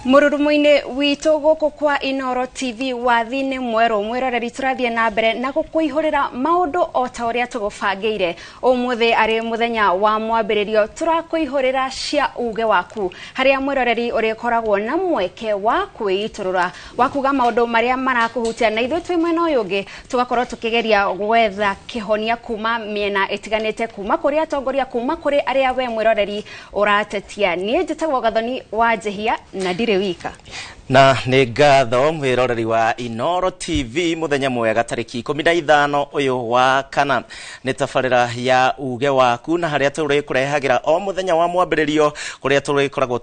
Mururumo-ini witu guku kwa Inoro TV wathini mweru mwiroreri turathie na mbere na gukuihurira maundu o ta uria tugubangiire umuthi ari muthenya wa mwambiririo turakuihurira cia uge waku haria mwiroreri urikoragwo na mweke wa kwiiturura wakuga maundu maria marakuhutia na ithu twi mwena uyu ungi tugakorwo tukigeria gwetha kihonia kuma miena itiganite kuma kuri atongoria kuma kuri aria we mwiroreri uratetia nie njitagwo Gathoni wa Jehia na ndire wika na nĩ ngatho mwĩroreri wa Inoro TV muthenya mwega tariki 15 uyu wa kana nĩ tabarĩra ya uge waku na harĩa tũrĩkũrehagira o muthenya wa mwambĩrĩrio kũrĩa tũrĩkoragwo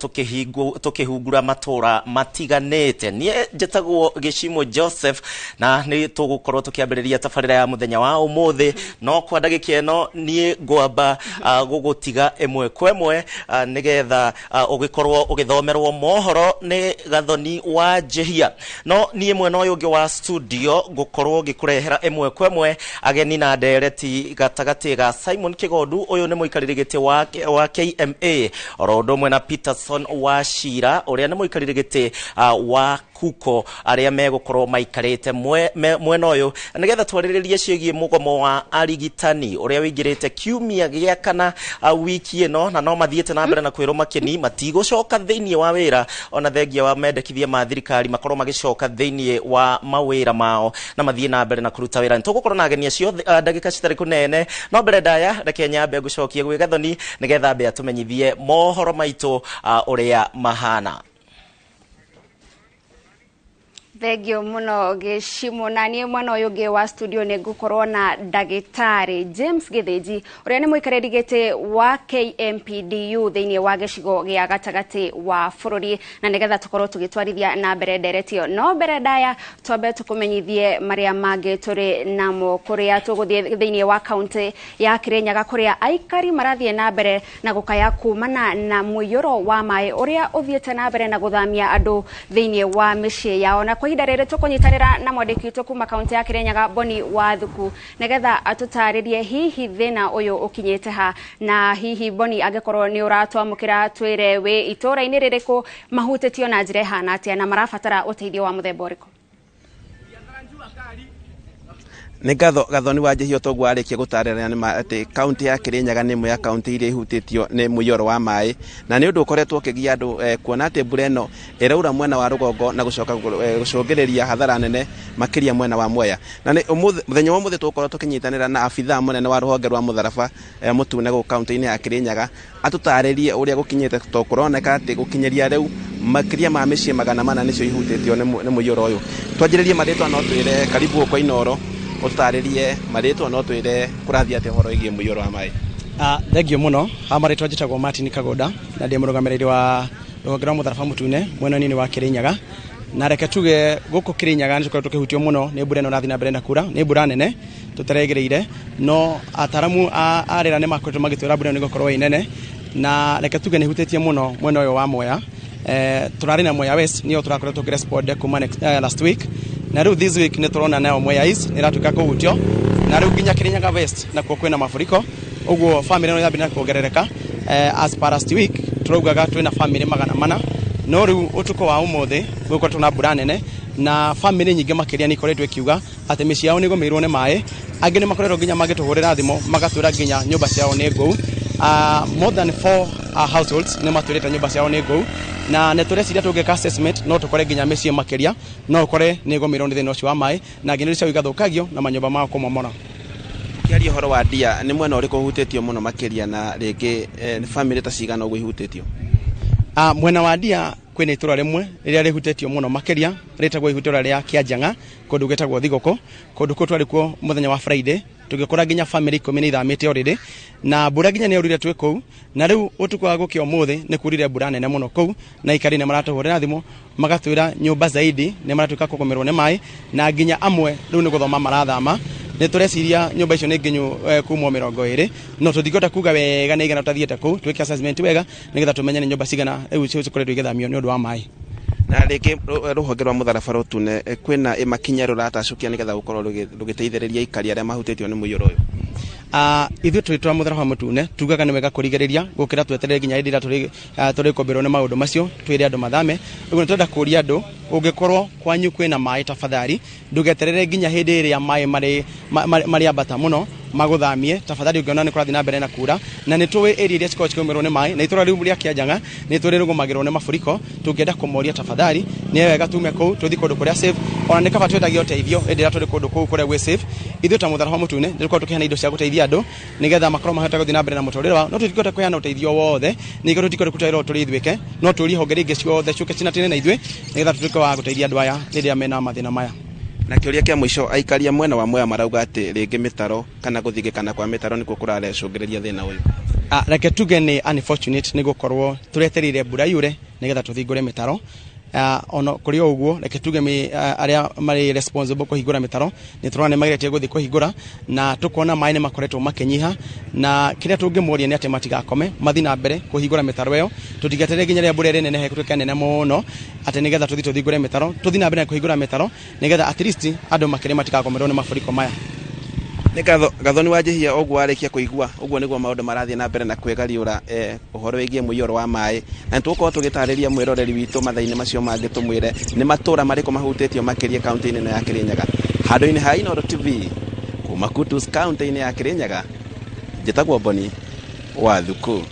tukihungura matũra matiganĩte niĩ njĩtagwo Gĩcimo Joseph na nĩ tũgũkorwo tukĩambĩrĩria tabarĩra ya muthenya wa ũmũthĩ no kwa ndagĩka ĩno niĩ ngwamba gũgũtiga ĩmwe kwa ĩmwe nĩgetha ũgĩkorwo ũgĩthomerwo mohoro nĩ Gathoni wa Jehia no niĩ mwena ũyũ ũngĩ wa studio ngũkorwo ngĩkũrehera ĩmwe kwa ĩmwe ageni na ndereti gatagatĩ ga Simon Kigondu ũyũ nĩ mũikarĩri gĩtĩ wa KMA oro ũndũ ũmwe na Peterson wa Shira ũrĩa nĩ mũikarĩri gĩtĩ wa Kuko arĩa megũkorwo maikarĩte mwena ũyũ nĩgetha twarĩrĩrie ciĩgiĩ mũgomo wa arigitani ũrĩa wĩingĩrĩte kiumia gĩa kana wiki ĩno na no mathiĩte na mbere na kwĩrwo makeni matigũcoka thĩinĩ wa wĩra ona thengia wa mendekithia ma thirikari makorwo magĩcoka thĩinĩ wa mawĩra mao na mathiĩ na mbere na kũruta wĩra nĩtũgũkorwo na ageni acio ndagĩka citarĩ kũnene no mbere ndaya reke nyambe ngũcokie gwĩ Gathoni nĩgetha mbe atũmenyithie mohoro maitũ ũrĩa mahana. Thegio muno Gĩcimo na niĩ mwena ũyũ ũngĩ wa studio nĩ ngũkorwo na ndagĩtarĩ James Gĩthĩnji ũrĩa nĩ mũikarĩri gĩtĩ wa KMPDU thĩinĩ wa gĩcigo gĩa gatagatĩ wa bũrũri na nĩgetha tũkorwo tũgĩtwarithia na mbere nderetio no mbere ndaya twambe tũkũmenyithie marĩa mangĩ tũrĩ namo kũrĩa tũgũthiĩ thĩinĩ wa kaunti ya Kirinyaga kũrĩa aikari marathiĩ na mbere na gũkaya kumana na mũiyũro wa maĩ ũrĩa ũthiĩte na mbere na gũthamia andũ thĩinĩ wa mĩciĩ yao na kwa ihinda rĩrĩ tũkũnyitanĩra na mwandĩki witũ kuma kaunti ya Kirinyaga Boni Wathuku nĩgetha atũtarĩrie hihi thĩna ũyũ ũkinyĩte ha na hihi Boni angĩkorwo nĩ ũratwamũkĩra twĩre wĩ itũra-inĩ rĩrĩkũ mahutĩtio na njĩra ĩhana atĩa na marabatara ũteithio wa mũthemba ũrĩkũ. Nĩ ngatho Gathoni wa Jehia toguo arĩkia gũtarĩria atĩ kaunti ya Kirinyaga nĩ ĩmwe ya kaunti iria ihutĩtio nĩ mũiyũro wa maĩ na nĩ ũndũ ũkoretwo ũkĩgia andũ kuona atĩ mbura ĩno ĩraura mwena wa rũgongo na gũcũngĩrĩria hathara nene makĩria mwena wa Mwea na mũthenya wa ũmũthĩ tũgũkorwo tũkĩnyitanĩra na abithaa mũnene wa rũhonge rwa mũtharaba mũtune gũkũ kaunti-inĩ ya Kirinyaga atũtarĩrie ũrĩa gũkinyĩte to kũroneka atĩ gũkinyĩria rĩu makĩria ma mĩciĩ 400 nĩcio ihutĩtio nĩ mũiyũro ũyũ twanjĩrĩrie marĩtwa no twĩre karibu gũkũ Inoro ũtarĩrie marĩtwa no twĩre kũrathia atĩ ũhoro wĩgiĩ mũiyũro wa maĩ. Thengio mũno marĩtwa njĩtagwo Martin Kagonda na ndĩ mũrũgamĩrĩri wa rũhonge rwa mũtharaba mũtune mwena-inĩ wa Kirinyaga na reke tuge gũkũ Kirinyaga nĩ tũkoretwo tũkĩhutio mũno nĩ mbura ĩno ĩrathiĩ na mbere na kura nĩ mbura nene tũtaregereire no ataramu a rĩera nĩ makoretwo magĩtwĩra mbura ĩno nĩ gũkorwo ĩ nene na reke tuge nĩ ihutĩtie mũno mwena ũyũ wa Mwea turarĩ na Mwea West nĩyo tũrakoretwo tũkĩrespond kuma last week na rĩu this week nĩ tũrona nayo Mwea East nĩ ĩratuĩka kũhutio na rĩu nginya Kirinyaga West nakuo kwĩna mafuriko ũguo family ĩno yambĩrĩria kuongerereka as per last week tũraugaga twĩna family 400 no rĩu ũtukũ wa ũmũthĩ gũkoretwo na mbura nene na family nyingĩ makĩria nĩ ikoretwo ikiuga atĩ mĩciĩ yao nĩ ĩgũmĩirwo nĩ maĩ angĩ nĩ makoretwo nginya magĩtũhũrĩra thimũ magatwĩra nginya nyũmba ciao nĩ ngũu more than 4 households nĩ matwĩrĩte nyũmba ciao nĩ ngũu na nĩ tũreciria tũngĩka assessment no tũkore nginya mĩciĩ makĩria no ũkore nĩ ĩgũmĩirwo nĩ thĩna ũcio wa maĩ na nginya ciao igathũkagio na manyũmba mao kũmomora. Kĩaria ũhoro wa ndia nĩ mwena ũrĩkũ ũhutĩtio mũno makĩria na rĩngĩ family ta cigana ũguo ihutĩtio? Mwena wa ndia kwĩna itũra rĩmwe rĩrĩa rĩhutĩtio mũno makĩria rĩtagwo itũra rĩa Kĩanjang'a kũndũ gwĩtagwo Thigũkũ kũndũ kũu twarĩ kuo mũthenya wa Friday tũgĩkora nginya family 10 nĩ ithamĩte already na mbura nginya nĩ yaurire twĩ kũu na rĩu ũtukũ wa gũkĩa ũmũthĩ nĩ kurire mbura nene mũno kũu na ikari nĩ maratũhũrĩra thimũ magatwĩra nyũmba zaidi nĩ maratuĩka kũgũmĩrwo nĩ maĩ na nginya amwe rĩu nĩ gũthoma marathama nĩ tũreciria nyũmba icio nĩ nginyu kumwo 20 no tũthingota kuga wega nĩ igana tũthiĩte kũu twĩke assessment wega nĩgetha tũmenye nĩ nyũmba cigana rĩu cikoretwo igĩthamio nĩ ũndũ wa maĩ. Na rĩngĩ rũhonge rwa mũtharaba rũtune kwĩna makinya rũratacũkia nĩgetha gũkorwo rũgĩteithĩrĩria aikari arĩa mahutĩtio nĩ mũiyũro ũyũ? ithuĩ tũrĩ mũtharaba mũtune tugaga nĩ wega kũrigĩrĩria gũkĩra tweterere nginya hĩndĩ ĩrĩa tũrĩkomberwo nĩ maũndũ macio twĩre andũ mathame. Ũguo nĩtũrenda kũria andũ ũngĩkorwo kwanyu kwĩna maĩ tafadhali ndũgeterere nginya hĩndĩ ĩrĩa maĩ marĩ ambata mũno maguthamie tafadhali ungiona ni kurathi na mbere na kura na ni tuwe area iria cikorwo cikiumirwo ni mai na itura riu ria Kianjanga ni turi rugumagirwo ni mafuriko tungienda kumoria tafadhali ni wega tume kou tuthi kundu kuria safe ona ni kaba twetagia uteithio hĩndĩ ĩrĩa turi kundu kou kuria gwe safe ithuĩ ta mũtharaba mũtune ndĩrĩkorwo tukiheana indo cia guteithia andũ nigetha makorwo mahota guthi na mbere na mũtũrĩre wao no tũtikĩhota kuheana uteithio wothe nĩgetha tũtikĩhota kutaĩrwo tũrĩ ithuĩke no tũrie honge ingĩ ciothe ciũke cinatine na ithuĩ nigetha tũtuĩke wa guteithia andũ aya rĩrĩa mena mathĩna maya. Na kĩũria kĩa mũico aikaria mwena wa Mwea marauga atĩ rĩngĩ mĩtaro kana gũthigĩkana kwa mĩtaro nĩkuo kũracũngĩrĩria thĩna ũyũ. Reke tuge nĩ unfortunate nĩ gũkorwo tũretereire mbura yure nĩgetha tũthingũre mĩtaro. Ono kũrĩ ũguo reke tuge arĩa marĩ responsible kũhingũra mĩtaro nĩ tũrona nĩ magĩrĩtie gũthiĩ kũhingũra na tũkona maĩ nĩ makoretwo makĩnyiha na kĩrĩa tũngĩmoria nĩ atĩ matigakome mathi na mbere kũhingũra mĩtaro ĩyo tũtigeterere nginya rĩrĩa mbura ĩnenehe gũtuĩka nene mũno atĩ nĩgetha tũthi tũthingũre mĩtaro tũthi na mbere kũhingũra mĩtaro nĩgetha at least andũ makĩrĩ matigakomerwo nĩ mafuriko maya. Nĩ Gathoni Wanjihia ũguo warĩkia kũigua ũguo nĩguo maũndũ marathiĩ na mbere na kwĩgariũra ũhoro wĩgiĩ mũiyũro wa maĩ na nĩtũgũkorwo tũgĩtarĩria mwĩroreri witũ mathaa-inĩ macio mangĩ tũmwĩre nĩ matũra marĩkũ mahutĩtio makĩria kaunti-inĩ ĩno ya Kirinyaga. Handũ-inĩ ha Inooro TV kuma Kutus kaunti-inĩ ya Kirinyaga njĩtagwo Boni wa Thuku.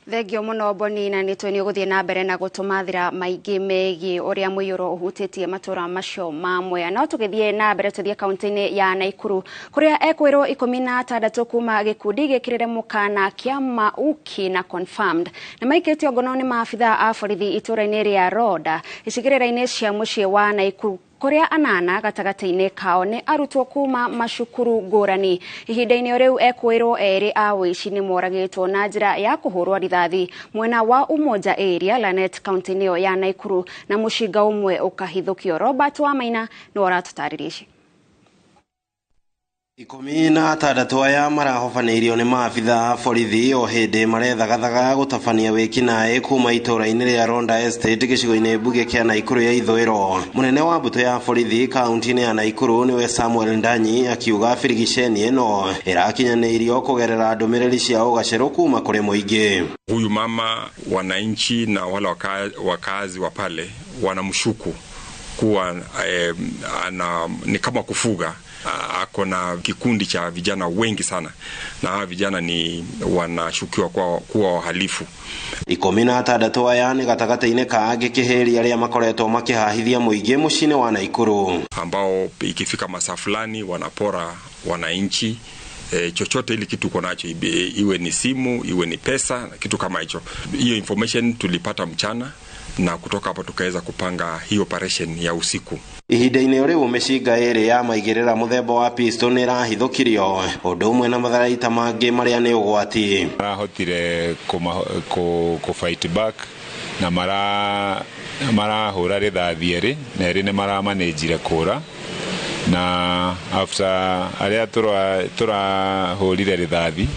Thengio muno Boni na nitwe guthie na mbere na gutumathira maingi megie uria mũiyũro ũhutĩtie matũra macio ma Mwea. No tũgĩthie na mbere tũthie kaunti-inĩ ya Naikuru kuria ekwĩrwo 16 kuma gĩkundi gĩkĩrĩre mũkana kĩa Mauki na confirmed na maikĩtio ngono nĩ maabitha a borithi itũra-inĩ rĩa Roda icigĩrĩra-inĩ cia mũciĩ wa Naikuru kuria anana gatagata-inĩ kao nĩ arutwo kuma macukuru ngũrani. Ihinda-inĩ rĩu ekwĩrwo erĩ a wĩici nĩ moragĩtwo na njĩra ya kũhũrwo rithathi mwena wa Umoja area Lanet kaunti-inĩ ya Naikuru na mũcinga ũmwe ũkahithũkio. Robert Wamaina nĩ aratũtarĩria ici. 16 aya marahofanĩirio nĩ maabitha a borithi o hĩndĩ marethagathaga gũtabania wĩkinaĩ kuma itũra-inĩ rĩa Ronda Estate gĩcigo-inĩ mbunge kĩa Naikuru ya ithũĩro. Mũnene wa mbũtũ ya borithi kaunti-inĩ ya Naikuru nĩwe Samuel Ndanyi akiuga birigiceni ĩno ĩrakinyanĩirio kũgerera ndũmĩrĩri cia ũgacerũ kuma kũrĩ mũingĩ. Huyu mama, wananchi na wale wakazi wa pale wanamshuku kuwa ni kama kufuga. Ako na kikundi cha vijana wengi sana na hawa vijana ni wanashukiwa kuwa wahalifu. 16 aya nĩ gatagata-inĩ ka gĩkĩhĩri arĩa makoretwo makĩhahithia mũingĩ mũciĩ-inĩ wa Naikuru, ambao ikifika masaa fulani wanapora wananchi chochote ili kitu uko nacho, iwe ni simu, iwe ni pesa, kitu kama hicho. Hiyo information tulipata mchana na kutoka hapo tukaweza kupanga hii operation ya usiku. Ihinda-inĩ rĩu mĩcinga ĩrĩ ya maigĩrĩra mũthemba wa pistol nĩ ĩrahithũkirio ũndũ ũmwe na matharaita mangĩ marĩa nĩ ũgwati. Marahotire ku fight back na marahũra rithathi erĩ na erĩ nĩ maramanĩnjire kũra na after arĩa turahũrire rithathi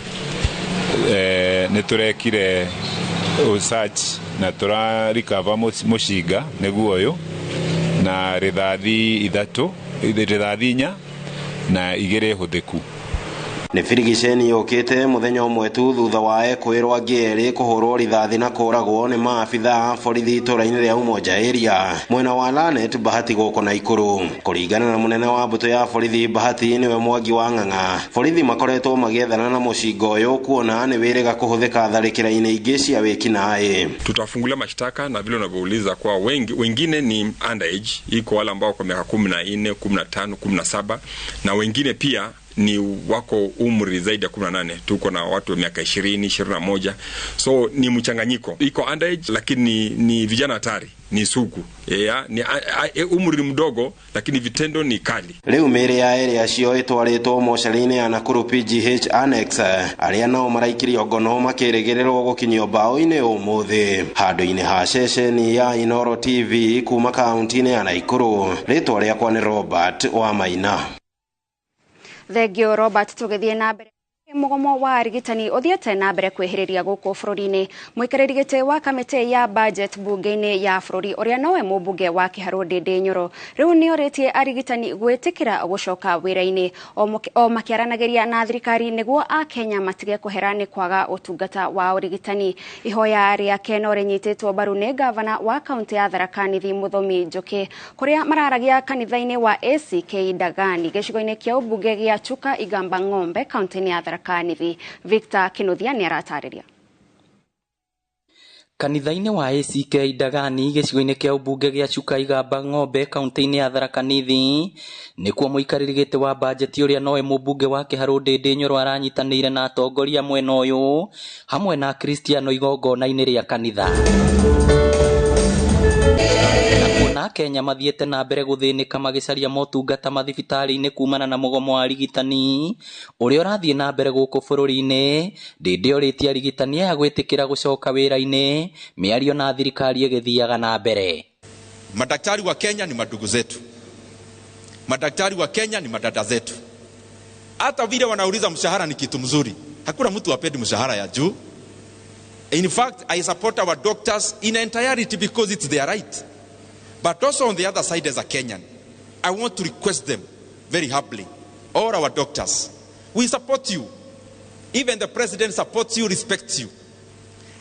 nĩ turekire search na turarikava mũcinga nĩguo ũyũ na rithathi 4 na 2 hũthĩku. Nĩ birigiceni yũkĩte mũthenya ũmwe tu thutha wa ekwĩrwo angĩ erĩ kũhũrwo rithathi na kũragwo nĩ maabitha a borithi itũra-inĩ rĩa Umoja area mwena wa Lanet Bahati gũkũ Naikuru. Kũringana na mũnene wa mbũtũ ya borithi Bahati nĩwe Mwangi wa Ng'ang'a, borithi makoretwo magĩethana na mũcinga ũyũ kuona nĩ wĩrĩga kũhũthĩka tharĩkĩra-inĩ ingĩ cia wĩkinaĩ. Tutafungulia mashtaka na vile unavyouliza kwa wengine ni underage, iko wale ambao kwa miaka 14, 15, 17 na wengine pia ni wako umri zaidi ya 18. Tuko na watu wa miaka 20, 21. So ni mchanganyiko. Iko underage lakini ni vijana hatari, ni sugu. Ni umri mdogo lakini vitendo ni kali. Rĩu mĩĩrĩ ya erĩ acio ĩtwarĩtwo mocarĩ-inĩ ya Nakuru PGH Annex arĩa nao maraikirio ngono makĩrĩgĩrĩrwo gũkinyio mbaũ-inĩ ũmũthĩ. Handũ-inĩ ha ceceni ya Inooro TV kuma kaunti-inĩ ya Naikuru, rĩtwa rĩakwa nĩ Robert Wamaina. Thengio Robert, tũgĩthie na mbere Mugomo wa arigitani uthiete na mbere kwihiriria guku bururi-ini. Muikariri giti wa kamiti ya budget bunge-ini ya bururi uria nowe mubunge wa Kiharu Ndindi Nyoro riu ni oritie arigitani gwitikira gucoka wira-ini o makiaranagiria na thirikari niguo a Kenya matige kuherani kwaga utungata wa urigitani. Ihoya ria Keno rinyititwo mbaru ni gavana wa kaunti ya Tharaka Nithi Muthomi Njuki kuria mararagia kanitha-ini wa ACK Ndagani gicigo-ini kia ubunge gia Chuka Igamba Ng'ombe kaunti-ini ya Tharaka Nithi. Victor Kinuthia ni aratariria. Kanitha-ini wa ACK Ndagani gicigo-ini kia ubunge gia Chuka Igamba Ng'ombe kaunti-ini ya Tharaka Nithi nikuo muikariri giti wa budget uria nowe mubunge wa Kiharu Ndindi Nyoro aranyitanire na atongoria mwena uyu hamwe na Kristiano igongona-ini ria kanitha. Na Kenya mathiete na mbere guthinika magicaria motungata mathibitari-ini kumana na mugomo wa arigitani uria urathie na mbere guku bururi-ini. Ndindi oritie arigitani ya gwitikira gucoka wira-ini miario na thirikari igithiaga na mbere. Madaktari wa Kenya ni madugu zetu, madaktari wa Kenya ni madada zetu. Hata vile wanauliza mshahara ni kitu mzuri, hakuna mtu apendi mshahara ya juu. In fact, I support our doctors in entirety because it's their right. But also on the other side, as a Kenyan, I want to request them very humbly, all our doctors, we support you. Even the president supports you, respects you.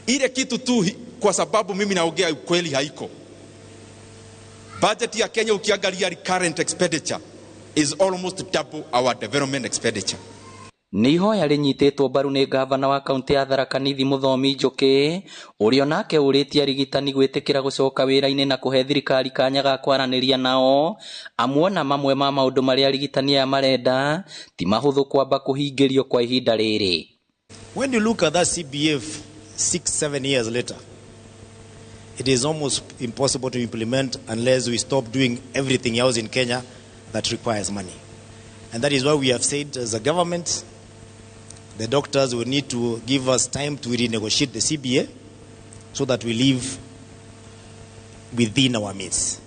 Ile kitu tu kwa sababu mimi naongea ukweli haiko. Budget ya Kenya ukiangalia current expenditure is almost double our development expenditure. Ni ihoya rinyititwo mbaru ni gavana wa kaunti ya Tharaka Nithi Muthomi Njuki uria nake uritie arigitani gwitikira gucoka wira-ini na kuhe thirikari kanya ga kwaraniria nao amwe na mamwe ma maundu maria arigitani ya marenda ti mahuthu kwamba kuhingirio kwa ihinda riri. When you look at that CBF 6-7 years later, it is almost impossible to implement unless we stop doing everything else in Kenya that requires money. And that is why we have said as a government, the doctors will need to give us time to renegotiate the CBA so that we live within our means.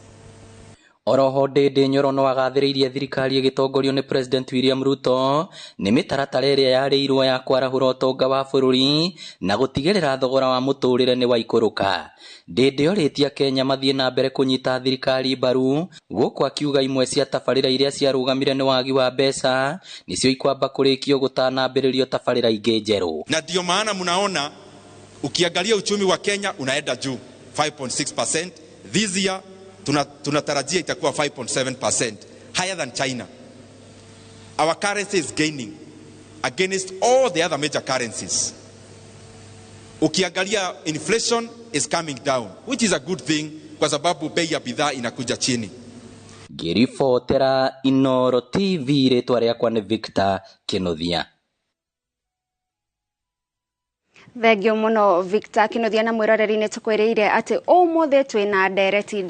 Oroho Ndindi Nyoro no agathiriirie thirikari igitongorio ni President William Ruto ni mitaratara iria yariirwo ya kwarahura utonga wa bururi na gutigirira thogora wa muturire ni waikuruka. Ndindi oritie Kenya mathie na mbere kunyita thirikari mbaru guku akiuga imwe cia tabarira iria ciarugamire ni wagi wa mbeca nicio ikwamba kurikio gutanambiririo tabarira ingi njeru. Na ndio maana mnaona ukiangalia uchumi wa Kenya unaenda juu 5.6%. This year tunatarajia itakuwa 5.7%, higher than China. Our currency is gaining against all the other major currencies. Ukiangalia inflation is coming down, which is a good thing kwa sababu bei ya bidhaa inakuja chini. Girifotera Inoro TV ritwa riakwa ni Victor Kinuthia. Thengio muno Victor Kinuthia na mwiroreri-ini tukwiriire ati umuthi twina ndereti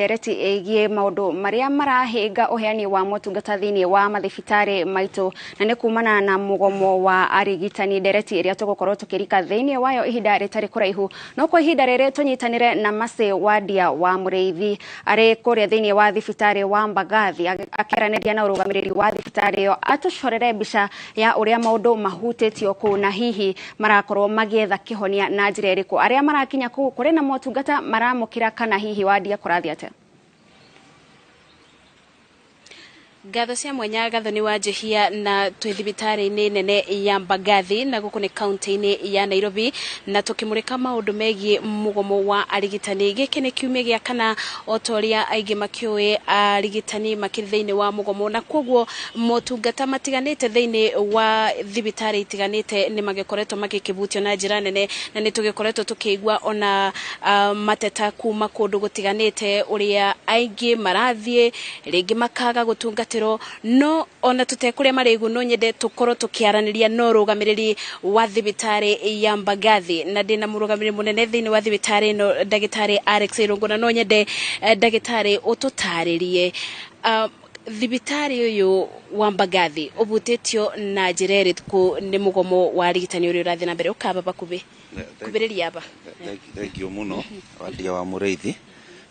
igie maundu maria marahinga uheani wa motungata thiini wa mathibitari maitu na ni kumana na mugomo wa arigitani. Ndereti iria tugukorwo tukirika thiini wayo ihinda ritari kuraihu no kwa ihinda riri tunyitanire na Mase Wadia wa Mureithi ari kuria thiini wa thibitari wa Mbagathi akiraniria na urugamiriri wa thibitari yo atucorere mbica ya uria maundu mahutitio ku na hihi marakorwo magietha kihonia na njira iriku aria marakinya ku kuri na motungata maramukira kana hihi Wadia kurathi atia. Gatho cia mwanya gatho ni wanjihia na twithibitari-ini nene ya Mbagathi na guku ni kaunti-ini ya Nairobi na tukimurika maundu megie mugomo wa arigitani. Giki ni kiumia gia kana otoria aingi makiui arigitani makiri thiini wa mugomo na koguo motungata matiganite thiini wa thibitari itiganite ni magikoretwo magikibutio na njira nene na ni tugikoretwo tukigwa ona mateta kuma kundu gutiganite uria aingi marathie ringi makaga gutungata no ona tutekuria marigu no nyende tukorwo tukiaraniria no rugamiriri wa thibitari ya Mbagathi na ndina murugamiriri munene thiini wa thibitari no Dagitari Alex Irunguna no nyende Dagitari ututaririe thibitari uyu wa Mbagathi ubutitio na njira iriku ni mugomo wa arigitani uri urathi na mbere ukaba bakubi kubiriria aba. Thengio muno Wadia wa Mureithi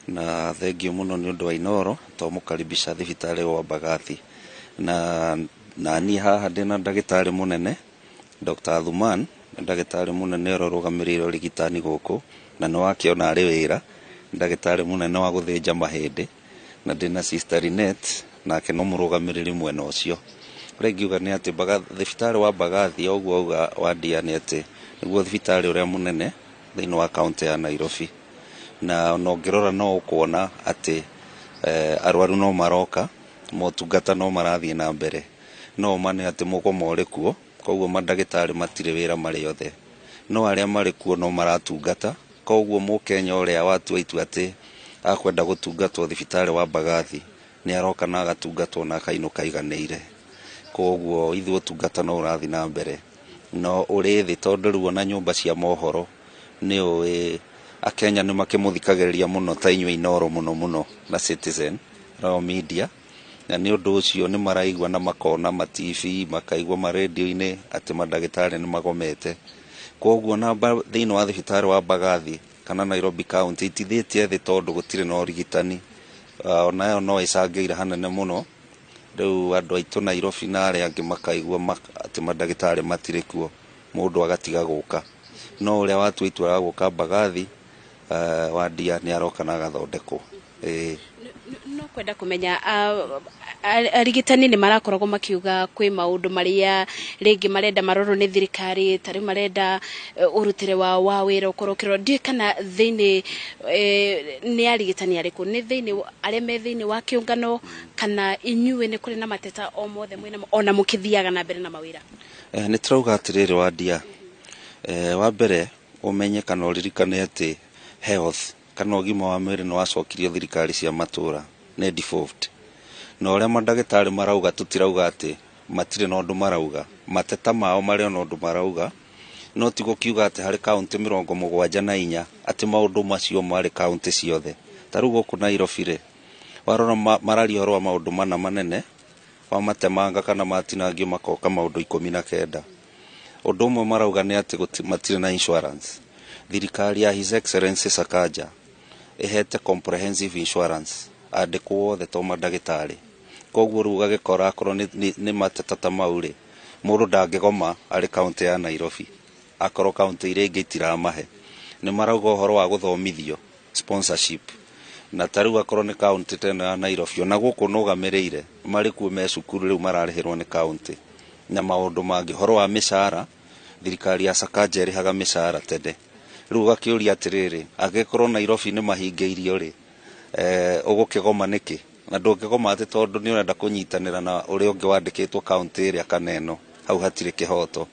na thengio muno ni undu wa Inoro to mukaribisha thibitari wa Mbagathi na ni haha ndina Dagitari munene Dr. Thuman ndagĩtarĩ mũnene ũrĩa ũrũgamĩrĩire ũrigitani gũkũ na nĩ wakĩona arĩ wĩra ndagĩtarĩ mũnene wa gũthĩnja mahĩndĩ na ndĩna sister Linet nake no mũrũgamĩrĩri mwena ũcio. Ũrĩa ingiuga nĩ atĩ thibitarĩ wa Mbagathi ũguo auga Wandia nĩ atĩ nĩguo thibitarĩ ũrĩa mũnene thĩinĩ wa kaunti ya Nairobi, na ũngĩrora no ũkuona atĩ arwaru no maroka, motungata no marathiĩ na mbere, no mane atĩ mũgomo ũrĩ kuo, koguo mandagĩtarĩ matirĩ wĩra marĩ othe, no arĩa marĩ kuo no maratungata. Koguo Mũkenya ũrĩa watua itua atĩ akwenda gũtungatwo thibitarĩ wa Mbagathi nĩ aroka na agatungatwo na akainũka aiganĩire. Koguo ithuĩ ũtungata no ũrathiĩ na mbere no ũrĩ thĩ, tondũ rĩu ona nyũmba cia mohoro nĩ ũĩ Akenya nĩ makĩmũthikagĩrĩria mũno ta inyuĩ Inooro mũno na Citizen Raw Media, na nĩ ũndũ ũcio nĩ maraigua na makona ma-TV makaigua ma-radio-inĩ atĩ mandagĩtarĩ nĩ magomete. Koguo namba thĩinĩ wa thibitarĩ wa Mbagathi kana Nairobi County itithĩtie thĩ tondũ gũtirĩ na ũrigitani, onayo no ĩcangĩire hanene mũno. Rĩu andũ aitũ Nairobi na arĩa angĩ makaigua atĩ mandagĩtarĩ matirĩ kuo, mũndũ agatiga gũka, no ũrĩa watua itua rĩa gũka Mbagathi Wandia nĩ aroka na agathondekwo. No kwenda kũmenya arigitani nĩ marakoragwo makiuga kwĩ maũndũ marĩa rĩngĩ marenda marorwo nĩ thirikari, tarĩ marenda ũrutĩre wa wĩra ũkorwo kĩro, ndiĩ kana thĩinĩ nĩ arigitani arĩkũ, nĩ thĩinĩ arĩa me thĩinĩ wa kĩũngano kana inyuĩ nĩ kũrĩ na mateta o mothe mwĩna ona mũkĩthiaga na mbere na mawĩra? Nĩ turauga atĩrĩrĩ Wandia, wa mbere ũmenye kana ũririkane atĩ health kana ũgima wa mwĩrĩ nĩ wacokirio thirikari cia matũra nĩ devolved, na ũrĩa mandagĩtarĩ marauga tũtirauga atĩ matirĩ na ũndũ marauga, mateta mao marĩ na ũndũ marauga, no ti gũkiuga atĩ harĩ kaunti 74 atĩ maũndũ macio marĩ kaunti ciothe. Ta rĩu gũkũ Nairobi rĩ, warora mararia ũhoro wa maũndũ mana manene, wamatemanga kana matinangio makoka maũndũ 19. Ũndũ ũmwe marauga nĩ atĩ matirĩ na insurance. Thirikari ya His Excellency Sakaja ihete comprehensive insurance andĩkwo othe to mandagĩtarĩ. Koguo rĩu ũgagĩkora akorwo nĩ mateta ta mau rĩ, mũndũ ndangĩgoma arĩ kaunti ya Nairobi, akorwo kaunti iria ingĩ itiramahe. Nĩ marauga ũhoro wa gũthomithio sponsorship, na ta rĩu akorwo nĩ kaunti teno ya Nairobi, ona gũkũ nũgamĩrĩire marĩ kuo me cukuru rĩu mararĩhĩrwo nĩ kaunti, na maũndũ mangĩ ũhoro wa mĩcara, thirikari ya Sakaja ĩrĩhaga mĩcara tene. Rĩu gakĩũria atĩrĩrĩ, angĩkorwo Nairobi nĩ mahingĩirio rĩ, ũgũkĩgoma nĩkĩ? Na ndũngĩgoma atĩ tondũ nĩ ũrenda kũnyitanĩra na ũrĩa ũngĩ wandĩkĩtwo kaunti ĩrĩa kana ĩno, hau hatirĩ kĩhoto.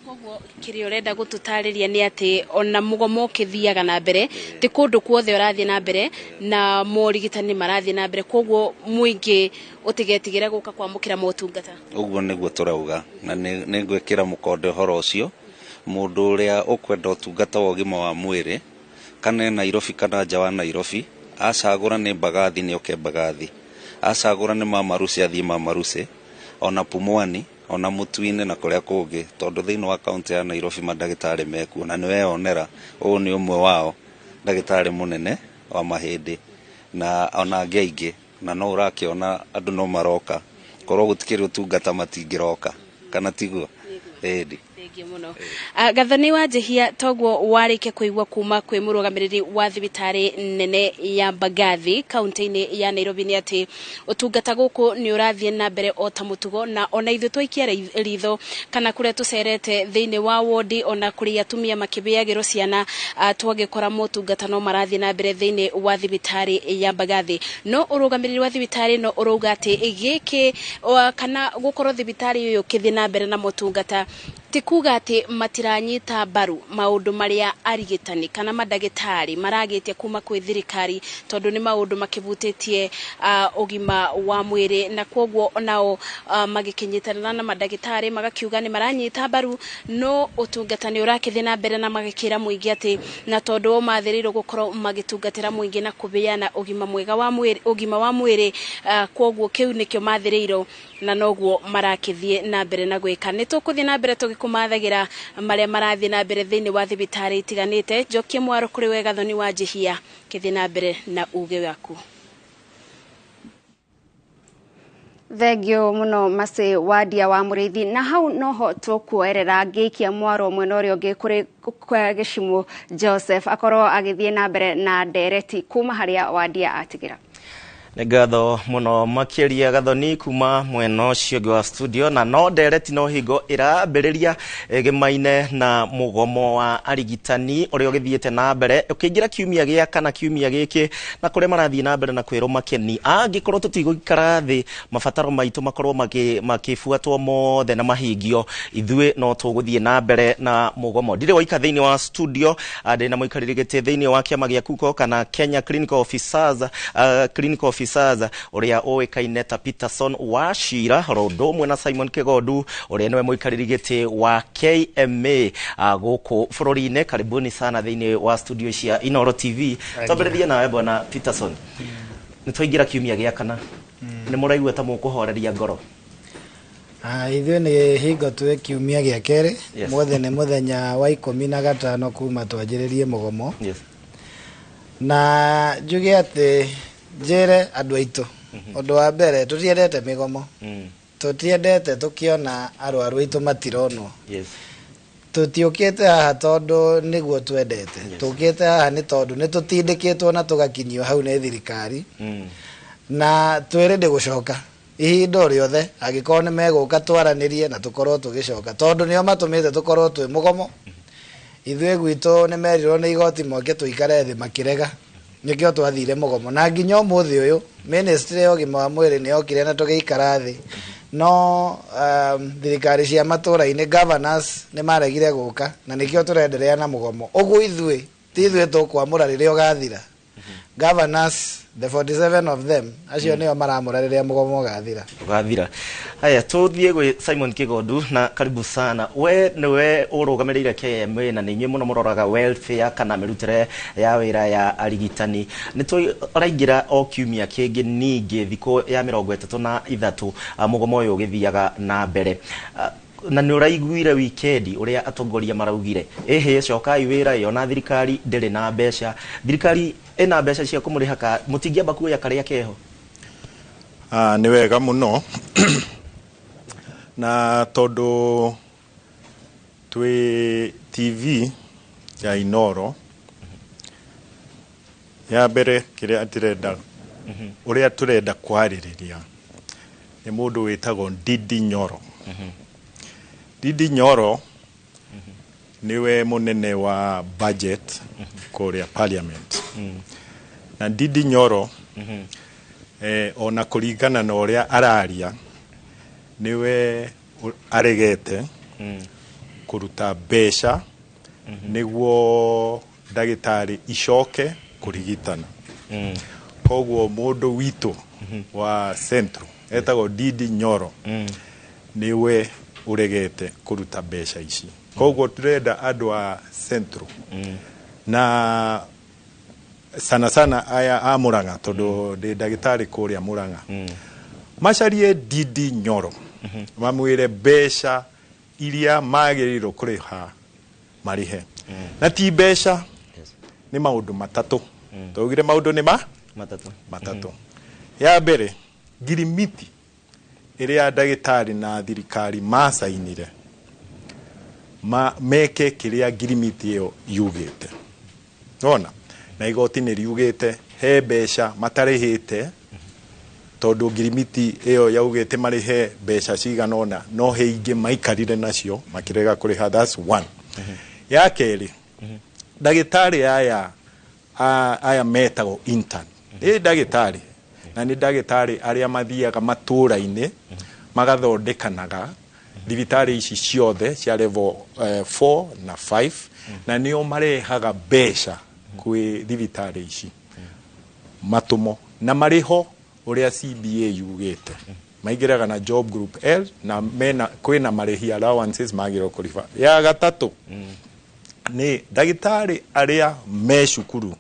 Koguo kĩrĩa ũrenda gũtũtarĩria nĩ atĩ ona mũgomo ũkĩthiaga na mbere, ti kũndũ kuothe ũrathiĩ na mbere na morigitani marathiĩ na mbere, koguo mũingĩ ũtigetigĩre gũka kwamũkĩra motungata. Ũguo nĩguo tũrauga, na nĩ ngwĩkĩra mũkonde ũhoro ũcio, mũndũ ũrĩa ũkwenda ũtungata wa ũgima wa mwĩrĩ kana Nairobi kana nja wa Nairobi, acagũra nĩ Mbagathi nĩ oke Mbagathi, acagũra nĩ Mama Rusi athiĩ Mama Rusi, ona Pumwani ona Mũtwine na kũrĩa kũngĩ, tondũ thĩinĩ wa kaunti ya Nairobi mandagĩtarĩ mekuo, na nĩweyonera ũũ nĩ ũmwe wao, ndagĩtarĩ mũnene wa mahĩndĩ na ona angĩ aingĩ, na no ũrakĩona andũ no maroka, korwo gũtikĩrĩ ũtungata matingĩroka, kana tiguo? Ĩndĩ. Gathoni Wanjihia, toguo warĩkia kũigua kuma kwĩ mũrũgamĩrĩri wa thibitarĩ nene ya Mbagathi kaunti-inĩ ya Nairobi nĩ atĩ ũtungata gũkũ nĩ ũrathiĩ na mbere o ta mũtugo, na ona ithuĩ twaikia ritho kana kũrĩa tũcerete thĩinĩ wa wodi, ona kũrĩa atumia makĩbeagĩrwo ciana, twagĩkora motungata no marathiĩ na mbere thĩinĩ wa thibitarĩ ya Mbagathi. No ũrũgamĩrĩri wa thibitarĩ no ũrauga atĩ gĩkĩ kana gũkorwo thibitarĩ ũyũ kĩthiĩ na mbere na motungata ti kuga atĩ matiranyita mbaru maũndũ marĩa arigitani kana mandagĩtarĩ maragĩtie kuma kwĩ thirikari, tondũ nĩ maũndũ makĩbutĩtie ũgima wa mwĩrĩ, na kwoguo nao magĩkĩnyitanĩra na mandagĩtarĩ magakiuga nĩ maranyita mbaru, no ũtungata nĩ ũrakĩthiĩ na mbere na magĩkĩra mũingĩ atĩ na tondũ o mathĩrĩirwo gũkorwo magĩtungatĩra mũingĩ na kũbeana ũgima mwega wa mwĩrĩ, ũgima wa mwĩrĩ, kwoguo kĩu nĩkĩo mathĩrĩirwo na noguo marakĩthiĩ na mbere na gwĩka. Nĩ tũkũthiĩ na mbere tũgĩkũmathagĩra marĩa marathiĩ na mbere thĩinĩ wa thibitarĩ itiganĩte. Njokie mwaro kũrĩ we Gathoni Wanjihia, kĩthiĩ na mbere na uge waku. Thegio muno mase wadia wa Muriithi na hau noho tukuerera ngikia mwaro mwena urio ngi kuri kwa Gishimo Joseph akorwo agithie na mbere na ndereti kuma haria wadia atigira. Negatho muno makiria gathoni kuma mweno cio wa studio na no ndereti no higo irambiriria gemaine na mugomo wa arigitani uria githiete na mbere ukiingira kiumia gia kana kiumia giki na kure marathie na mbere na kwiro makeni angikorwo tutigukara thi mabataro maitu makorwo makifuatwo mothe na mahingio ithue no tuguthie na mbere na mugomo ndire waika thiini wa studio ndina muikariri gite thiini wa kiama gia kuko kana Kenya Clinical Officers uria oikaine ta Peterson Wachira rondo mwe na Simon Kigodu uria niwe muikariri gite wa KMA guku bururi-ine. Karibuni sana thiini wa studio cia Inoro TV. Twambiririe nawe bwana Peterson. Nitwaingira kiumia gia kana ni muraigua ta mukuhoreria ngoro? Ithuĩ nĩ hingo twe kiumia gĩa kerĩ mothe nĩ mũthenya wa 15 kuma twanjĩrĩrie mũgomo. Na njuge atĩ njĩre andũ aitũ ũndũ wa mbere tũtiendete mĩgomo, tũtiendete tũkiona arwaru aitũ matironwo. Tũtiũkĩte haha tondũ nĩguo twendete, tũkĩte haha nĩ tondũ nĩ tũtindĩkĩtwo na tũgakinyio hau nĩ thirikari na twĩrĩndĩ gũcoka ihinda o rĩothe angĩkorwo nĩ megũka twaranĩrie na tũkorwo tũgĩcoka tondũ nĩo matũmĩte tũkorwo twĩ mũgomo. Ithuĩ gwitũ nĩ merirwo nĩ igoti moke tũikare thĩ makĩrega nĩkĩo twathire mũgomo na nginya ũmũthĩ ũyũ ministry ya ũgima wa mwĩrĩ nĩ yokire na tũgĩikara thĩ no thirikari cia matũra-inĩ governors nĩ maregire gũka na nĩkĩo tũrenderea na mũgomo. Ũguo ithuĩ ti ithuĩ tũkwamũra rĩrĩa ũgathira. Governors, the 47 of them, acio nĩo maramũra rĩrĩa mũgomo ũgathira. Haya tuthie gwe Simon Kigodu na karibu sana. We niwe urugamirire KMA na ninyi muno muroraga welfare kana mirutire ya wira ya arigitani. Nituraingira o kiumia kingi ningi thiko ya 33 mugomo uyu ugithiaga na mbere. Na nĩ ũraiguire weekend uria atongoria maraugire cokai wira yo na thirikari ndĩrĩ na mbeca. Thirikari ĩna mbeca cia kũmũrĩha mũtingiamba kuoya karĩa keho? Nĩ wega mũno na tondũ twĩ TV ya Inoro ya mbere kĩrĩa atirenda uria turenda kwarĩrĩria nĩ mũndũ wĩtagwo Ndindi Nyoro. Ndindi Nyoro niwe munene wa budget kũrĩa parliament. Na Ndindi Nyoro ona kũringana na ũrĩa araria niwe aregete kũruta mbeca nĩguo ndagĩtarĩ icoke kũrigitana. Koguo mũndũ witũ wa Central etagwo Ndindi Nyoro niwe uregete kuruta mbeca ici. Koguo turenda andũ a Central na sana aya a Murang'a tondu ndi ndagĩtarĩ kũrĩa Murang'a macarie Ndindi Nyoro mamwĩre mbeca iria magĩrĩirwo kũrĩha marihe na ti mbeca nĩ maũndũ matatũ. Twaugire maũndũ nĩ matatũ. Ya mbere ngirimiti iria ndagĩtarĩ na thirikari masainire meke kĩrĩa ngirimiti ĩyo yugĩte. Ona na igoti nĩ riugĩte he mbeca matarĩhĩte tondũ ngirimiti ĩyo yaugĩte marĩhe mbeca cigana ona no he ingĩ maikarire nacio makĩrega kũrĩha. That's one. Ya kerĩ ndagĩtarĩ aya metagwo intern nĩ ndagĩtarĩ na nĩ ndagĩtarĩ arĩa mathiaga matũra-inĩ magathondekanaga thibitarĩ ici ciothe cia level 4 na 5 na nĩo marehaga mbeca kwĩ thibitarĩ ici matumo na mariho ũrĩa CBA yugĩte. Maingĩraga na job group L na kwĩna marĩhi allowances magĩrĩirwo kũrĩha. Ya gatatũ nĩ ndagĩtarĩ arĩa me cukuru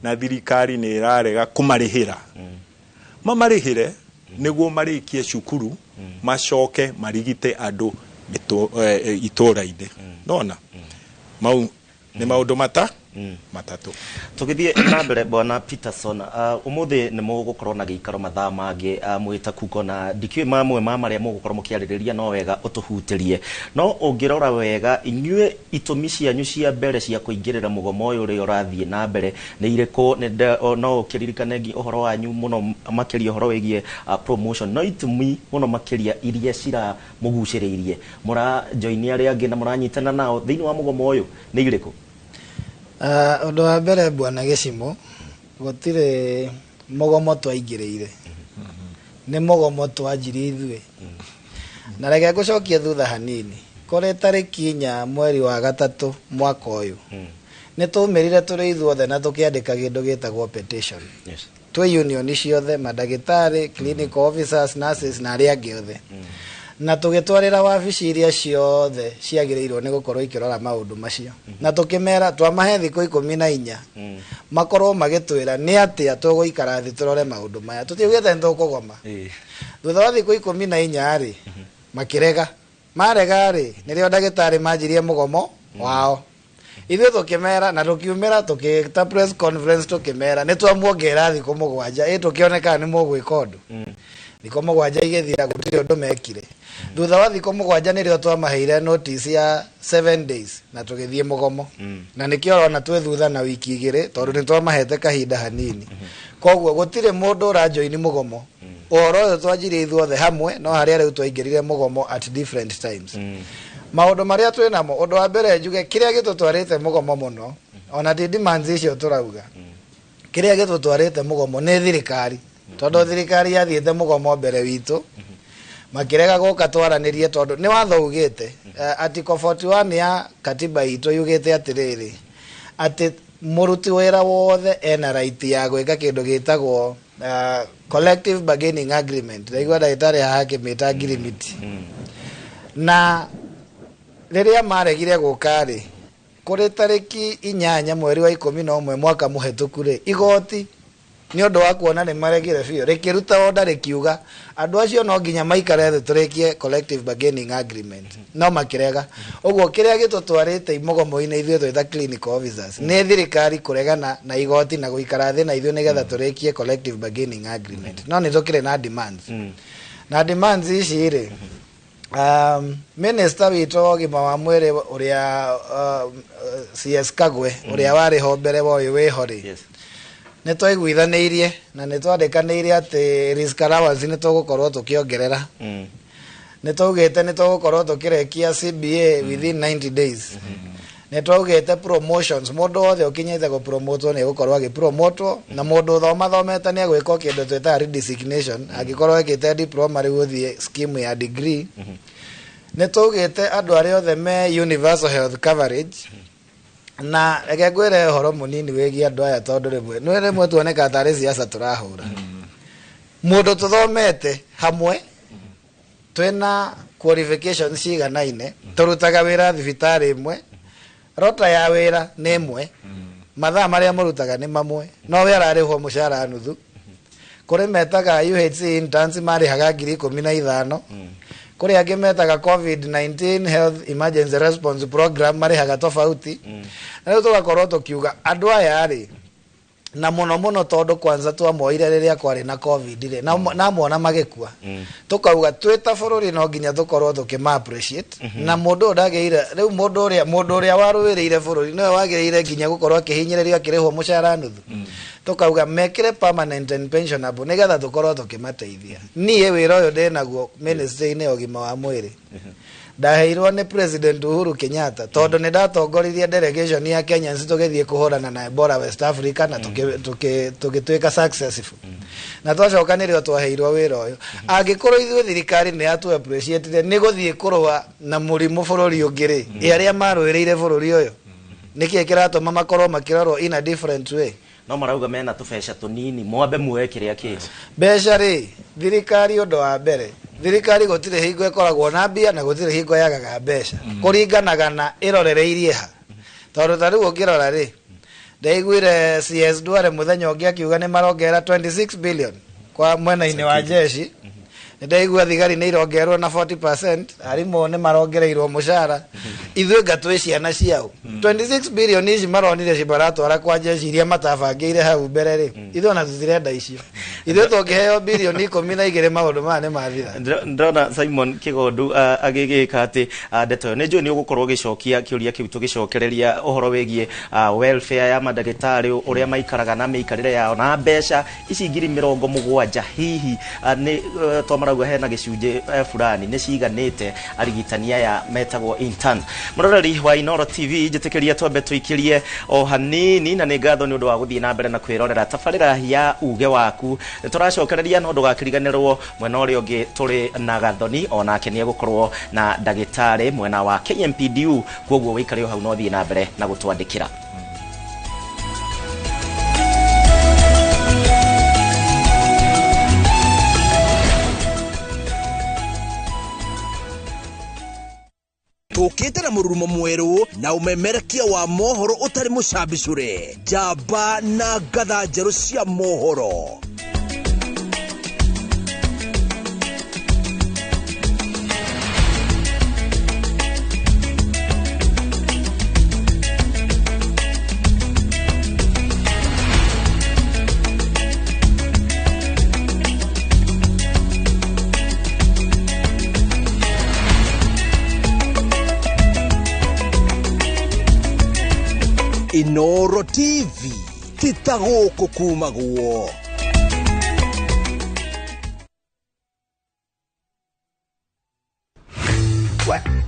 na thirikari nĩ ĩrarega kũmarĩhĩra mamarĩhĩre nĩguo marĩkie cukuru macoke marigite andũ itũra-inĩ. Nona mau nĩ maũndũ matatu tugithie na mbere bwana Peterson umuthi ni mugukorwo na giikaro mathaa mangi mwita kuko na ndikiwe mamwe maria mugukorwo mukiaririria no wega utuhutirie no ungirora wega inyue itumi cianyu cia mbere cia kuingirira mugomo uyu uri urathie na mbere ni iriku no ukiririkane gi uhoro wanyu muno makiria uhoro wigie promotion no itumi muno makiria iria cira muguciririe mura join aria angi na muranyitana nao thiini wa mugomo uyu ni iriku Undu wa mbere bwana Gicimo gutire mugomo twaingiriire ni mugomo twanjiri ithue na reke gucokia thutha hanini kuri tariki 4 mweri wa gatatu mwaka uyu ni tumirire turi ithuothe na tukiandika gindu gitagwo petition twi union ciothe madagitari clinical officers nurses na aria angi othe na tugitwarira wabici iria ciothe ciagirirwo ni gukorwo ikirora maundu macio na tukimera twamahe thiku 14 makorwo magitwira ni atia tuguikara thi turore maundu maya tutiugite ntukugoma thutha wa thiku 14 ri makirega marega ri nirio ndagitari manjirie mugomo wao ithuĩ tukimera na tukiumira tukita press conference tukimera ni twamuongera thiku 7 tukioneka ni mugwika undu thiku 7 igithira gutiri undu mekire thutha wa thiku 7 nirio twamaheire notice ya 7 days na tugithie mugomo na nikio ona twe thutha na wiki 2 tondu ni twamahete kahinda hanini koguo gutire mundu urajoini mugomo uhoro uyu twanjire ithuothe hamwe no haria riu twaingirire mugomo at different times maundu maria twi namo undu wa mbere njuge kiria gitutwarite mugomo muno ona ti demands icio turauga kiria gitutwarite mugomo ni thirikari tondu thirikari yathiete mugomo mbere witu makirega guka twaranirie tondu ni watho ugite article 41 ya katiba itu yugite atiriri ati muruti wira wothe ena right ya gwika kindu gitagwo collective bargaining agreement ndaigua ndagitari hake mita agreement na riria maregire gukari kuri tariki 8 mweri wa 11 mwaka muhetuku ri igoti ni undu wa kuona ni maregire bio rikiruta order rikiuga andu acio no nginya maikare thi turekie collective bargaining agreement no makirega uguo kiria gitutwarite imugomo-ini ithuĩ twita clinical officers ni thirikari kuregana na igoti na guikara thi na ithuĩ nigetha turekie collective bargaining agreement no ni tukire na demands na demands ici ri minister witũ gima wa mwĩrĩ uria CS Kagwe uria wari ho mbere wa uyu wiho ri ni twaiguithaniirie na ni twandikaniirie ati risk allowance ni tugukorwo tukiongerera ni tugite ni tugukorwo tukirekia CBA within 90 days ni tugite promotions mundu wothe ukinyite go promote ni gukorwo agipromotwo na mundu thomete ni agwika kindu twita redesignation agikorwo ekite diploma ri guthie scheme ya degree ni tugite andu aria othe me universal health coverage na reke ngwire horo munini wegi andu aya tondu rimwe tuoneka tari siasa turahura mundu tuthomete hamwe twina qualifications ciganaine turutaga wira thibitari imwe rota ya wira ni imwe mathaa maria murutaga ni mamwe no we ararihwo mushara nuthu kuri metaga UHC interns marihaga 15,000 kuri angi metaga COVID-19 health emergency response program marihaga tofauti na tugakorwo tukiuga andu aya ri na muno tondu kwanza twamoire riria kwari na covid ri na mona magikua tukauga twita bururi no nginya tukorwo tukima appreciate na mundu ndageire riu mundu uria waruwiriire bururi no wagereire nginya gukorwo akihinyiririo akirihwo mushara nuthu tukauga mekire permanent and pensionable nigetha tukorwo tukimateithia nie wira uyu ndinaguo ministry-ini ogima wa mwiri ndaheirwo ni President Uhuru Kenyatta tondu ni ndatongoririe delegation ya Kenya tugithie kuhurana na Ebola West Africa na tugitwika successful na twacokanire twaheirwo wira uyu angikorwo ithuĩ thirikari ni atu appreciate ni guthie kurwa na murimu bururi ungiri aria marwiriire bururi uyu niki kiratuma makorwo makirorwo in a different way no marauga mena tubeca tunini mwambe muwe kiria ki beca ri thirikari undu wa mbere thirikari gutire hingo ikoragwo na mbia na gutire hingo yagaga mbeca kuringanaga na irorereirie ha tondu tariu ukirora ri ndaiguire CS Duale muthenya ungi akiuga ni marongera 26 billion kwa mwena-ini wa jeshi ndaigua thigari nĩ irongerwo na 40%, arimũ nĩ marongereirwo mũcara, ithuĩ ngatwĩ ciana ciao 26 billion ici maronire cibaratwara kwa jeshi iria matabangĩire hau mbere rĩ, ithuĩ ona tũtirenda icio, ithuĩ tũngĩheo bilioni 12 maũndũ maya nĩ mathira. Ndona Simon Kigondu agĩgĩka atĩ ndeto nĩ njũĩ nĩ ũgũkorwo ũgĩcokia kĩũria kĩu tũgĩcokereria ũhoro wĩgiĩ welfare ya mandagĩtarĩ ũrĩa maikaraga na mĩikarĩre yao na mbeca ici 70,000 hihi nĩ twamarauga hena gĩcunjĩ fulani nĩ ciganĩte arigitani aya metagwo intern. Mũroreri wa Inoro TV njĩtĩkĩria twambe tũikĩrie o hanini na nĩ ngatho nĩ ũndũ wa gũthiĩ na mbere na kwĩrorera tabarĩra ya uge waku. Tũracokereria no ndũgakĩriganĩrwo mwena ũrĩa ũngĩ tũrĩ na Gathoni onake nĩ egũkorwo na ndagĩtarĩ mwena wa KMPDU, koguo wĩikare hau no thiĩ na mbere na gũtwandĩkĩra. Tukite na mururumo mweru na umemerekia wa mohoro utari mucambicure, jamba na gatha njeru cia mohoro. Inoro TV titagũkũ kuma guo.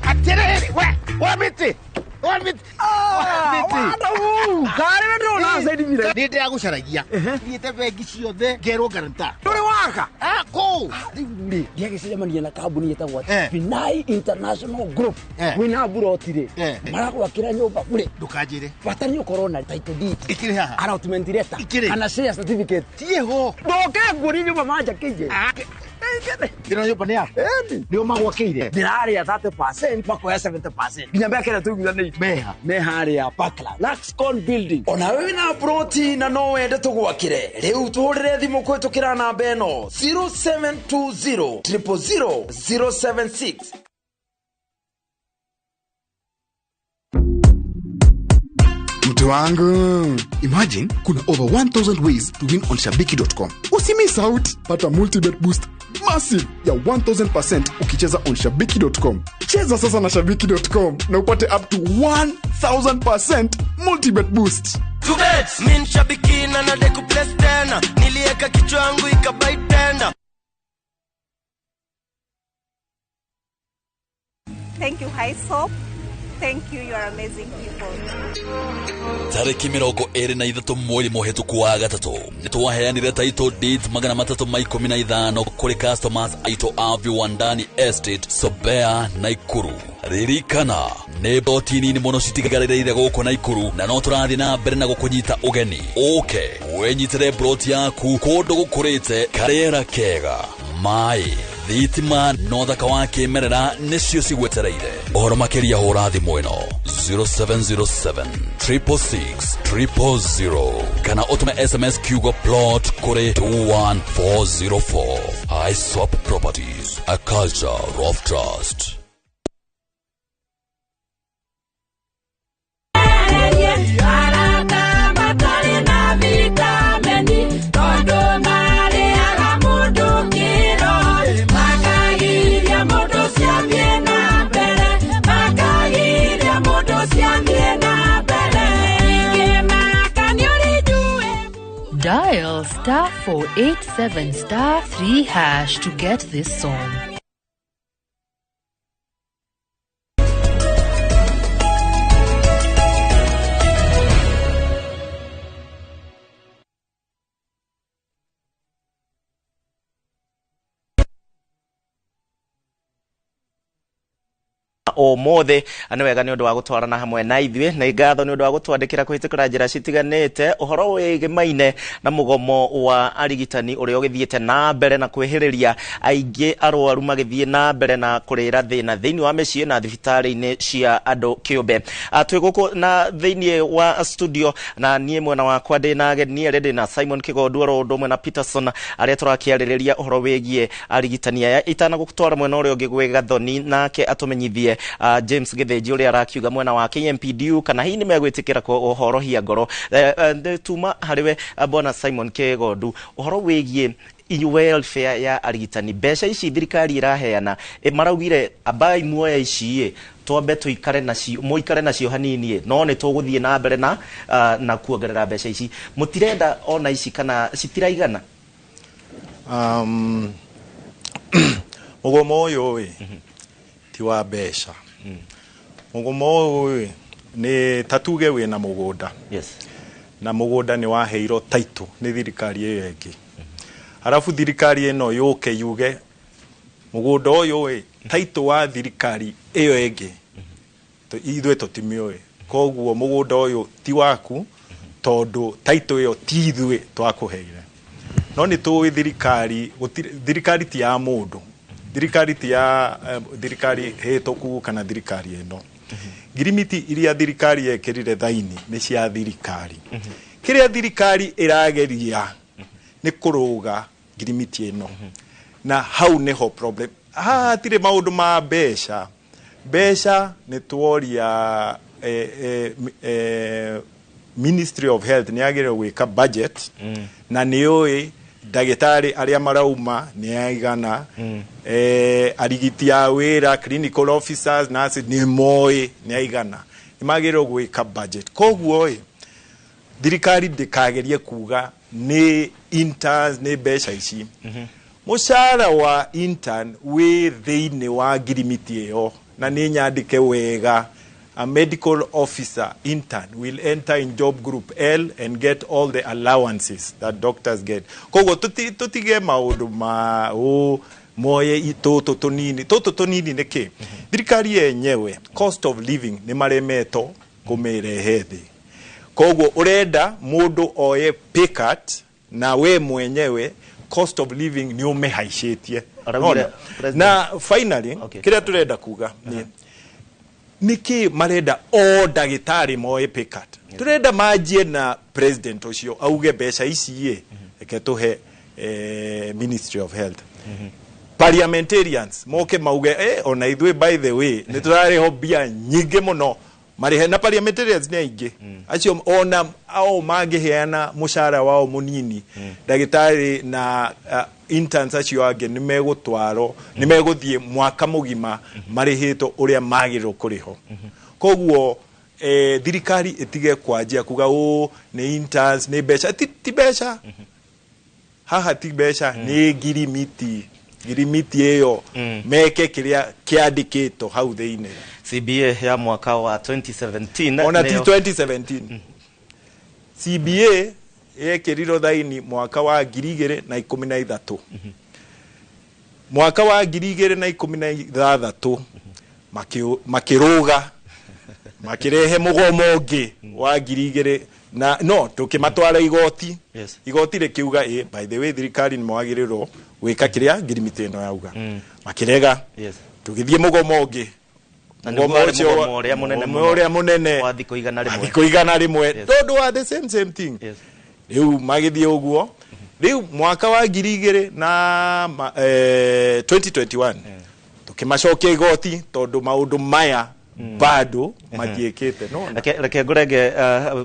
Atiriri, wabiti. Kare ndo na saidi mire. Ninde yagucaragia. Niite bengi ciothe ngerwo garanta. Nduri waka. Ko. Ndi ndiagicemania na kambuni yetagwo Pinai International Group. Wina burotire. Marakwakira nyumba kure. Ndukajire. Batari ukorwo na title deed. Ikire haha. Allotment letter. Kana share certificate. Tieho. Ndoke nguri nyumba manja kije. Ndino nyumba ni yako. Ndio magwakire. Ndirarĩa 30% makoya 70%. Kinyambia kile tugithane meha ya Parkland Laxcon building. Ona wewe na proti na no wende tugwakire. Riu tuhurire thimu kwitukira namba eno 0720 000 076. Mtu wangu, imagine kuna over 1000 ways to win on shabiki.com. Usimiss out, pata multibet boost massive ya 1000% ukicheza on shabiki.com. Cheza sasa na shabiki.com na upate up to 1000% multibet boost. Tubet min shabiki na nadeku place tena, nilieka kichwa yangu ikabai tena. Thank you, High Soap. Thank you, you are amazing people. Tariki 23 mweri muhituku wa gatatu nitwaheanire title deed 315 kuri customers aito a Viwandani Estate Sobea Naikuru. Ririkana neboti nini muno citigagarĩire gũkũ Naikuru na no tũrathi na mbere na gũkũnyita ũgeni. Okay, wenyitire broti yaku kũndũ gũkũrĩte karĩera kega, mai thitima no thaka wa kĩmerera nĩcio cigwetereire. Ũhoro makĩria hũra thimũ ĩno 0707 666 000 kana ũtũme SMS kiugo plot kũrĩ 21404. Isop Properties, a culture of trust. Dial *487*3# to get this song. omothe ane wega ni undu wa gutwarana hamwe na ithwe na igatho ni undu wa gutwandikira kuhitukira njira citiganite uhoro wigimaine na mugomo wa arigitani uria ugithiete na mbere na kwehiriria aingi arwaru magithie na mbere na kurira thina thiini wa micii na thibitari-ini cia andu kiumbe. Twi guku na thiini wa studio na nie mwena wakwa ndina ageni redi na Simon Kigodu ro mwe na Peterson aria turakiaririria uhoro wigie arigitani aya itana gutwara mwena uria ungi gwe Gathoni nake atumenyithie James Githinji uria arakiuga mwena wa KMPDU kana hii ni megwitikira ko uhoro hia ngoro tuma hariwe bona Simon Kigodu uhoro wigie welfare ya arigitani besha ici thirikari iraheana maraugire abai muoya ici twambe tuikare nacio muikare nacio hanini no ne tuguthie na mbere na kuongerera besha ici mutirenda ona ici kana citiraigana. Mugomo uyu ti wa besha. Mugomo uyu ni tatuge wina mugunda. Yes. Na mugunda ni waheiro title ni thirikari iyo ingi. Harafu thirikari ino yuke yuge mugunda uyu title wa thirikari iyo ingi ithwe tutimiwe koguo mugunda uyu ti waku tondu title iyo ti ithwe twakuheire no ni tuwi thirikari ti ya mundu thirikari ti ya thirikari hetoku kana thirikari ino girimiti iria thirikari yekirire thaini ni cia thirikari kiria thirikari irageria ni kuruga girimiti ino na hau neho problem tire maundu ma besha ni tuoria Ministry of Health ni agire gwika budget na nioi dagitari aria marauma ni aigana arigiti ya wira clinical officers nurses ni moi ni aigana ni magire gwika budget koguo thirikari ndikagerie kuga ni interns ni besha ici mushara wa intern we thiini wa girimiti iyo na ni nyandike wega a medical officer intern will enter in job group L and get all the allowances that doctors get. Kogo tutige maundu ma moye toto tonini neke thirikari yenyewe cost of living ni maremeto kumirehe thi. Kogo urenda mundu oye pay cut na we mwenyewe cost of living ni umehaishetie na finally kira turenda kuga ni niki marenda o dagitari moe pay cut turenda majie na president ucio auge besha ici eke tuhe Ministry of Health parliamentarians moke mauge ona ithwe by the way ni turare hobia nyinge muno marihe na parliamentarians ni aingi acio ona au mangeheana mushara wao munini dagitari na interns acio ange ni megutwaro ni meguthie mwaka mugima marihito uria magirwo kuriho koguo thirikari itige kwanjia kuga ni interns ni besha ti besha haha ti besha ni girimiti iyo meke kiria kiandikito hau thiini CBA ya mwaka wa 2017 ona ti 2017 CBA yekiriro thaini mwaka wa 2013 mwaka wa 2013 makiruga makirehe mugomo ungi wa 2000 na no tukimatwara igoti igoti rikiuga by the way thirikari ni mwagirirwo wika kiria girimiti ino yauga makirega tugithie mugomo ungi mugomo uria munene wa thiko igana rimwe tondu wa the same thing riu magithie uguo riu mwaka wa 2000 na 2021 tukimacokia igoti tondu maundu maya bado matiekete no reke ngurenge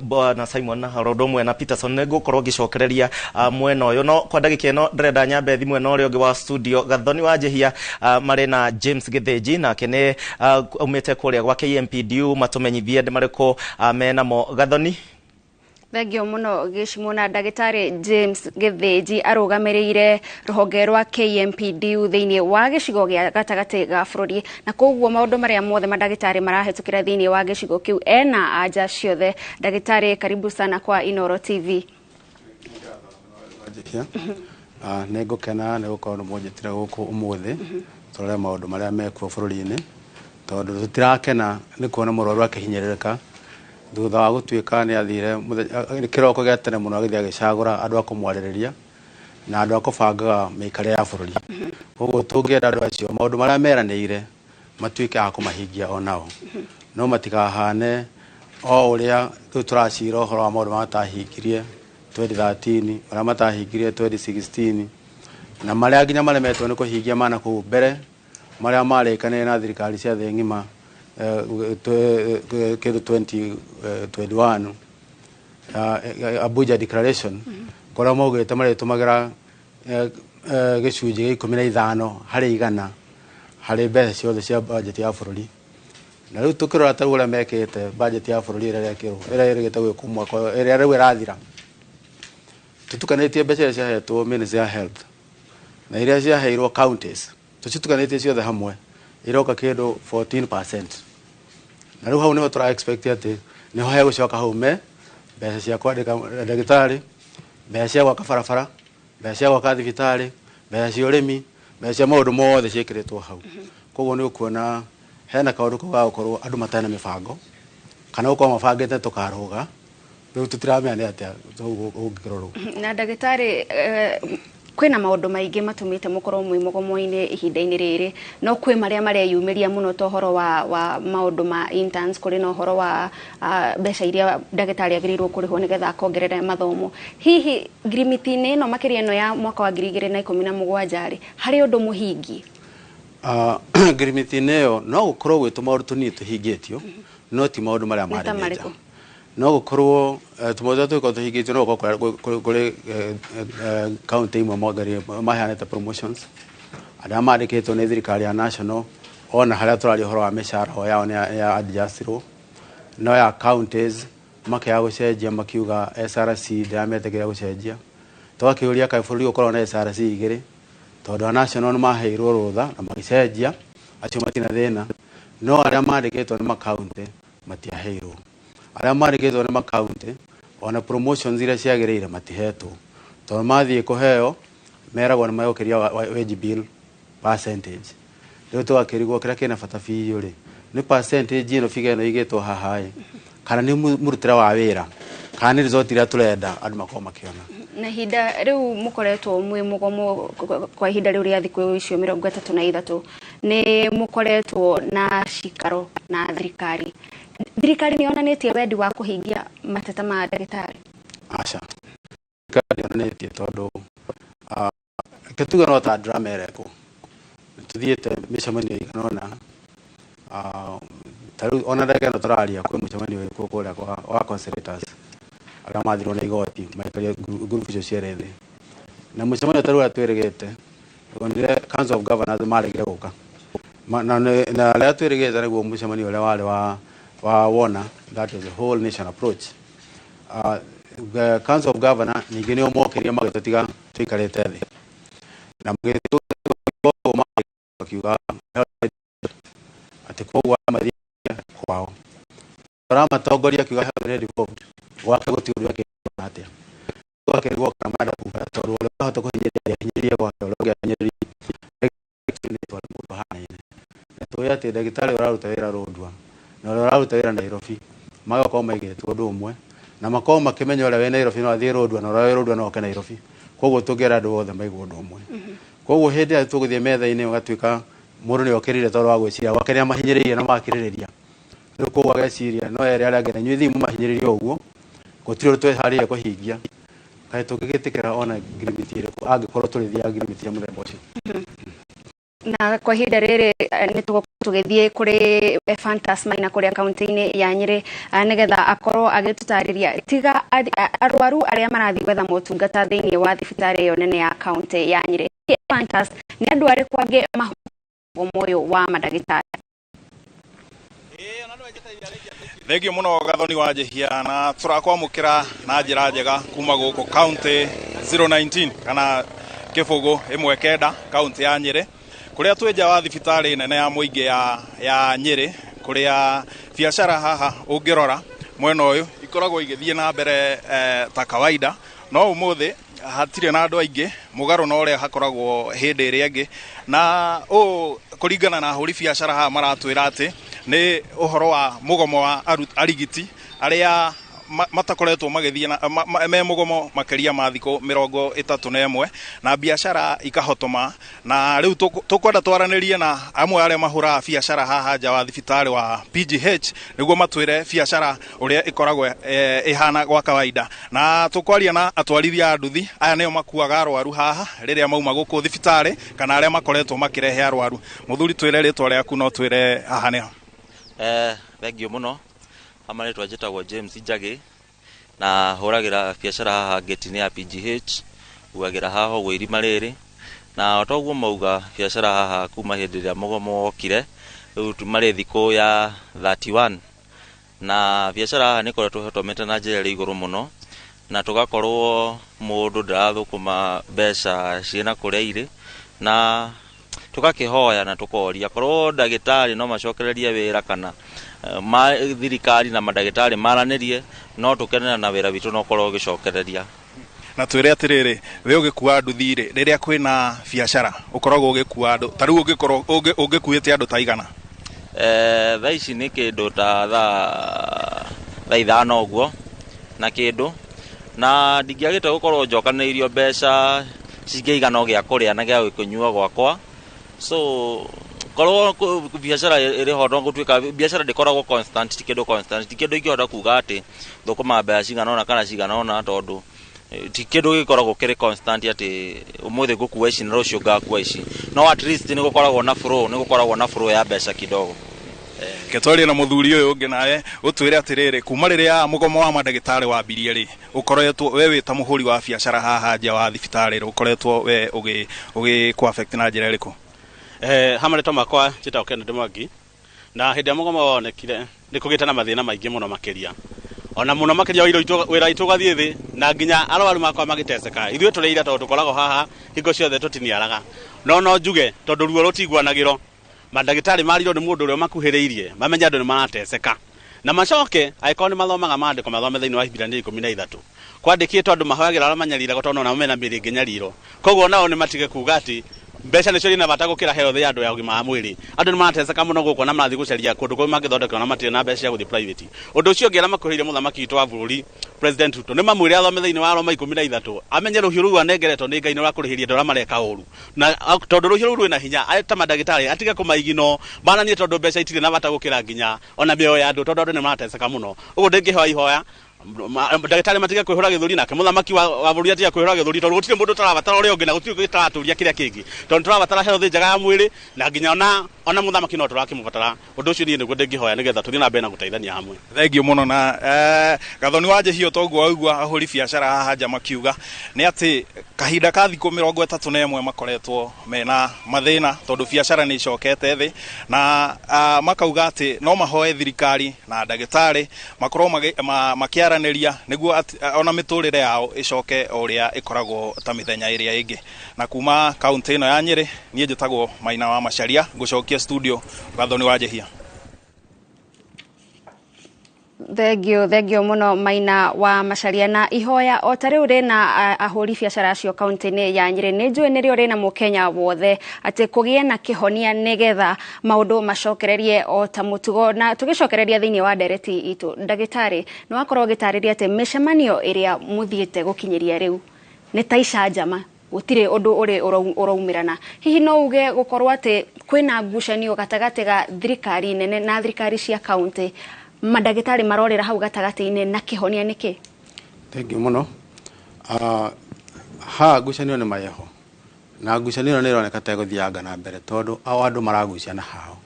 bwana Simon na Harodo mwe na Peterson ne gukorwo gicokereria mwena uyu no kwa ndagika ino ndrenda nyambe thimwe no rio wa studio Gathoni wa Jehia mari na James Githinji na kene umete kuria gwa KMPDU matumenyithie mariko mena mo Gathoni. Thengio muno gicimuna ndagitari James Githinji arugamirire ruhonge rwa KMPDU thiini wa gicigo gia gatagati ga bururi na koguo maundu maria mothe mandagitari marahetukira thiini wa gicigo kiu ena aja ciothe. Ndagitari karibu sana kwa Inoro TV. Nego kana ne gukorwo mujitira guku umuthi turare maundu maria mekwo bururi-ini tondu tutirakena ni kuona murwaru akihinyirika thutha wa gutuika ni athire kiroko gia tene muno agithia gicagura andu akumwaririria na andu akubangaga miikare ya bururi koguo tungienda andu acio maundu maria meranĩire matuike a kumahingia onao no matikahane o uria turacira uhoro wa maundu matahingirie 2013 maria matahingirie 2016 na maria nginya maremetwo ni kuhingia mana kuu mbere maria marĩkanĩire na thirikari cia thĩ ng'ima kitu 2021 Abuja Declaration kuria maugĩte marĩtũmagĩra gĩcunjĩ 15 harĩ 100 harĩ mbeca ciothe cia budget ya bũrũri na rĩu tũkĩrora ta ũrĩa mekĩte budget ya bũrũri ĩrĩa ĩrekĩrwo ĩrĩa ĩrĩgĩte gwĩkwo mwaka ĩrĩa rĩu ĩrathira tũtukanĩtie mbeca ciahetwo Ministry ya Health na iria ciaheirwo counties tucitukanĩtie ciothe hamwe iroka kĩndũ 14%. Na rĩu hau nĩho tũra expect atĩ nĩho hegũcoka haume mbeca cia kwandĩka ndagĩtarĩ, mbeca cia gwaka barabara, mbeca cia gwaka thibitarĩ, mbeca cia ũrĩmi, mbeca cia maũndũ mothe ciĩkĩrĩtwo hau. Koguo nĩ ũkuona hena kaũndũ kau gagũkorwo andũ matarĩ na mĩbango kana gũkorwo mabangĩte tũkarũga rĩu tũtiramenya nĩ atĩa ũngĩkĩrorwo. Na ndagĩtarĩ kwina maundu maingi matumite mukorwo mwi mugomo-ini ihinda-ini riri no kwi maria mareyumiria muno to horo wa maundu ma interns kuri no horo wa mbeca iria ndagitari agirirwo kurihwo nigetha akongerera mathomo hihi ngirimiti-ini no makiria no ya mwaka wa 2017 ri hari undu muhingi ngirimiti-ini yo no gukorwo gwitu maundu tunini tuhingitio no ti maundu maria mari no gukorwo tumoza tuko tuhigitio no kuri county imwe mogari mahanete promotions aria mandikitwo ni thirikari ya national ona haria turari horo wa mishara ho yao ya adjustro no ya counties makiaga gucenjia makiuga SRC ndametegeria gucenjia twakiuria kai bũrũri ukorwo na SRC igiri tondu national no maheirwo rutha na magicenjia acio matina thina no aria mandikitwo ni makaunti matiaheirwo aria marigithwo ni makaunti ona promotions iria ciagĩrĩire matihetwo tondu mathiĩ kũheo meragwo nĩ magũkĩria wage bill percentage rĩu tũgakĩrigwo kĩrĩa kĩna bata biũ rĩ nĩ percentage ĩno figa ĩno igĩtwo haha kana nĩ mũrutĩre wa wĩra kana nĩ result iria tũrenda andũ makorwo makĩona. Na hinda riu mukoretwo mwi mugomo kwa hinda riu ria thikũ icio 33 ni mukoretwo na cikaro na thirikari ni onanetie wendi wa kuhingia mateta ma ndagĩtarĩ aca thirikari onanetie tondu ketuga no ta drama ereko tuthiĩte mĩcemanio iganona taru ona ndege no tũraria kwĩ mũcemanio wĩkwo kũrĩa wa conservators aria mathirwo nĩ igoti maikaria group icio ciere thĩ na mũcemanio taru atwĩrĩgĩte onire Council of Governors maregire gũka na rĩa twĩrĩgĩte nĩguo mũcemanio ũrĩa warĩ wa wona that is a whole nation approach. The Council of Governors ningĩ nĩo mokirie magĩtũtiga tũikarĩte thĩ na makiuga atĩ koguo mathiĩ kwao aramatongoria akiuga have been devolved gwake gũtiũria kĩndũ atĩa gwakĩrigwo kana manda kuga tondũ ũrĩa ũhota kũhinyĩria gwake ũrĩa ũngĩhinyĩria mũndũ hanaine na tũĩ atĩ ndagĩtarĩ ũraruta wĩra Rũndwa na ũrĩa ũraruta wĩra Nairobi magakorwo maigĩtwo ũndũ ũmwe na makorwo makĩmenya ũrĩa wĩ Nairobi no athiĩ Rũndwa na ũrĩa wĩ Rũndwa no oke Nairobi koguo tũngĩera andũ othe maigwo ũndũ ũmwe koguo hĩndĩ ĩrĩa tũgũthiĩ metha-inĩ ũgatuĩka mũndũ nĩ okĩrire tondũ wa gwĩciria gwake nĩ amahinyĩrĩirie na makĩrĩrĩria rĩu koguo ageciria no erĩ arĩa angĩ na inyuĩ thiĩ mũmahinyĩrĩrie ũguo gũtirĩ ũndũ twĩharĩirie kũhingia kaĩ tũngĩgĩtĩkĩra ona ngirimiti ĩrĩkũ angĩkorwo tũrĩthiaga ngirimiti ya mũthemba ũcio. Na kwa hinda rĩrĩ nĩ tũgĩthiĩ kũrĩ Fantas Maina kũrĩa kaunti-inĩ ya Nyĩrĩ nĩgetha akorwo agĩtũtarĩria tiga arwaru arĩa marathiĩ gwetha motungata thĩinĩ wa thibitarĩ ĩyo nene ya kaunti ya Nyĩrĩ Fantas nĩ andũ arĩkũ angĩ mahumo ũyũ wa mandagĩtarĩ. Thengio muno Gathoni wa Njihia na tũrakwamũkĩra na njĩra njega kuma gũkũ kaunti 019 kana Kĩbũgũ 1 kaunti ya Nyĩrĩ kuria twenja wa thibitarĩ nene ya mũingĩ ya Nyĩrĩ kuria biacara haha ũngĩrora mwena ũyũ ikoragwo igĩthiĩ na mbere ta kawaida no ũmũthĩ hatirĩ na andũ aingĩ mũgarũ na ũrĩa hakoragwo hĩndĩ ĩrĩa ĩngĩ, na kũringana na ahũri biacara haha maratwĩra atĩ nĩ ũhoro wa mũgomo wa arigiti arĩa matakoretwo magĩthiĩ me mũgomo makĩria ma thikũ 31 na biacara ikahotoma, na rĩu tũkwenda twaranĩrie na amwe arĩa mahũraga biacara haha nja wa thibitarĩ wa PGH nĩguo matwĩre biacara ũrĩa ĩkoragwo ĩhana gwa kawaida, na tũkwaria na atwarithia a nduthi aya nĩo makuaga arwaru haha rĩrĩa mauma gũkũ thibitarĩ kana arĩa makoretwo makĩrehe arwaru. Mũthuri twĩre rĩtwa rĩaku no twĩre haha nĩho. Thengio mũno. Amarĩtwa njĩtagwo James Njagi na hũragĩra biacara haha gate-inĩ ya PGH, huagĩra haha ũguo irima rĩrĩ, na otoguo mauga biacara haha kuma hĩndĩ ĩrĩa mũgomo wokire rĩu marĩ thikũ ya 31, na biacara haha nĩkoretwo hotomete na njĩra ĩrĩ igũrũ mũno, na tũgakorwo mũndũ ndarathũkũma mbeca ciĩna kũrĩa irĩ, na tũgakĩhoya na tũkoria korwo ndagĩtarĩ no macokererie wĩra kana thirikari na mandagĩtarĩ maranĩrie no tũkenera na wĩra witũ no korwo ũgĩcokereria. Na twĩre atĩrĩrĩ, we ũgĩkua nduthi rĩrĩa kwĩna biacara ũkoragwo ũgĩkua andũ, ta rĩu ũngĩkuĩte andũ ta igana? Thaa ici nĩ kĩndũ ta thaa 5 ũguo na kĩndũ, na ndingĩagĩte gũkorwo njokanĩirio mbeca cingĩigana gĩa kũrĩa na gĩa kũnyua gwakwa, so korwo biacara ĩrĩ ho no gũtuĩka biacara ndĩkoragwo constant, ti kĩndũ constant, ti kĩndũ ingĩhota kuga atĩ thũkũma mbeca cigana ona kana cigana ona, tondũ ti kĩndũ gĩkoragwo kĩrĩ constant atĩ ũmũthĩ ngũkua ici na rũciũ ngakua ici, no at least nĩ gũkoragwo na flow ya mbeca kidogo. Ketwaria na mũthuri ũyũ ũngĩ nawe ũtwĩre atĩrĩrĩ, kuma rĩrĩa mũgomo wa mandagĩtarĩ wambirie rĩ, ũkoretwo we wĩ ta mũhũri wa biacara haha nja wa thibitarĩ rĩ, ũkoretwo we ũgĩ affect na njĩra ĩrĩkũ? Hamarĩtwa makwa njĩtagwo Kennedy Mwangi, na hĩndĩ ya mũgomo wonekire nĩ kũgĩte na mathĩna maingĩ mũno makĩria, ona mũno makĩria wĩra witũ ũgathiĩ thĩ na nginya arwaru makwa magĩteceka. Ithuĩ tũrĩ ira tondũ tũkoragwo haha hingo ciothe tũtiniaraga, no njuge tondũ ruo rũtiguanagĩrwo, mandagĩtarĩ marirwo nĩ mũndũ ũrĩa makuhĩrĩirie mamenye andũ nĩ marateceka, na macoke angĩkorwo nĩ mathomaga maandĩko mathome thĩinĩ wa ihinda 13 kwandĩkĩtwo andũ mahoyagĩra arĩa manyariiragwo tondũ nao mena mĩĩrĩ ĩngĩnyarirwo, koguo nao nĩ matige kuga atĩ mbeca nĩcio irĩ na bata gũkĩra health ya andũ ya ũgima wa mwĩrĩ. Andũ nĩ marateceka mũno gũkũ na marathiĩ gũcaria kũndũ kũu mangĩthondekerwo na matirĩ na mbeca cia gũthiĩ private. Ũndũ ũcio ũngĩ arĩa makuhĩrĩirie mũthamaki witũ wa bũrũri President Ruto nĩ mamwĩre athome thĩinĩ wa Roma 13 amenye rũhiũ rũu anengeretwo nĩ Ngai nĩ rwakũrĩhĩria andũ arĩa mareka ũũru, na tondũ rũhiũ rũu rwĩna hinya ta mandagĩtarĩ atige kũmaigino bananie tondũ mbeca itirĩ na bata gũkĩra nginya ona mĩoyo ya andũ, tondũ andũ nĩ marateceka mũno. Ũguo ndĩngĩhoya ihoya ndagĩtarĩ matige kwĩhũra gĩthũri, nake mũthamaki wa bũrũri atige kwĩhũra gĩthũri, tondũ gũtirĩ mũndũ tũrabatara ũrĩa ũngĩ na gũtirĩ gĩtaratũria kĩrĩa kĩngĩ, tondũ tũrabatara health njega ya mwĩrĩ na nginya ona mũthamaki no tũrakĩmũbatara. Ũndũ ũcio niĩ nĩguo ndĩngĩhoya nĩgetha tũthiĩ na mbere na gũteithania hamwe. Thengio mũno. Na Gathoni wa Njehia toguo aigua ahũri biacara haha nja makiuga nĩ atĩ kahinda ka thikũ 31 makoretwo mena mathĩna tondũ biacara nĩ icokete thĩ, na makauga atĩ no mahoe thirikari na ndagĩtarĩ makorwo makĩaranĩria nĩguo ona mĩtũrĩre yao ĩcoke o ũrĩa ĩkoragwo ta mĩthenya ĩrĩa ĩngĩ. Na kuma kaunti ĩno ya Nyĩrĩ niĩ njĩtagwo Maina wa Macharia, ngũcokia studio Gathoni wa Njehia. Thengio muno Maina wa Macharia. Na ihoya o ta rĩu rĩna ahũri biacara acio kaunti-inĩ ya Nyĩrĩ, nĩ njũĩ nĩrĩo rĩna mũkenya wothe atĩ kũgĩe na kĩhonia nĩgetha maũndũ macokererie o ta mũtugo, na tũgĩcokereria thĩinĩ wa ndereti itũ. Ndagĩtarĩ nĩ wakorwo ũgĩtarĩria atĩ mĩcemanio ĩrĩa mũthiĩte gũkinyĩria rĩu nĩ ta icanjama, gũtirĩ ũndũ ũrĩ ũraumirana. Hihi no uge gũkorwo atĩ kwĩna ngucanio gatagatĩ ga thirikari nene na thirikari cia kaunti, mandagĩtarĩ marorera hau gatagatĩ-inĩ na kĩhonia nĩkĩ? Thengio mũno. Ha ngucanio nĩ mareho na ngucanio nĩ ĩroneka ta ĩgũthianga na mbere tondũ andũ maragucia na hao,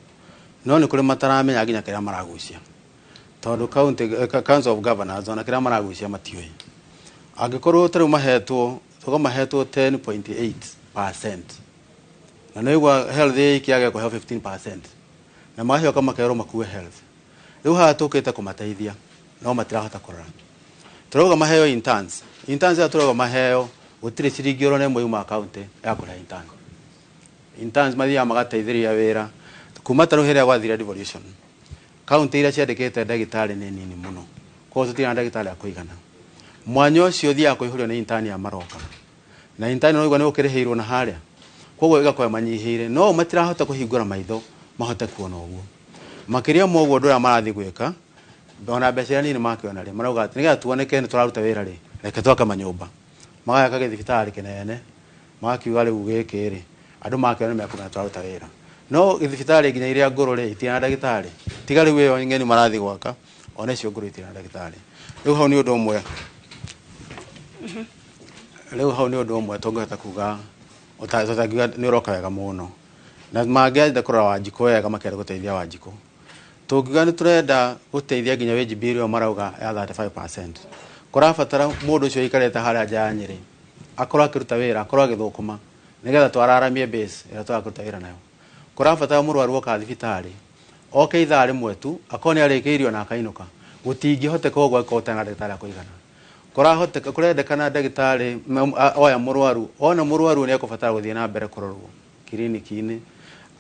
no nĩ kũrĩ mataramenya nginya kĩrĩa maragucia, tondũ Council of Governors ona kĩrĩa maragucia matiũĩ. Angĩkorwo tarĩu mahetwo 10.8% na nĩguo health ĩkĩage kũheo 15% na macoka makerwo makue health, rĩu haha tũkĩte kũmateithia no matirahota kũrora. Tũrauga maheo interns ya tũrauga maheo gũtirĩ ciringi oro nemwe yuma akaunti ya kũrĩha interns mathiaga magateithĩrĩria wĩra kuma tarĩu hĩrĩa gwathire devolution. Kaunti iria ciandĩkĩte ndagĩtarĩ nĩ nini mũno, koguo tũtirĩ na ndagĩtarĩ a kũigana. Mwanya ũcio ũthiaga kũihũrio nĩ intern ya maroka na intani no igwa ni ukireheirwo na haria koguo igakoya manyihire no matirahota kuhingura maitho mahote kuona uguo makiria moguo ndura marathi gwika ona mbeca nini makiona ri marauga ati niga tuoneke ni turaruta wira ri reke twaka manyumba magaka githibitari kinene makiuga riu giki ri andu makiona mekuna turaruta wira no githibitari nginya iria nguru ri itina ndagitari tiga riu iyo ngeni marathi gwaka ona cio nguru itina ndagitari riu hau ni undu umwe riu hau ni undu umwe tongeta kuga utagiga ni uroka wega muno na magenda kurora Wanjiko wega makere guteithia Wanjiko tugiga ni turenda guteithia nginya wage bill yo marauga ya 35% kurabatara mundu ucio ikarete haria nja Nyeri akorwo akiruta wira akorwo agithukuma nigetha twararamie base ira twakuruta wira nayo kurabatara murwaru oka thibitari oke ithaa rimwe tu akoni arikiirio na akainuka gutingihoteka ogwa kota na ndagitari akuigana kurahoteka kurendekana ndagitari oya murwaru ona murwaru ni akubatara guthie na mbere kurorwo kliniki-ini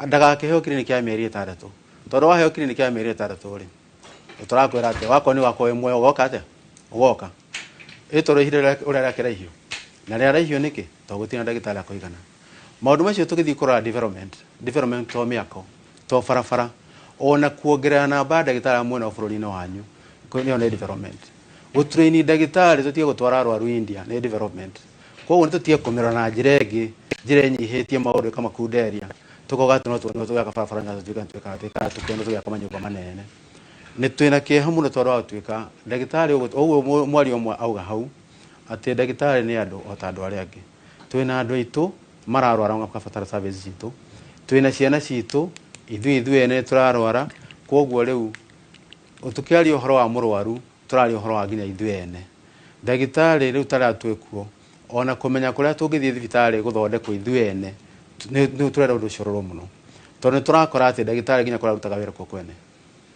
ndagakiheo kliniki ya mieri 3 tondu waheo kliniki ya mieri 3 ri turakwira ati wako ni wako imwe ugoka ate ugoka itoro ihire urera kiraihio na rera ihio niki to gutina ndagitari akuigana maundu macio tugithi kura development to miako to farafara ona kuongerera namba ndagitari amwe na bururi-ini wanyu ni ona development gutraini ndagitari tutie gutwara arwaru India ni development koguo ni tutie kumira na njira ingi njira nyihitie maundu kama kunderia tukoga tuno tugaka farafara na tuika tukeno tugaka manyumba manene ni twina kieha muno tondu wa tuika ndagitari uguo mwari omwe auga hau ati ndagitari ni andu o ta andu aria angi twina andu aitu mararwara ngabatara service citu twina ciana citu ithui ene turarwara koguo riu utukiaria uhoro wa murwaru turari uhoro wa nginya ithui ene ndagitari riu taratwekuo ona kumenya kuria tungithie thibitari guthondekwo ithui ene ni turera undu ucio muno tondu turakora ati ndagitari nginya kuria rutaga wira kwene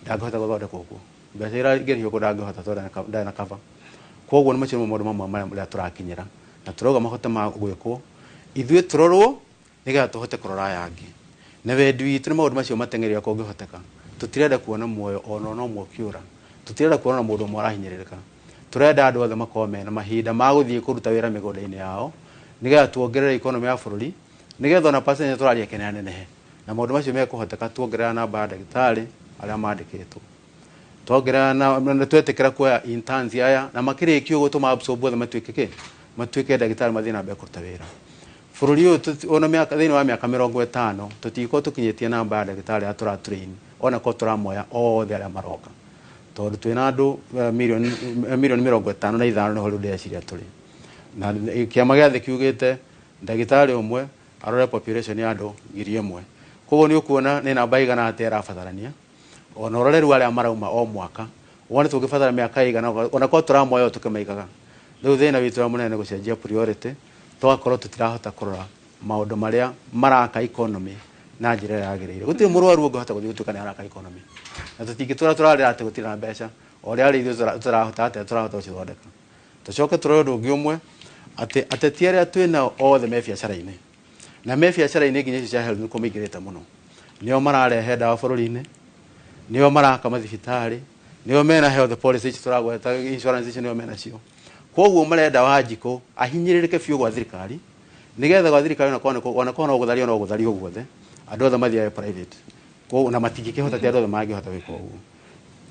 ndangihota guthondekwo kuo mbeca ira ngerio ndangihota tondu ndana cover koguo ni macio maundu mamwe maria turakinyira na turauga mahote ma gwikwo ithui turorwo nigetha tuhote kurora yangi na wendi witu ni maundu macio matengeria kungihoteka tutirenda kuona muoyo ona no mwokiura tutirenda kuona mundu mwe arahinyiririka turenda andu othe makorwo mena mahinda ma guthie kuruta wira migunda-ini yao nigetha tuongerere economy ya bururi nigetha ona passenger turaria kenea nenehe na maundu macio mekuhoteka tuongerera namba ya ndagitari aria mandikitwo tuongerera na twetikira kuoya interns aya na makirikio gutuma absorb othe matuike ndagitari mathie na mbere kuruta wira bururi uyu ona miaka thiini wa miaka 50 tutiko tukinyitie namba ya ndagitari atura train ona ko turamoya othe aria maroka tondu twina andu milioni 55 ni holiday aciria turi na kiama gia thi kiugite ndagitari umwe arore population ya andu 1000 koguo ni ukuona ni namba igana ati arabatarania ona uroreru aria marauma o mwaka wone tungibatara miaka igana ona ko turamoya tukimaigaga riu thina witu munene gucenjia priority twakorwo tutirahota kurora maundu maria maraka economy na njira yagirire gutiri murwaru ungihota guthii gutukana araka economy na tutingitura turarira ati gutira mbeca oria ari ithu turahota ati turahota gucithondeka tucoke turore undu ungi umwe ati ateti aria twina othe me biacara-ini na me biacara-ini nginya icio cia health ni kumingirite muno nio mararehe ndawa bururi-ini nio maraka mathibitari nio mena health policy ici turagweta insurance ici nio mena cio koguo marenda Wanjiko ahinyiririke biu gwa thirikari nigetha gwa thirikari ona kona ugutharia no gutharia guothe andu othe mathia private koguo na matingikihota ti andu othe mangihota gwika uguo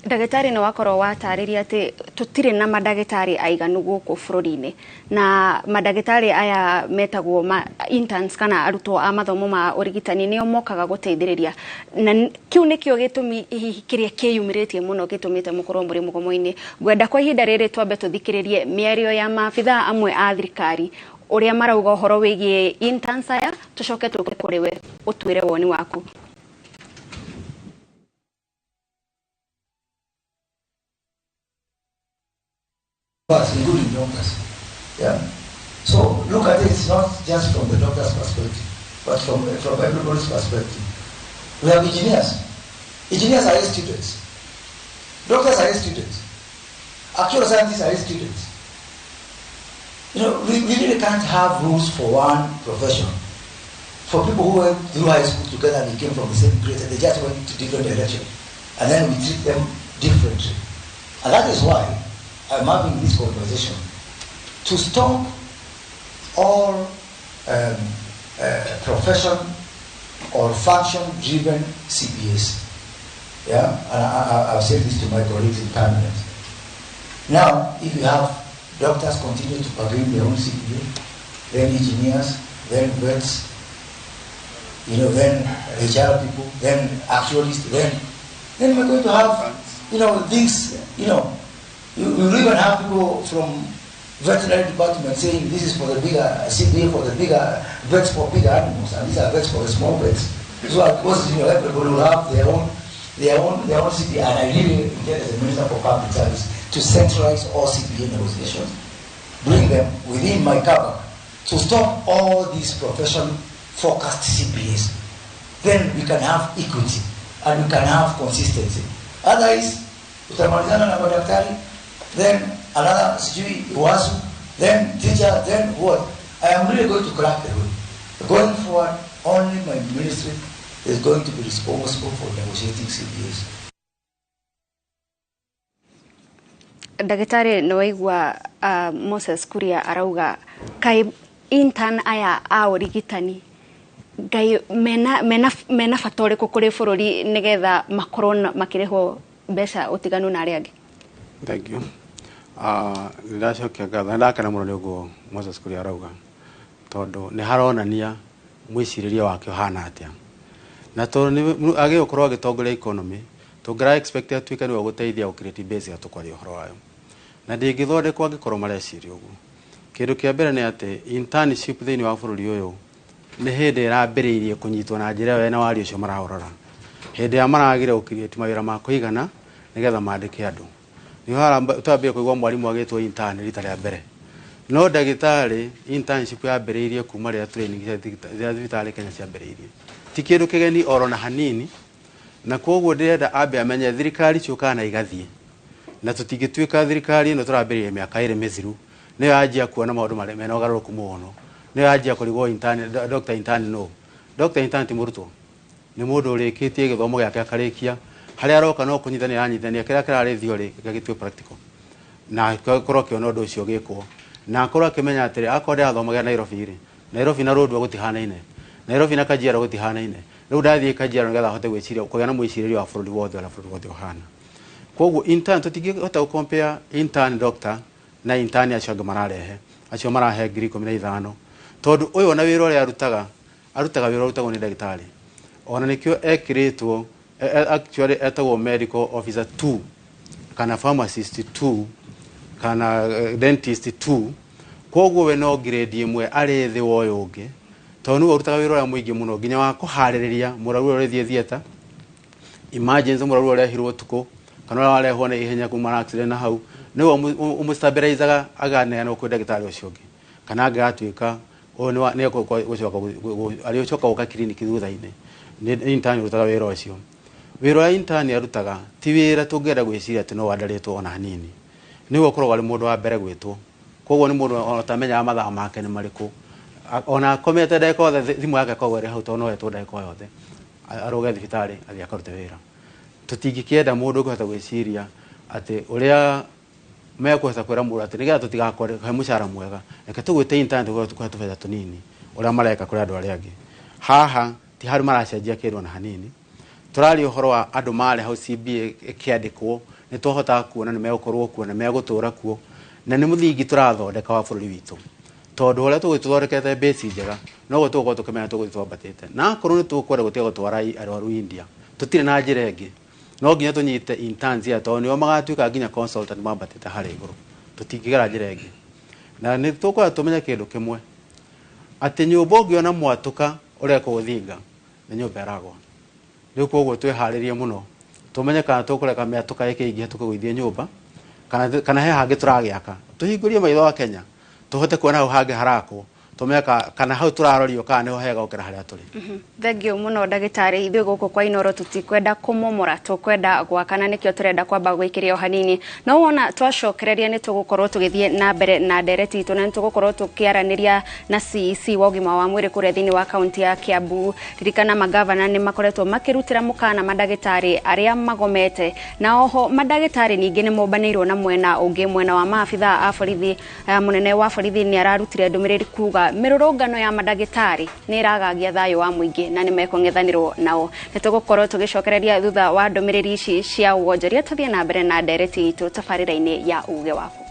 ndagitari no wakorwo watariria ati tutire na madagitari aiganu guku bururi-ini na madagitari aya metagwo interns kana arutwo a mathomo ma urigitani nio mokaga guteithiriria na kiu nikio gitumi kiria kiyumiritie muno gitumite mukorwo muri mugomo-ini gwenda kwa ihinda riri twambe tuthikiririe miario ya maabitha amwe a thirikari uria marauga uhoro wigie interns aya tucoke tuke kuriwe utwire woni waku. Including doctors. Yeah. So look at it, it's not just from the doctor's perspective, but from everybody's perspective. We have engineers. Engineers are students. Doctors are students. Actual scientists are students. You know, we really can't have rules for one profession. For people who went through high school together and came from the same grade and they just went to different directions. And then we treat them differently. And that is why I'm having this conversation to stop all profession or function-driven CBAs. Yeah, and I've said this to my colleagues in cabinet. Now, if you have doctors continue to pay their own CBA, then engineers, then vets, then HR people, then actualists, then we're going to have, things, you even have people from veterinary department saying this is for the bigger CBA for the bigger vets for bigger animals, and these are vets for the small vets. So of course, everybody will have their own CBA, and I really get as a Minister for Public Service to centralize all CBA negotiations, bring them within my cover, to stop all these profession-focused CBAs. Then we can have equity and we can have consistency. Otherwise, utamalizana na madaktari, then another sijui wasu, then teacher, then what? I am really going to crack the road. Going forward, only my ministry is going to be responsible for negotiating CBAs. Daktari Noigwa Moses Kuria arauga kai intern aya a urigitani gai mena fatore kukuri fururi nigetha makorona makireho mbeca utiganu na aria angi. Thank you. Ndiracokia ngatho ndakena muno niguo Moses Kuria arauga tondu ni haronania mwiciriria wake hana atia na tondu age ukorwo agitongoria economy tungira expect atuika niwe guteithia ukireti base ya tukwari uhoro wayo na ndingithondekwo angikorwo mareciria uguo. Kindu kia mbere ni ati internship thiini wa bururi uyu ni hindi irambiriirie kunyitwo na njira wena wari ucio marahorora hindi ya maragire ukireti mawira ma kuigana nigetha mandike andu ni hara twambie kuigwa mwarimu agitwo intern rita ria mbere no ndagitari internship yambiriirie kuma ria training ya thibitari Kenya ciambiriirie ti kindu kigeni oro na hanini na koguo ndirenda ambe amenye thirikari ciuka na igathie na tutingituika thirikari no turambiriirie miaka iri mithiru ni yanjia kuona maundu mari mena ugaruruku muno ni yanjia kurigwo intern doctor intern no doctor intern timurutwo ni mundu urikitie githomo giake akarikia haria aroka no kunyithania kira kirari theory gagitwe practical na korwo kiona undu ucio gikwo na korwo akimenya atiri akorwo athomagira Nairobi na road gutihanaine Nairobi na Kajiado gutihanaine riu ndathie Kajiado nigetha hote gwiciria kugia na mwiciririo wa bururi wothe na bururi wothe ohana koguo intern tutingihota ku compare intern doctor na intern acio mararehe acio marahe 15,000 tondu uyu na wira uri arutaga wira urutagwo ni ndagitari ona nikio ekiritwo actually etagwo medical officer 2 kana pharmacist 2 kana dentist 2 koguo we no grade imwe ari thi woyo ungi tondu urutaga wira uri muingi muno nginya wa kuhaririria muraru uri thieta emergency muraru uri hirwo tuko kana wale hone ihenya kuma accident na hau niwe umustabilizaga agane no ku ndagitari ucio ungi kana agatuika ni gucoka aliochoka uka clinic thutha-ini ni intern urutaga wira ucio wira wa intern arutaga ti wira tungenda gwiciria ati no wandaritwo ona hanini niwe ukorwo ari mundu wa mbere gwitwo koguo ni mundu otamenya mathaa make ni mariku ona komete ndeka othe thimu yake koguo ri hau to no etwo ndeka yothe aroge thibitari athi akarute wira tutingikienda mundu kuhota gwiciria ati uria mekuhota kwira mundu ati nigetha tutigakore he mucara mwega reke tugwite intern tukuhe tubetha tunini uria mareka kuri andu aria angi haha ti hari maracenjia kindu na hanini turari uhoro wa andu mari hau CBA kiandikwo ni tuhota kuona ni megukorwo kuo na megutura kuo na ni muthingi turathondeka wa bururi witu tondu uria tugwituthondekete base njega no gutuko tukimenya tugwitwambatite na korwo ni tukwenda gutiga gutwara arwaru India tutire na njira ingi no nginya tunyite interns ya tondu nio magatuika nginya consultant mambatite hari iguru tutingigera njira ingi na ni tukwa tumenya kindu kimwe ati nyumba ungiona mwatuka ureka guthinga ni nyumba yaragwa riu koguo twiharirie muno tumenye kana tukureka miatuka ikiingia tukugwithie nyumba kana he hangi turagiaka tuhingurie maitho wa Kenya tuhote kuona hau hangi harako tumeka kana hau turarorio kana niho hega ukira haria turi. Thengio muno ndagitari ithuĩ gũkũ kwa Inoro tutikwenda kumomora tukwenda gwakana nikio turenda kwamba gwikiria o hanini no wona twacokereria ni tugukorwo tugithie na mbere na ndereti itu na tugukorwo tukiaraniria na CEC wa ũgima wa mwĩrĩ kuria thini wa kaunti ya Kiambu. Ririkana magavana ni makoretwo makirutira mukana madagitari aria magomete na oho madagitari ningi ni mombanirwo na mwena ungi mwena wa maabitha a borithi munene wa borithi ni ararutire ndumiriri kuga mirurungano ya madagitari ni iragagia thayo wa muingi na ni mekong'ethanirwo nao. Nitugukorwo tugicokereria thutha wa ndomiriri ici cia wonjoria. Tuthie na mbere na ndereti itu tabarira-ini ya uge waku.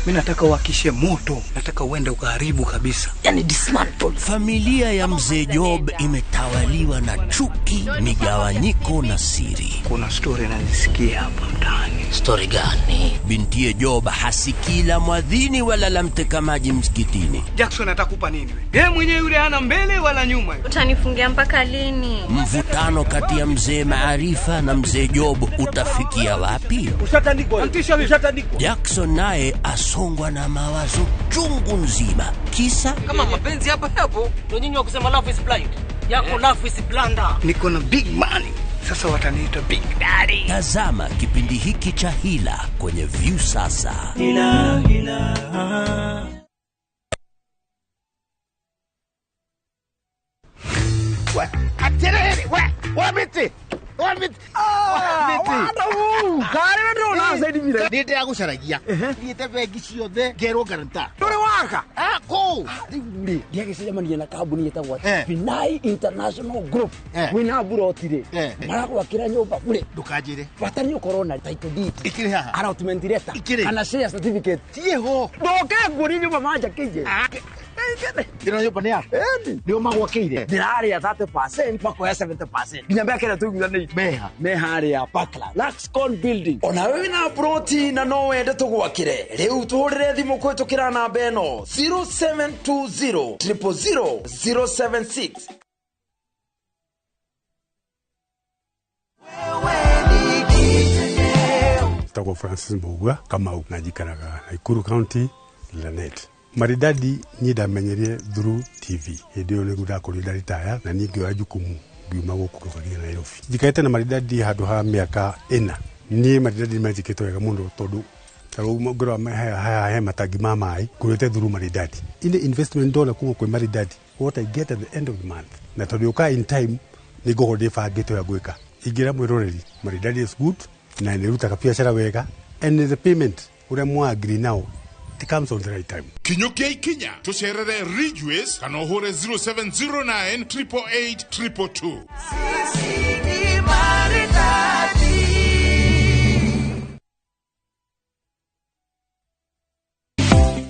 Mimi nataka uhakishe moto, nataka uende ukaharibu kabisa. Yani dismantle. Familia ya mzee Job imetawaliwa na chuki, migawanyiko na siri. Kuna story nazisikia hapa mtaani. Story gani? Bintiye Job hasikila mwadhini wala la mtekamaji msikitini. Jackson atakupa nini wewe? Yeye mwenyewe yule hana mbele wala nyuma. Utanifungia mpaka lini? Mvutano kati ya mzee Maarifa na mzee Job utafikia wapi? Ushatandikwa. Ushatandikwa. Jackson naye songwa na mawazo chungu nzima. Kisa kama mapenzi hapa hapo. Ndio nyinyi wa kusema love is blind. Yako love is blunder. Niko na big money. Sasa wataniita Big Daddy. Tazama kipindi hiki cha Hila kwenye View sasa. Hila. Aterere, wabiti. Nite agucaragia thiete bengi ciothe ngerwo garanta nduri waka ko ndiagicemania na kambuni yetagwo Pinai International Group wina burotire maragwakira nyumba bure ndukanjire batari ukorwo na title deed ikiri haha allotment letter kana share certificate tieho ndoke nguri nyumba manja kije ndino nyumba ni yako ndio magwakeire ndirari ya 30% mpaka ya 70% ginyambia kile tu ngani meha ya Pakla Laxcon Building. Ona wewe na proti na no wende tugwakire riu tuhurire thimu kwitukira namba eno 0720 000 076. Tako Francis Mbogua kama unajikaraga Nakuru County Lanet. Maridadi nyida menyerie through TV. Ndio ni guda kuri daritaya na ningi wa jukumu biuma guku kwa Nairobi. Jikaete na maridadi hadu ha miaka 4. Ni maridadi majiketo ya mundu tondu taru ngoro haya matagi mamai kurete through maridadi. Ile investment dollar kuma kwa maridadi. What I get at the end of the month. Na tondu ka in time ni gogo defa geto ya gweka. Igira mwiroreri maridadi is good na niruta ka biashara wega and the payment ure mwa agree now. It comes on the right time. Kinyuke Kenya tuserere Ridgeways kanohore 0709 888 222. Sisi ni maridadi.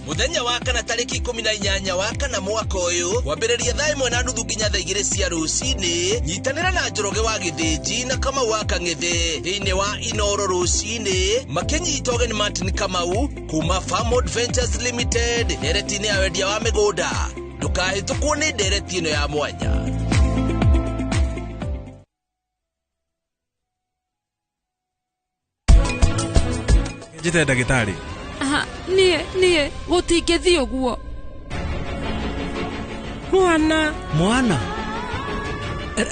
Muthenya wa kana tariki 18 wa kana mwaka uyu wambiriria thaa 1:30 nginya thaa 2 cia rucini nyitanira na Njoroge wa Githĩnji na Kamau wa Kang'ethe thiini wa Inoro rucini makinyita ũgeni Martin Kamau kuma Farmwood Ventures Limited nderetini ya wendia wa migunda ndukahĩtũkwo nĩ ndereti ĩno ya mwanya. Njĩte ndagĩtarĩ. Nie gutingethi uguo mwana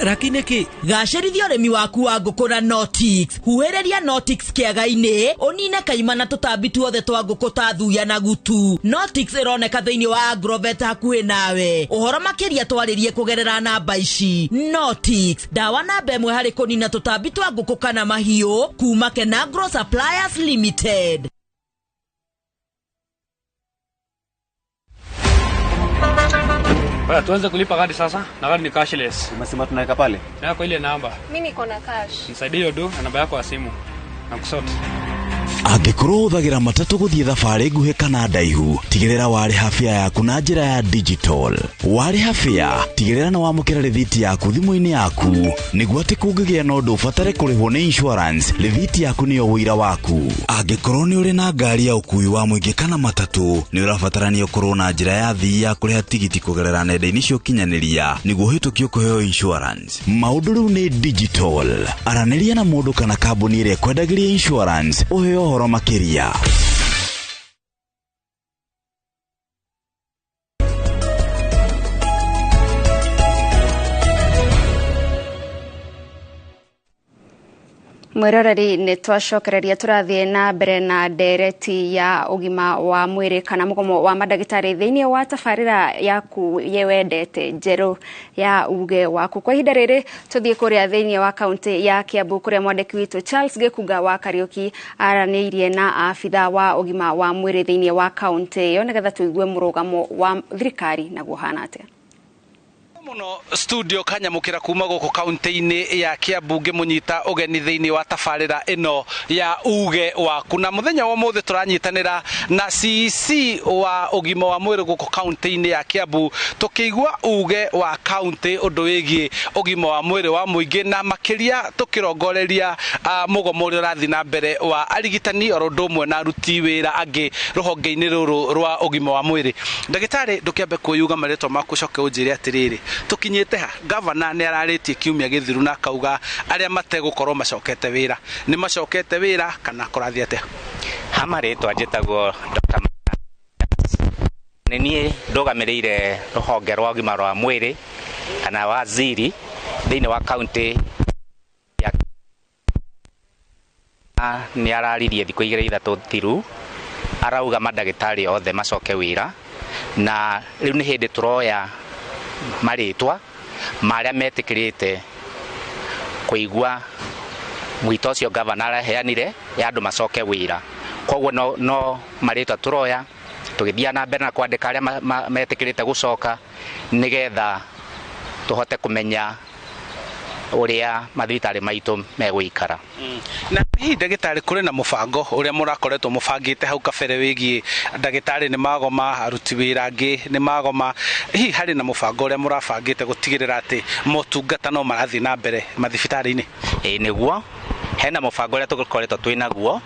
lakini ki gacirithia urimi waku wa nguku na Notix huhereria Notix kiaga-ini unine kaima na tutambi tuothe twa nguku ta thuya na gutu. Notix ironeka thiini wa Agrovet hakuhi nawe uhoro makiria twaririe kugerera namba ici. Notix dawa namba 1 hari kunina tutambi twa nguku kana mahiu kuma Kenagro Suppliers Limited. Baya tuanze kulipa kadi sasa. Na kadi ni cashless. Umesema tunaweka pale? Na kwa ile namba. Mimi niko na cash. Nisaidie hiyo do na namba yako ya simu. Na kusoti. Angĩkorwo ũhũthagĩra matatũ gũthiĩ thabarĩ nguhĩ kana ndaihu, tigĩrĩra warĩha fare yaku na njĩra ya digital. Warĩha fare, tigĩrĩra nĩ wamũkĩra rĩthiti yaku thimũ-inĩ yaku, nĩguo atĩ kũngĩgĩa na ũndũ ũbatare kũrĩhwo nĩ insurance, rĩthiti yaku nĩyo wĩira waku. Angĩkorwo nĩ ũrĩ na ngari ya ũkui wa mũingĩ kana matatũ, nĩ ũrabatarania ũkorwo na njĩra ya thii ya kũrĩha tigiti kũgerera nenda-inĩ cia ũkinyanĩria, nĩguo ũhĩtũkio kũheo insurance. Maũndũ rĩu nĩ digital. Aranĩria na mũndũ kana kambuni ĩrĩa kwendagĩria insurance, ũheo horo makiria. Mwiroreri nĩ twacokereria tũrathiĩ na mbere na ndereti ya ũgima wa mwĩrĩ kana mũgomo wa mandagĩtarĩ thĩinĩ wa tabarĩra yaku ye wendete njerũ ya uge waku. Kwa ihinda rĩrĩ tũthiĩ kũrĩa thĩinĩ wa kaunti ya Kiambu kũrĩa mwandĩki witũ Charles Gĩkunga wa Kariuki aranĩirie na abitha wa ũgima wa mwĩrĩ thĩinĩ wa kaunti ĩyo nĩgetha tũigue mũrũgamo wa thirikari naguo hana atĩa. Muno studio kanyamukira kuma goko kaunti-inĩ ya Kiambu ngĩmunyita ũgeni thĩinĩ wa tabarĩra ĩno ya uge waku, na mũthenya wa ũmũthĩ tũranyitanĩra na CEC wa ũgima wa mwĩrĩ goko kaunti-inĩ ya Kiambu tũkĩigua uge wa kaunti ũndũ wĩgiĩ ũgima wa mwĩrĩ wa mũingĩ na makĩria tũkĩrongoreria mũgomo ũrĩa ũrathiĩ na mbere wa arigitani oro ũndũ ũmwe na aruti wĩra angĩ rũhonge-inĩ rũrũ rwa ũgima wa mwĩrĩ. Ndagĩtarĩ ndũkĩambe kũyuga marĩtwa maku coke ũnjĩre atĩrĩrĩ, tukinyete ha governor nĩ ararĩtie kiumia gĩthiru na kauga arĩa mategũkorwo macokete wĩra nĩ macokete wĩra kana kũrathi atĩa? Hamarĩtwa njĩtagwo Dr. nĩ niĩ ndũgamĩrĩire rũhonge rwa ũgima wa mwĩrĩ kana waziri thĩinĩ wa kaunti ya nĩ araririe thikũ 2-3 thiru arauga mandagĩtarĩ othe macoke wĩra, na rĩu nĩ hĩndĩ tũroya marĩtwa marĩa metĩkĩrĩte kũigua mwito ũcio governor araheanire ya andũ macoke wĩra. Koguo no marĩtwa tũroya tũgĩthiĩ na mbere na kwandĩka arĩa metĩkĩrĩte gũcoka nĩgetha tũhote kũmenya ũrĩa mathibitarĩ maitũ megũikara. Na hihi ndagĩtarĩ kũrĩ na mũbango ũrĩa mũrakoretwo mũbangĩte hau kabere wĩgiĩ ndagĩtarĩ nĩ magoma, aruti wĩra angĩ nĩ magoma, hihi harĩ na mũbango ũrĩa mũrabangĩte gũtigĩrĩra atĩ motungata no marathiĩ na mbere mathibitarĩ-inĩ? Ĩĩ nĩguo, hena mũbango ũrĩa tũkoretwo twĩ naguo,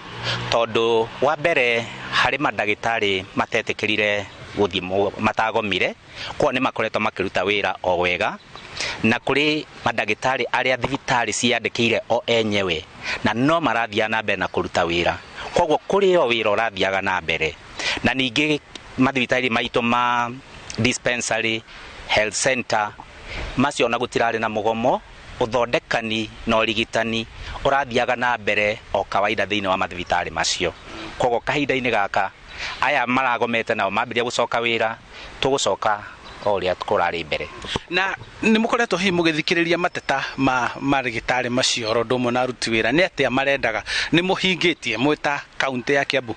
tondũ wa mbere harĩ mandagĩtarĩ matetĩkĩrire gũthiĩ matagomire, kwa nĩ makoretwo makĩruta wĩra o wega, na kũrĩ mandagĩtarĩ arĩa thibitarĩ ciandĩkĩire o enyewe na no marathiaga na mbere na kũruta wĩra. Koguo kũrĩ o wĩra ũrathiaga na mbere, na ningĩ mathibitarĩ maitũ ma dispensary, health center macio na gũtirarĩ na mũgomo, ũthondekani na ũrigitani ũrathiaga na mbere o kawaida thĩinĩ wa mathibitarĩ macio. Koguo kahinda-inĩ gaka aya maragomete nao mambĩrĩria gũcoka wĩra, tũgũcoka o ũrĩa kũrarĩ mbere. Na nĩ mũkoretwo hihi mũgĩthikĩrĩria mateta ma marigitari macio oro ũndũ ũmwe na aruti wĩra, nĩ atĩa marendaga, nĩ mũhingĩtie mwĩta kaunti ya Kiambu?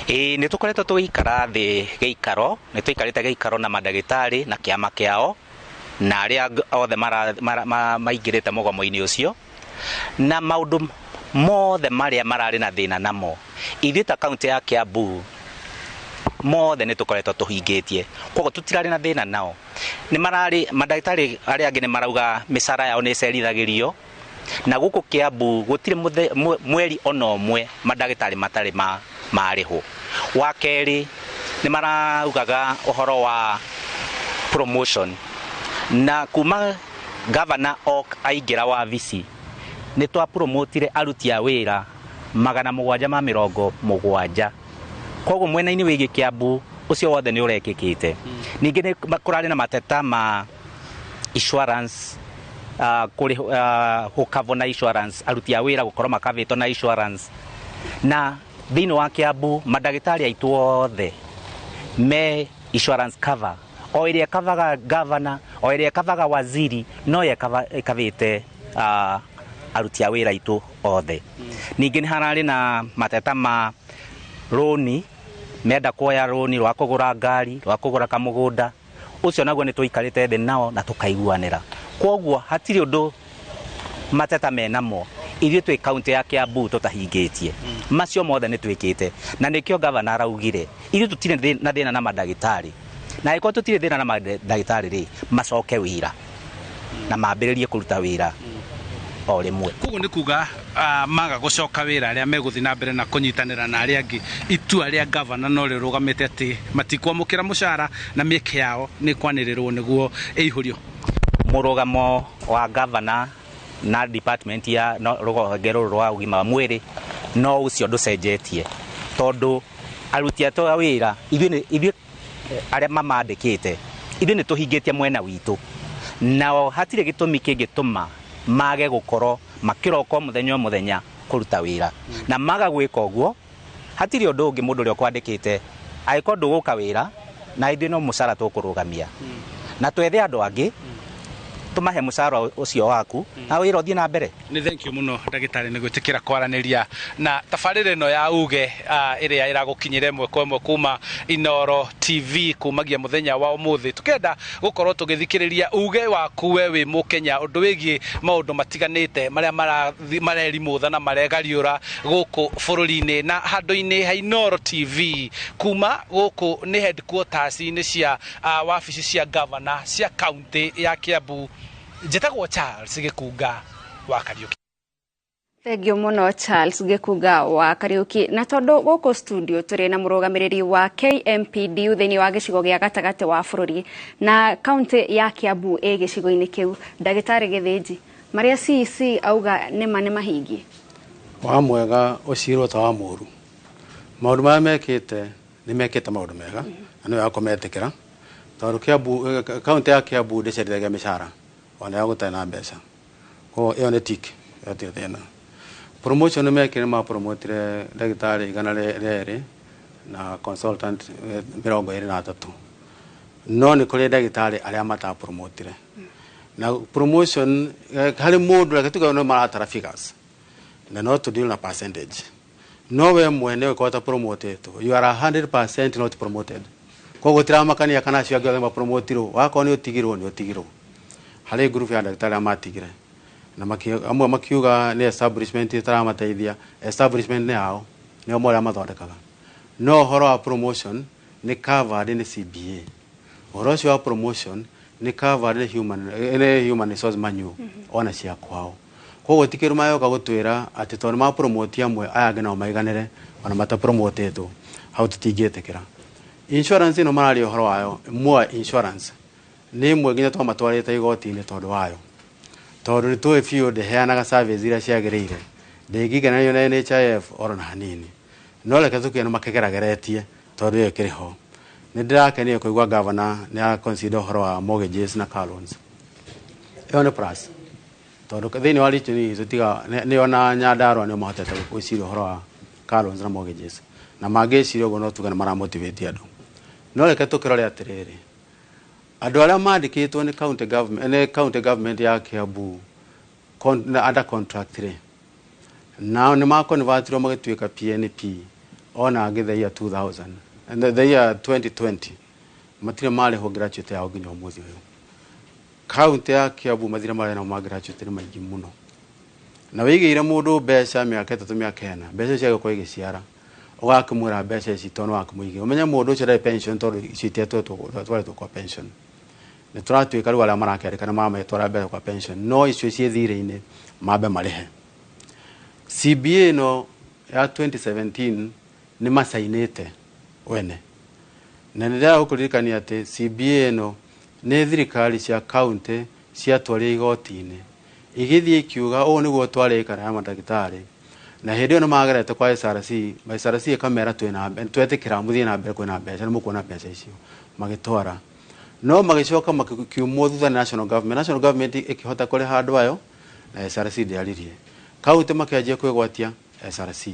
Ĩĩ nĩ tũkoretwo tũgĩikara thĩ gĩikaro, nĩ tũikarĩte gĩikaro na mandagĩtarĩ na kĩama kĩao na arĩa othe maingĩrĩte mũgomo-inĩ ũcio, na maũndũ mothe marĩa mararĩ na thĩna namo ithuĩ ta kaunti ya Kiambu mothe nĩ tũkoretwo tũhingĩtie, koguo tũtirarĩ na thĩna nao. Nĩ mararĩ mandagĩtarĩ arĩa angĩ nĩ marauga mĩcara yao nĩ ĩcerithagĩrio, na gũkũ Kiambu gũtirĩ mweri ona ũmwe mandagĩtarĩ matarĩ marĩhwo. Wa kerĩ nĩ maraugaga ũhoro wa promotion, na kuma governor aingĩra wabici nĩ twapromotire aruti a wĩra 770. Koguo mwena-inĩ wĩgiĩ Kiambu ũcio wothe nĩ ũrekĩkĩte. Ningĩ nĩ kũrarĩ na mateta ma insurance, kũrĩ gũkavwo na insurance, aruti a wĩra gũkorwo makavĩtwo na insurance, na thĩinĩ wa Kiambu mandagĩtarĩ aitũ othe me insurance cover, o ĩrĩa kavaga governor, o ĩrĩa kavaga waziri, no ĩkavĩte aruti a wĩra aitũ othe. Ningĩ nĩ hararĩ na mateta ma roni, menda kuoya roni rwa kũgũra ngari, rwa kũgũra kamũgũnda, ũcio naguo nĩ tũikarĩte thĩ nao na tũkaiguanĩra. Koguo hatirĩ ũndũ mateta menamo ithuĩ twĩ kaunti ya Kiambu tũtahingĩtie. Macio mothe nĩ twĩkĩte, na nĩkĩo governor araugire ithuĩ tũtirĩ na thĩna na mandagĩtarĩ, na angĩkorwo tũtirĩ thĩna na mandagĩtarĩ rĩ, macoke wĩra na mambĩrĩrie kũruta wĩra o rĩmwe. Koguo nĩ kuga maga gũcoka wĩra arĩa megũthiĩ na mbere na kũnyitanĩra na arĩa angĩ, itua rĩa governor no rĩrũgamĩte atĩ matikwamũkĩra mũcara na mĩeke yao nĩ kwanĩrĩrwo nĩguo ĩihũrio. Mũrũgamo wa governor na department ya rũhonge rũrũ rwa ũgima wa mwĩrĩ no ũcio ndũcenjetie, tondũ aruti a wĩra ithuĩ arĩa mamandĩkĩte ithuĩ nĩ tũhingĩtie mwena witũ, nao hatirĩ gĩtũmi kĩngĩtũma mage gũkorwo makiroko muthenya kuruta wira na maga gwika uguo hatiri undu ungi mundu rio kwandikite aiko nduguka wira na indi no musara tukurugamia na twethe andu angi tumahe musara ucio waku na wira uthie na mbere. Ni thank you muno ndagitari ni gwitikira kwaraniria na tabarire no ya uge iria iragukinyire mwe kwa mwe kuma Inoro TV kumagia muthenya wa umuthi tukenda gukorwo tugithikiriria uge waku we wi mukenya undu wigie maundu matiganite maria marerimutha na maregariura guku bururi-ini na handu-ini ha Inoro TV kuma guku ni headquarters ni cia wabici cia governor cia county ya Kiambu. Jetagwo Charles Gikuga wa Kariuki. Thengio muno Charles Gikuga wa Kariuki. Na tondu guku studio turi na murugamiriri wa KMPDU thini wa gicigo gia gatagate wa bururi na county ya Kiambu gicigo-ini kiu Ndagitari Githinji maria CC auga nima mahingi wa mwega ucirwo ta wa muru maundu maya mekite ni mekite maundu mega na no yakometekera tondu Kiambu county ya Kiambu ndicendagia mishara ona ya gutana mbeca ko iyo ne tik yatirena promotion mekire ma promotire Ndagitari igana rere na consultant 23 no ni kuri Ndagitari aria mata promotire na promotion hali mundu akatuka no maratara figures na not to deal na percentage no we mwene ukota promoted you are 100% not promoted ko gutira makania kana cio gyo ma promotiro wako ni utigirwo hali group ya Ndagitari amatigire na amwe makiuga ni establishment itaramatethia establishment ni hao ni omwe amathondekaga no horo wa promotion ni covered ni CBA horo wa promotion ni covered ni human resource manual ona cia kwao koguo tikiru mayo ka gutwira ati tondu ma promote amwe aya ngena maiganire ona mata promoteto how tutingetekera insurance no marari horo wayo mwa insurance ni mwe nginya twa matwarite igoti-ini tondu wayo tondu ni twe field heanaga service ira ciagirire ndingiganayo na NHIF oro na hanini no reke tukiena makegerageretie tondu yo kiriho ni ndirakenia kuigua governor ni a consider horo wa mortgages na car loans yo ni plus tondu thini wa region tutiga ni ona Nyandarua ni mahotete gucirio horo wa car loans na mortgages na magecirio go no tugana mara motivate andu no reke tukirore atiriri andu aria mandikitwo ni county government ya Kiambu under contract re now ni ma convertirwo magituika PNP ona ngithe ya 2000 and the year 2020 matire male ho graduate ya oginyo muzi uyu county ya Kiambu mathira male na graduate ni maingi muno na wigire mundu mbeca miaka 3 miaka 4 mbeca cia gukwa igiciara ugakumura mbeca ici tono wakumuige umenya mundu ucio pension tondu citietwo twale kwa pension ni turatuika riu aria marakerekana mama etwara mbeca kwa pension no icio cie thire-ini mabe marihe CBA no ya 2017 ni masainite wene na nira ukuririkania ati CBA no ni thirikari cia county cia twari igoti-ini igithie ikiuga o niguo tware kana ya Ndagitari na hindi no magerete kwa SRC kamera twetikira muthie na mbere kwina mbeca ni mukuona mbeca icio magitwara no magicoka makiumwo thutha national government ikihota kuri handu ayo na SRC ndiaririe county makianjia kwigwatia SRC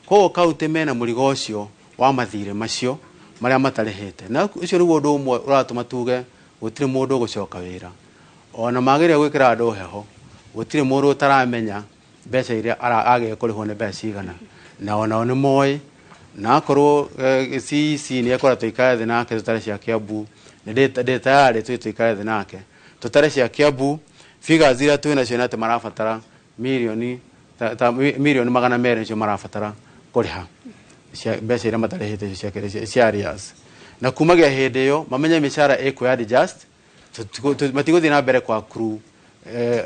ko county mena murigo ucio wa mathire macio maria matarehete na ucio niguo ndu umwe uratuma tuge gutire mundu gucoka wira ona mageria gwikira andu heho gutire mundu utaramenya mbeca iria age kurihwo ni mbeca igana na ona ni moi na korwo CC ni akora tuikare thina nake tutare cia Kiambu ni data yale tuikare thina nake tutare cia Kiambu figures ira twina cio nate marafatara milioni magana mere cio marafatara kuriha mbeca iria matarehete cia arrears na kumagia hindi yo mamenye mishara eko adjust matiguthi na mbere kwa crew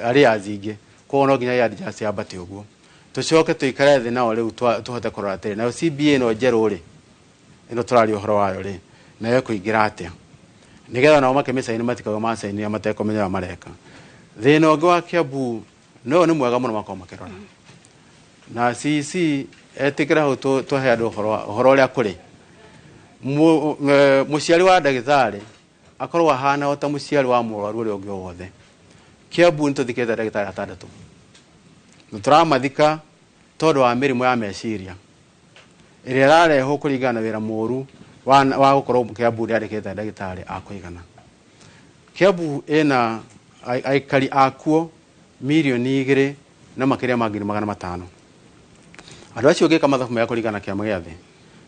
arrears ingi ko no ginya adjust ya bati uguo tucoke tuikare thina nao riu tuhote kurora tiri na CBA no njeru ri ino turari uhoro wayo ri na yo kuingira atia nigetha nao makemisaini matikaga masaini amatekomenya mareka thina ungi wa Kiambu no ni mwega muno makoma kirora na CC etikira ho to he andu uhoro ria kuri muciari wa Ndagitari akorwo hana ota muciari wa murwaru uri ungi wothe Kiambu nituthikete Ndagitari atandatu turamathika tondu wa mirimu ya meciria iria rareho kuringana wira moru wa gukorwo Kiambu ndiandikite ndagitari akuigana. Kiambu ina aikari akuo milioni 2 na makiria magiri 500. Andu acio ngika mathabu ya kuringana kiama gia thi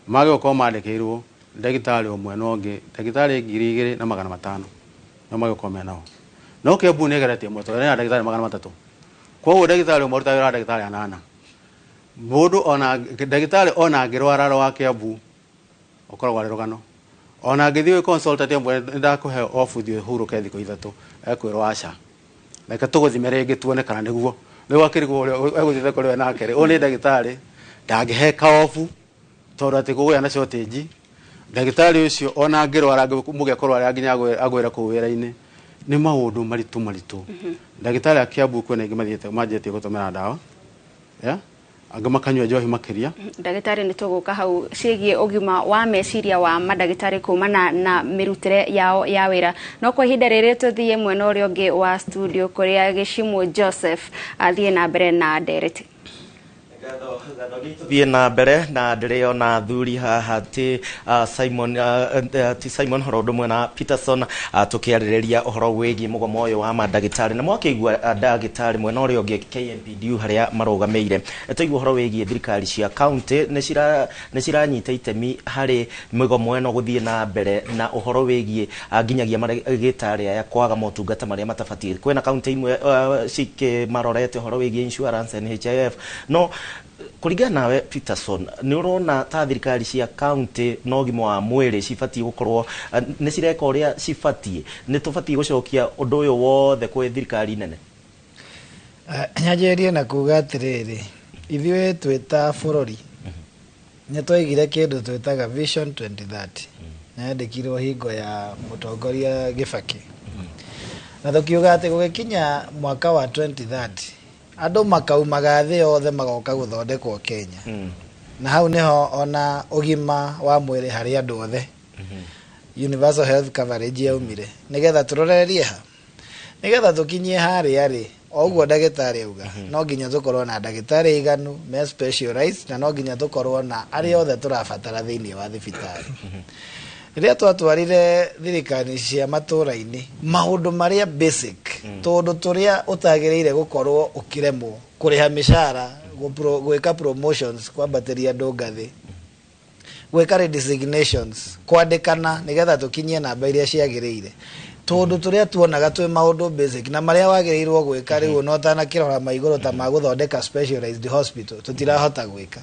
mage uko mandikirwo ndagitari umwe no ngi ndagitari 2,000 na 500 no mage uko menao no Kiambu ne garate mwe to na ndagitari 300 kwa ndagitari umwe rutagira ndagitari 8 mundu ona ndagitari ona ngirwara wa Kiambu okorwo ari rugano ona ngithie consultant amwe ndakuhe off thio huru ke thiko 3 ekwirwo aca reke tuguthimere ngi tuone kana niguo ni wakirigwo eguthize kuri na kere oni ndagitari ndangiheka off tondu ati kuguya na shortage ndagitari ucio ona ngirwara muge korwo ari nginya agwira ku wira-ini ni maundu maritu ndagitari a Kiambu kwena ingi mathiete manjete gutumira dawa makanywa njohi makiria. Ndagitari ni tuguka hau cigie ugima wa meciria wa madagitari kumana na mirutire yao ya wira no kwa ihinda riri tuthie mwena uria ungi wa studio kuria Gishimo Joseph athie na mbere na ndereti. Thie na mbere na ndireo na thuri haha ti Simon Horondo mwena Peterson tukiaririria uhoro wigi mugomo uyu wa madagitari na mwakigwa ndagitari mwena uria ungi KMPDU haria marugameire tuigwa uhoro wigi thirikari cia county ne ciranyita itemi hari mugomo eno guthie na mbere na uhoro wigi nginyagia madagitari aya kwaga motungata maria matafatie kwena county imwe cike marorete uhoro wigi insurance NHIF no kuringana nawe Peterson ni urona ta thirikari cia county no gimo wa mwere cibati gukorwo ne cireka uria cibati ne tubati gucokia undu uyu wothe kwe thirikari nene nyajerie na kuga atiriri ithiwe twita bururi ne twaigire kindu twitaga Vision 2030 na ndikirwo hingo ya mutongoria Gibaki na tukiuga ati gugikinya mwaka wa 2030 andu makaumaga thi yothe magoka guthondekwo Kenya na hau niho ona ugima wa mwiri hari andu othe universal health coverage yaumire nigetha turorerie ha nigetha tukinyie hari ari oguo ndagitari auga no nginya tukorwo na ndagitari iganu me specialized na no nginya tukorwo na ari othe turabatara thiini wa thibitari riria twatwarire thirikari cia matura-ini maundu maria basic tondu turia utagireire gukorwo ukiremwo kuriha mishara gwika promotions kwambateria andu ngathi gwika redesignations kwandikana nigetha tukinyie namba iria ciagireire tondu turia tuonaga twi maundu basic na maria wagireirwo gwika riu no tana kirora maiguru ta maguthondeka specialized hospital tutirahota gwika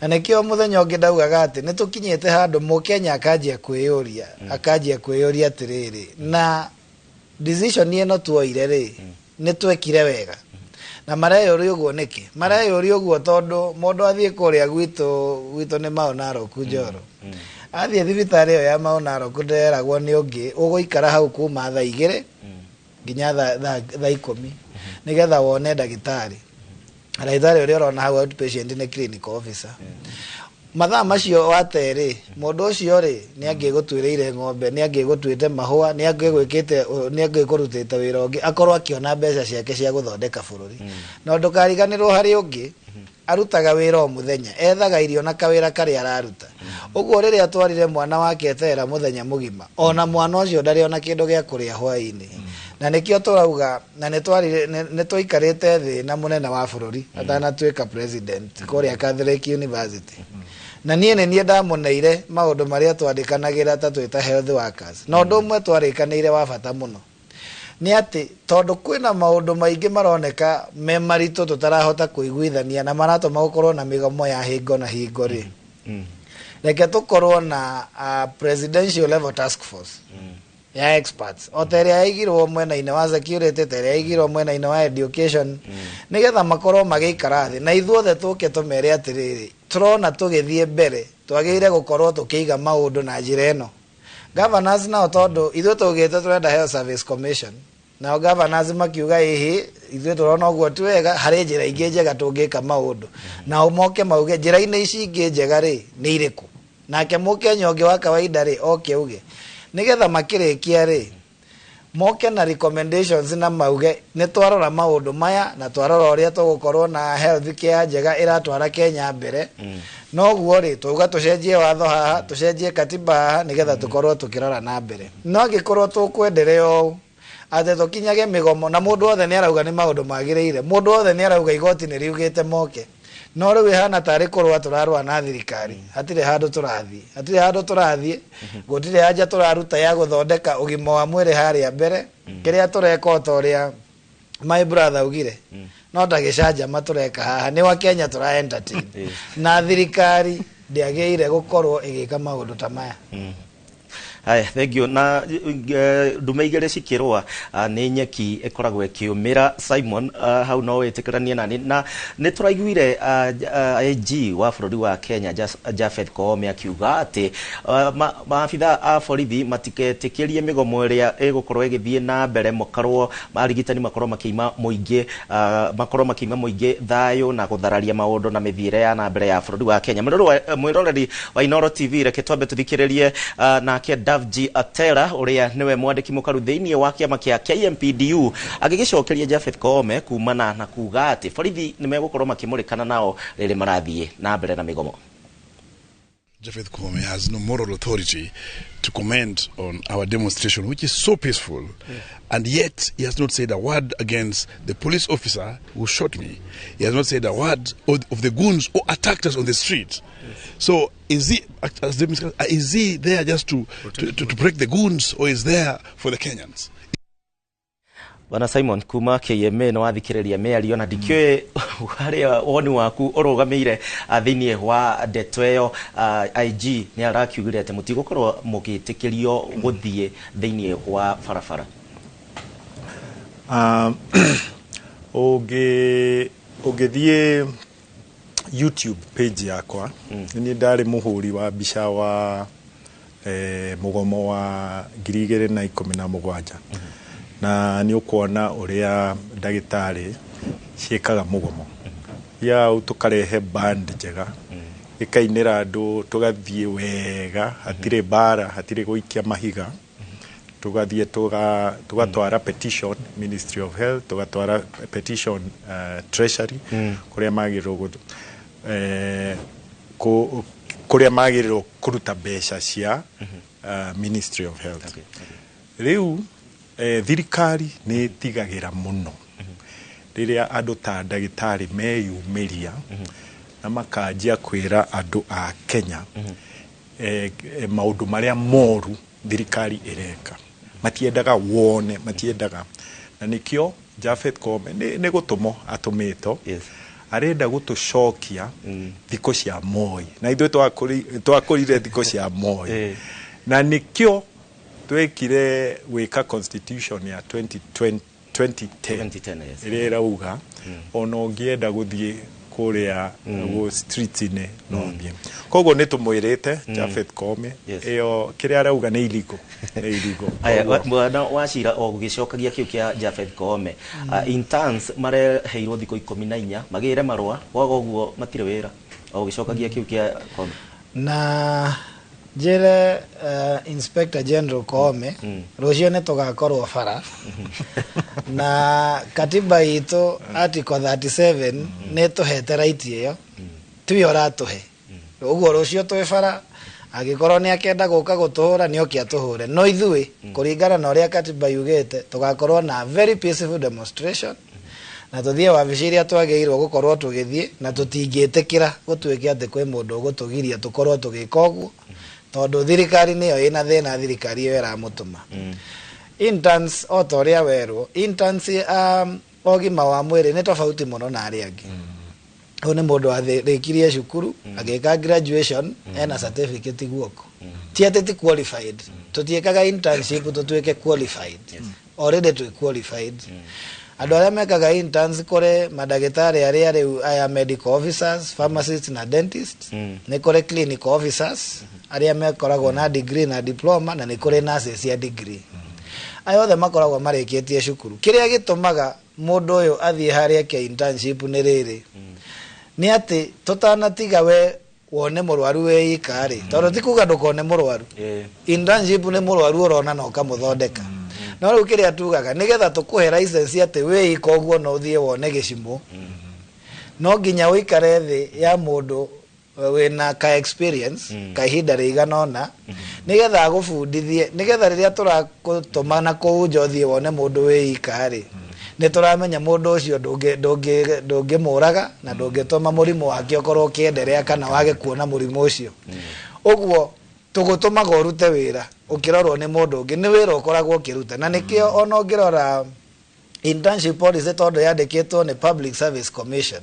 anekio muthenya ungi ndaugaga ati ni tukinyete handu mukenya akajia kwiyuria atiriri na decision ino tuoire ri ni twekire wega na marayuri uguo niki marayuri uguo tondu mundu athie kuria gwitu ni maonaro kunjoro athie thibitari yo ya maonaro kunderagwo ni ungi uguikara hau kuma thaa 2 nginya thaa 10 nigetha wone ndagitari ndagitari uria urona hau outpatient ni clinical officer mathaa macio wateri mundu ucio ri ni angigutwirire ng'ombe ni angigutwite mahua ni angigwikite ni angikurutite wira ungi akorwo akiona mbeca ciake cia guthondeka bururi no ndukariganirwo hari ungi arutaga wira o muthenya ethaga irio na kawira kari araruta uguo riria atwarire mwana wake etera muthenya mugima ona mwana ucio ndari ona kindu gia kuria hwaini na nikio turauga na ne twikarite thi na munene wa bururi atana twika president kuria Catholic University na nie ndamuneire maundu maria twandikanagira ta twita health workers no ndumwe twarikanire wa bata muno ni ati tondu kwina maundu maingi maroneka me maritu tutarahota kuiguithania na maratuma gukorwo na migomo ya hingo na hingo ri reke tukorwo na presidential level task force ya experts oteria yaigirwo mwena-ini wa security teria yaigirwo mwena-ini wa education nigetha makorwo magikara thi na ithuothe tuke tumere atiriri turona tugithie mbere twagire gukorwo tukiiga maundu na njira ino governors na tondu ithuĩ tugite turenda health service commission na governors makiuga ihi ithuĩ turona uguo ti wega hari njira ingĩ njega tungika maundu na umoke mauge njira-inĩ ici ingĩ njega ri ni iriku nake mukenya ũngĩ wa kawaida ri oke uge nigetha makirikia ri moke na recommendations na mauge ne twarora maundu maya na twarora uria tugukorwo na health care njega iratwara Kenya mbere no guo ri tuga tucenjie watho haha tucenjie katiba haha nigetha tukorwo tukirora na mbere no gikorwo tukwenderea o ate tukinyage migomo na mundu othe ni arauga ni maundu magireire mundu othe ni arauga igoti ni riugite moke no riu hana tari kurwa turarwa na thirikari hatire handu turathie gutire haja turaruta ya guthondeka ugima wa mwiri haria mbere kiria tureka utoria my brother ugire no ndagicanja matureka haha ni wa Kenya tura entertain na thirikari ndiageire gukorwo igika maundu ta maya Hai, thank you. Na ndumeigere cikirwa ni nyeki ikoragwo ikiumira Simon hau no witikranie nani na ni turaiguire IG wa bururi wa Kenya Japheth Koome akiuga ati maabitha a borithi matiketekerie migomo iria igukorwo igithie na mbere mukarwo marigitani makorwo makiima muingi thayo na guthararia maundu na mithiire ya na mbere ya bururi wa Kenya. Mwiroreri wa Inoro TV reke twambe tuthikiririe nake Davji Atera uria niwe mwandiki mukaru thiini wa kiama kia KMPDU agigicokeria Japheth Koome kumana na kuga ati borithi nimegukorwo makimurikana nao riri marathie na mbere na migomo. Japheth Koome has no moral authority to comment on our demonstration, which is so peaceful, and yet he has not said a word against the police officer who shot me. He has not said a word of the goons who attacked us on the street. So is he there just to break the goons, or is there for the Kenyans? Bana Simon kuma KMA no athikiriria meario na dikwe haria woni waku urugameire thiini wa ndetweyo IG ni arakiugire ati mutigokorwo mugitikirio guthie thiini wa farafara. Ogethie YouTube page yakwa ni ndari muhuri wa bica wa mugomo wa 2017 na ni ukuona uria ndagitari ciekaga mugomo ya utukarehe band njega ikainira andu tugathie wega hatire bara hatire guikia mahiga tugathie tugatwara petition Ministry of Health tugatwara petition Treasury kuria magirwo kuria magirwo kuruta mbeca cia Ministry of Health. Riu thirikari ni tigagira muno riria andu ta ndagitari meyumiria na makanjia kwira andu a Kenya maundu maria moru thirikari ireka matiendaga wone matiendaga na nikio Japheth Koome ni gutumo atumito arenda gutucokia thiko cia Moi na ithu twakurire thiko cia Moi na nikio twekire wika constitution ya 2010 irera uga ono ngienda guthie kuria go streets ine no thie kogo nitumwirite Japheth Koome iyo kiria arauga ni iligo aya mwana wacira o gugicokagia kiu kia Japheth Koome interns mare heirwo thiko 14 magire marwa woguo matire wira o gugicokagia kiu kia Koome na jere Inspector General Koome rucio ne tugakorwo bara na katiba itu article 37 ne tuhete right iyo twi oratuhe uguo rucio twi bara agikorwo ni akenda guka gutuhura ni okia tuhure no ithui kuringana na uria katiba yugite tugakorwo na very peaceful demonstration na tuthie wabiciria twageirwo gukorwo tugithie na tutingitikira gutwike ati kwi mundu gutugiria tukorwo tugika uguo tondu thirikari niyo ina thina thirikari yo iramutuma interns otoria werwo interns ogima wa mwiri ni tofauti muno na ari angi one mundu athikirie cukuru agika graduation ena certificate guoko ti ati qualified tutiekaga internship tutweke qualified already to qualified andu aria mekaga interns kore madagitari aria riu aya medical officers pharmacists na dentists ni kore clinical officers aria mekoragwo na degree na diploma na ni kore nurses ya degree ayo the makoragwo mareketie cukuru kiria gitumaga mundu uyu athie haria ke internship ni riri ni ati tutanatiga we wone murwaru we ikari tondu tikuga ndukone murwaru internship ni murwaru urona no kamuthondeka no riu kiria tugaga nigetha tukuhe license ate we ikoguo no thie wone gicimo no nginya uikare thi ya mundu wena ka experience ka hinda riganona nigetha agufundithie nigetha riria turakutumana ku njothie wone mundu we ikari ni turamenya mundu ucio ndungi muraga na ndungituma murimu wake okorwo kienderea kana wage kuona murimu ucio uguo tugutumaga urute wira ukirorwo ni mundu ungi ni wira ukoragwo ukiruta na nikio ona ungirora internship policy tondu yandikitwo ni Public Service Commission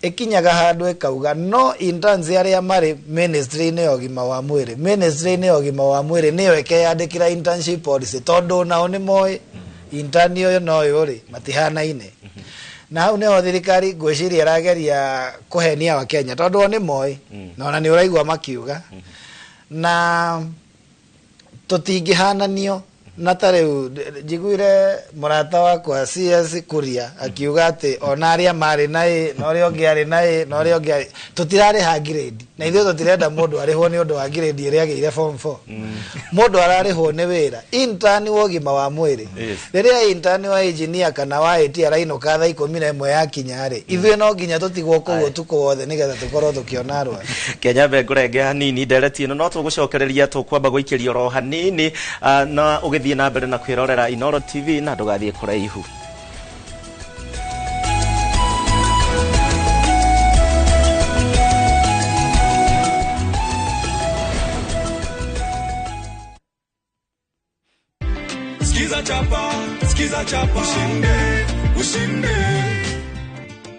ikinyaga handu ikauga no interns aria mari ministry ni ogima wa mwiri niyo ikeyandikira internship policy tondu nao ni moi intern yo no yuri matihanaine na hau neho thirikari ngwiciria rageria kuhenia wa Kenya tondu ni moi na ona ni uraigwa makiuga na tutingihananio na tareu njiguire murata wakwa CS Kuria akiuga ati ona aria mari nai no ri ongi ari nai no ri ongi tutirari ha grade na ithuĩ tutirenda mundu arihwo ni undu wa grade iria ageire form 4 mundu ararihwo ni wira intern wogima wa mwiri riria intern wa engineer kana wa IT arainoka thaa 11 ya kinyari ithuĩ no nginya tutigwo kuo tuko wothe nigetha tukorwo tukiona arwa Kenya ngurenge hanini ndereti no tugucokereria tukwamba guikiria ro hanini na thie na mbere na kwirorera Inoro TV na ndugathie kuraihu Skiza chapa ushinde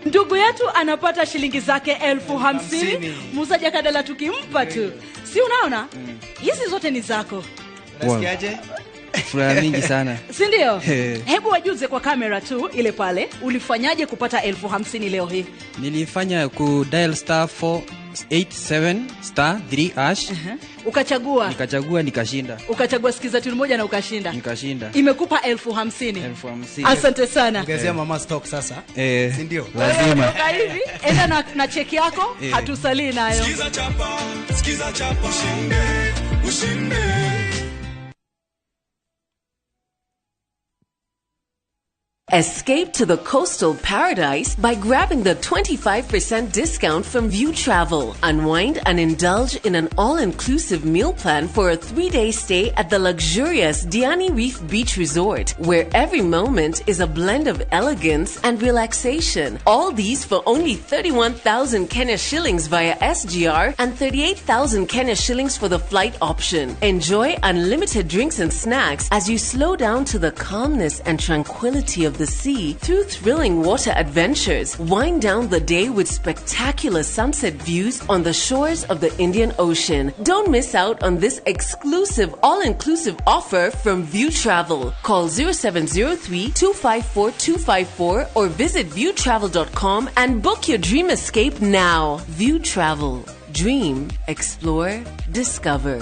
ndugu yetu anapata shilingi zake 50,000 Musa Jakadala tukimpa tu si unaona hizi zote ni zako unasikiaje furaha mingi sana si ndio hebu wajuze kwa kamera tu ile pale ulifanyaje kupata 50,000 leo hii nilifanya ku dial star 487 star 3 hash ukachagua nikashinda ukachagua skiza tu moja na ukashinda nikashinda imekupa 50,000 asante sana ongezea mama stock sasa si ndio lazima hivi enda na cheki yako hatusalii nayo skiza chapa ushinde Escape to the coastal paradise by grabbing the 25% discount from View Travel. Unwind and indulge in an all-inclusive meal plan for a 3-day stay at the luxurious Diani Reef Beach Resort, where every moment is a blend of elegance and relaxation. All these for only 31,000 Kenya shillings via SGR and 38,000 Kenya shillings for the flight option. Enjoy unlimited drinks and snacks as you slow down to the calmness and tranquility of the sea through thrilling water adventures. Wind down the day with spectacular sunset views on the shores of the Indian Ocean. Don't miss out on this exclusive all-inclusive offer from View Travel. Call 0703-254-254 or visit viewtravel.com and book your dream escape now. View Travel. Dream, explore, discover.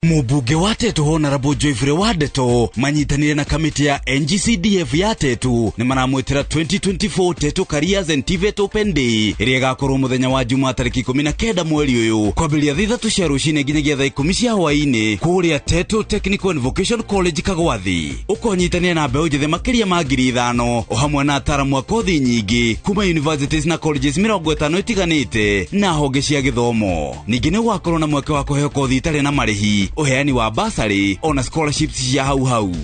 Mubunge wa Tetu Honorable Joyfrey Wadeto manyitanire na kamiti ya NGCDF ya Tetu ni maramwitira 2024 Tetu Careers and TVET Open Day iria igakorwo muthenya wa Jumaa tariki 19 mweri uyu kwambiria thitha cia rucine nginyagia thaa 10 cia hwaini kuria Tetu Technical and Vocational College Kagwathi ukonyitanire na mbeũ njĩthĩ makiria ma 5,000 o hamwe na ataramu a kothi nyingi kuma universities na colleges 50 itiganite na honge cia githomo ningi ni gwakorwo na mweke wa kuheo kothi itari na marihi uheani wa basari ona scholarships ya hau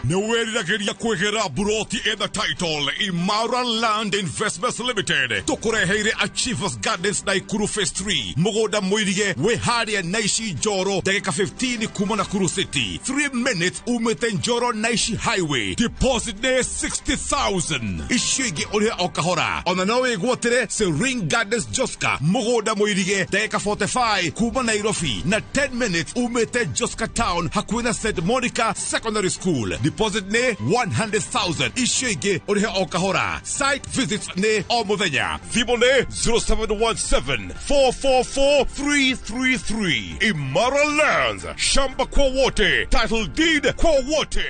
Nĩwĩriragĩria kwĩgĩra buroti the title Imara Land Investments Limited tũkũreheire Achievers Gardens Naikuru Phase 3 mũgũnda mũirige wĩ harĩa Naishi Njoro ndagĩka 15 kuma Nakuru City 3 minutes umĩte Njoro Naishi Highway deposit nĩ 60,000 icio ingĩ ũrĩa o kahora ona no wĩgwatĩre Serene Gardens Joska mũgũnda mũirige ndagĩka 45 kuma Nairobi na 10 minutes umĩte Joska Town hakuhĩ na St. Monica Secondary School deposit ne 100,000 ishege orihe okahora site visits ne omuthenya thibo ne 0717444333 Imara Lands shamba kwa wote title deed kwa wote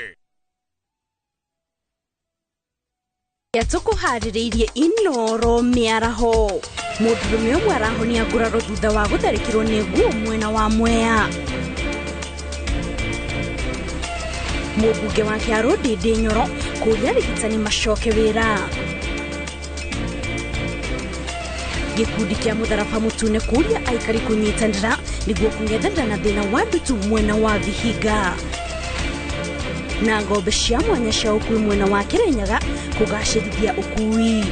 Yatukuhaririirie Inoro miaraho. Mũndũrũme ũmwe arahonia nguraro thutha wa gũtharĩkĩrwo nĩ nguo mwena wa Mwea. Mũmbunge wa Kiaro Ndindi Nyoro kũria arigitani macoke wĩra. Gĩkundi kĩa Mũtharaba Mũtune kũria aikari kũnyitanĩra nĩguo kũng'ethanĩra na thĩna wa ndutu mwena wa Vihiga. Na ngombe cia mwanya cia ũkui mwena wa Kirinyaga kũgacĩrithia ũkui.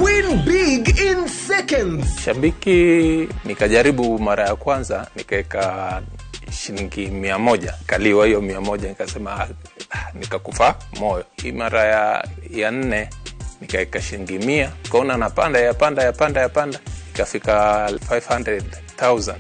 Win big in seconds. Shabiki nikajaribu mara ya kwanza nikaweka shilingi 100, kaliwa hiyo 100, nikasema nikakufa moyo. Hii mara ya 4 nikaweka shilingi 100, kaona yapanda ikafika 500,000.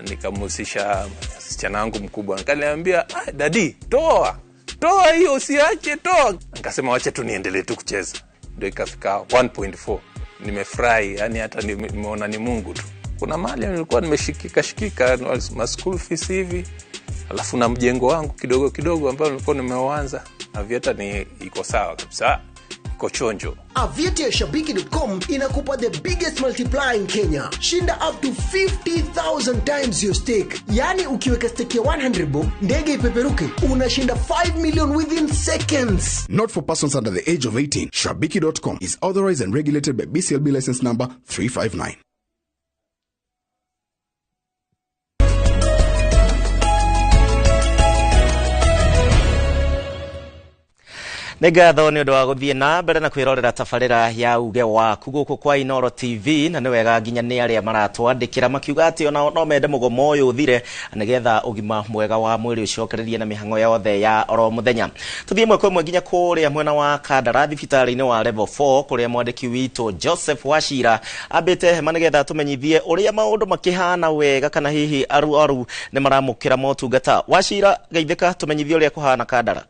Nikamusisha msichana wangu mkubwa, nikaniambia dadi, toa hiyo, usiache, toa. Nikasema wacha tu niendelee tu kucheza. Ndio ikafika 1.4. Nimefurahi, yani hata nimeona ni Mungu tu. Kuna mali nilikuwa nimeshikika ma school fees hivi, alafu na mjengo wangu kidogo ambao nilikuwa nimeanza, Avieta ni iko sawa kabisa, iko chonjo. Avieta ya Shabiki.com inakupa the biggest multiplier in Kenya. Shinda up to 50,000 times your stake. Yani ukiweka stake ya 100 bob, ndege ipeperuke, unashinda 5 million within seconds. Not for persons under the age of 18. Shabiki.com is authorized and regulated by BCLB license number 359. Negatho ni undu wa guthie na mbere na kwirorera tabarira ya uge waku guku kwa Inoro TV, na ni wega nginya ni aria maratwandikira makiuga ati ona no mende mugomo uyu uthire nigetha ugima mwega wa mwiri ucokererie na mihango yothe ya oro muthenya. Tuthie mwe kwa mwe nginya kuria mwena wa Kandara thibitari-ini wa level 4 kuria mwandiki wito Joseph Wachira ambite hema nigetha tumenyithie uria maundu makihana wega kana hihi aru ni maramukira motungata. Wachira, geithika tumenyithie uria kuhana Kandara.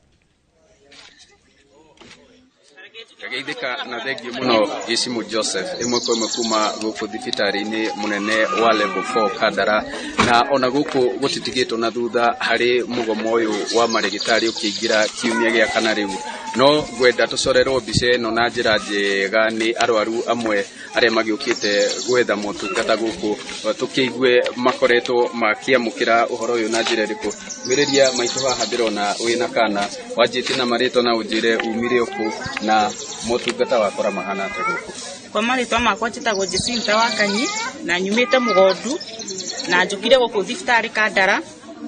Kageithika na thengio muno Gicimu Joseph, imwe kwa imwe kuma guku thibitari-ini munene wa level 4 Kandara, na ona guku gutitigitwo na thutha hari mugomo uyu wa marigitari ukiingira kiumia gia kana riu. No gwenda tucorerwo mbica ino na njira njega ni arwaru amwe aria magiukite gwetha motungata guku, tukiigue makoretwo makiamukira uhoro uyu na njira iriku. Miriria maitu haha ndirona wina kana wanjite na marito na unjire umire uku na motungata wakora mahana ate guku. Kwa marito makwa njitagwo Jacinta wa Kanyi na nyumite Mugondu na njukire guku thibitari Kandara,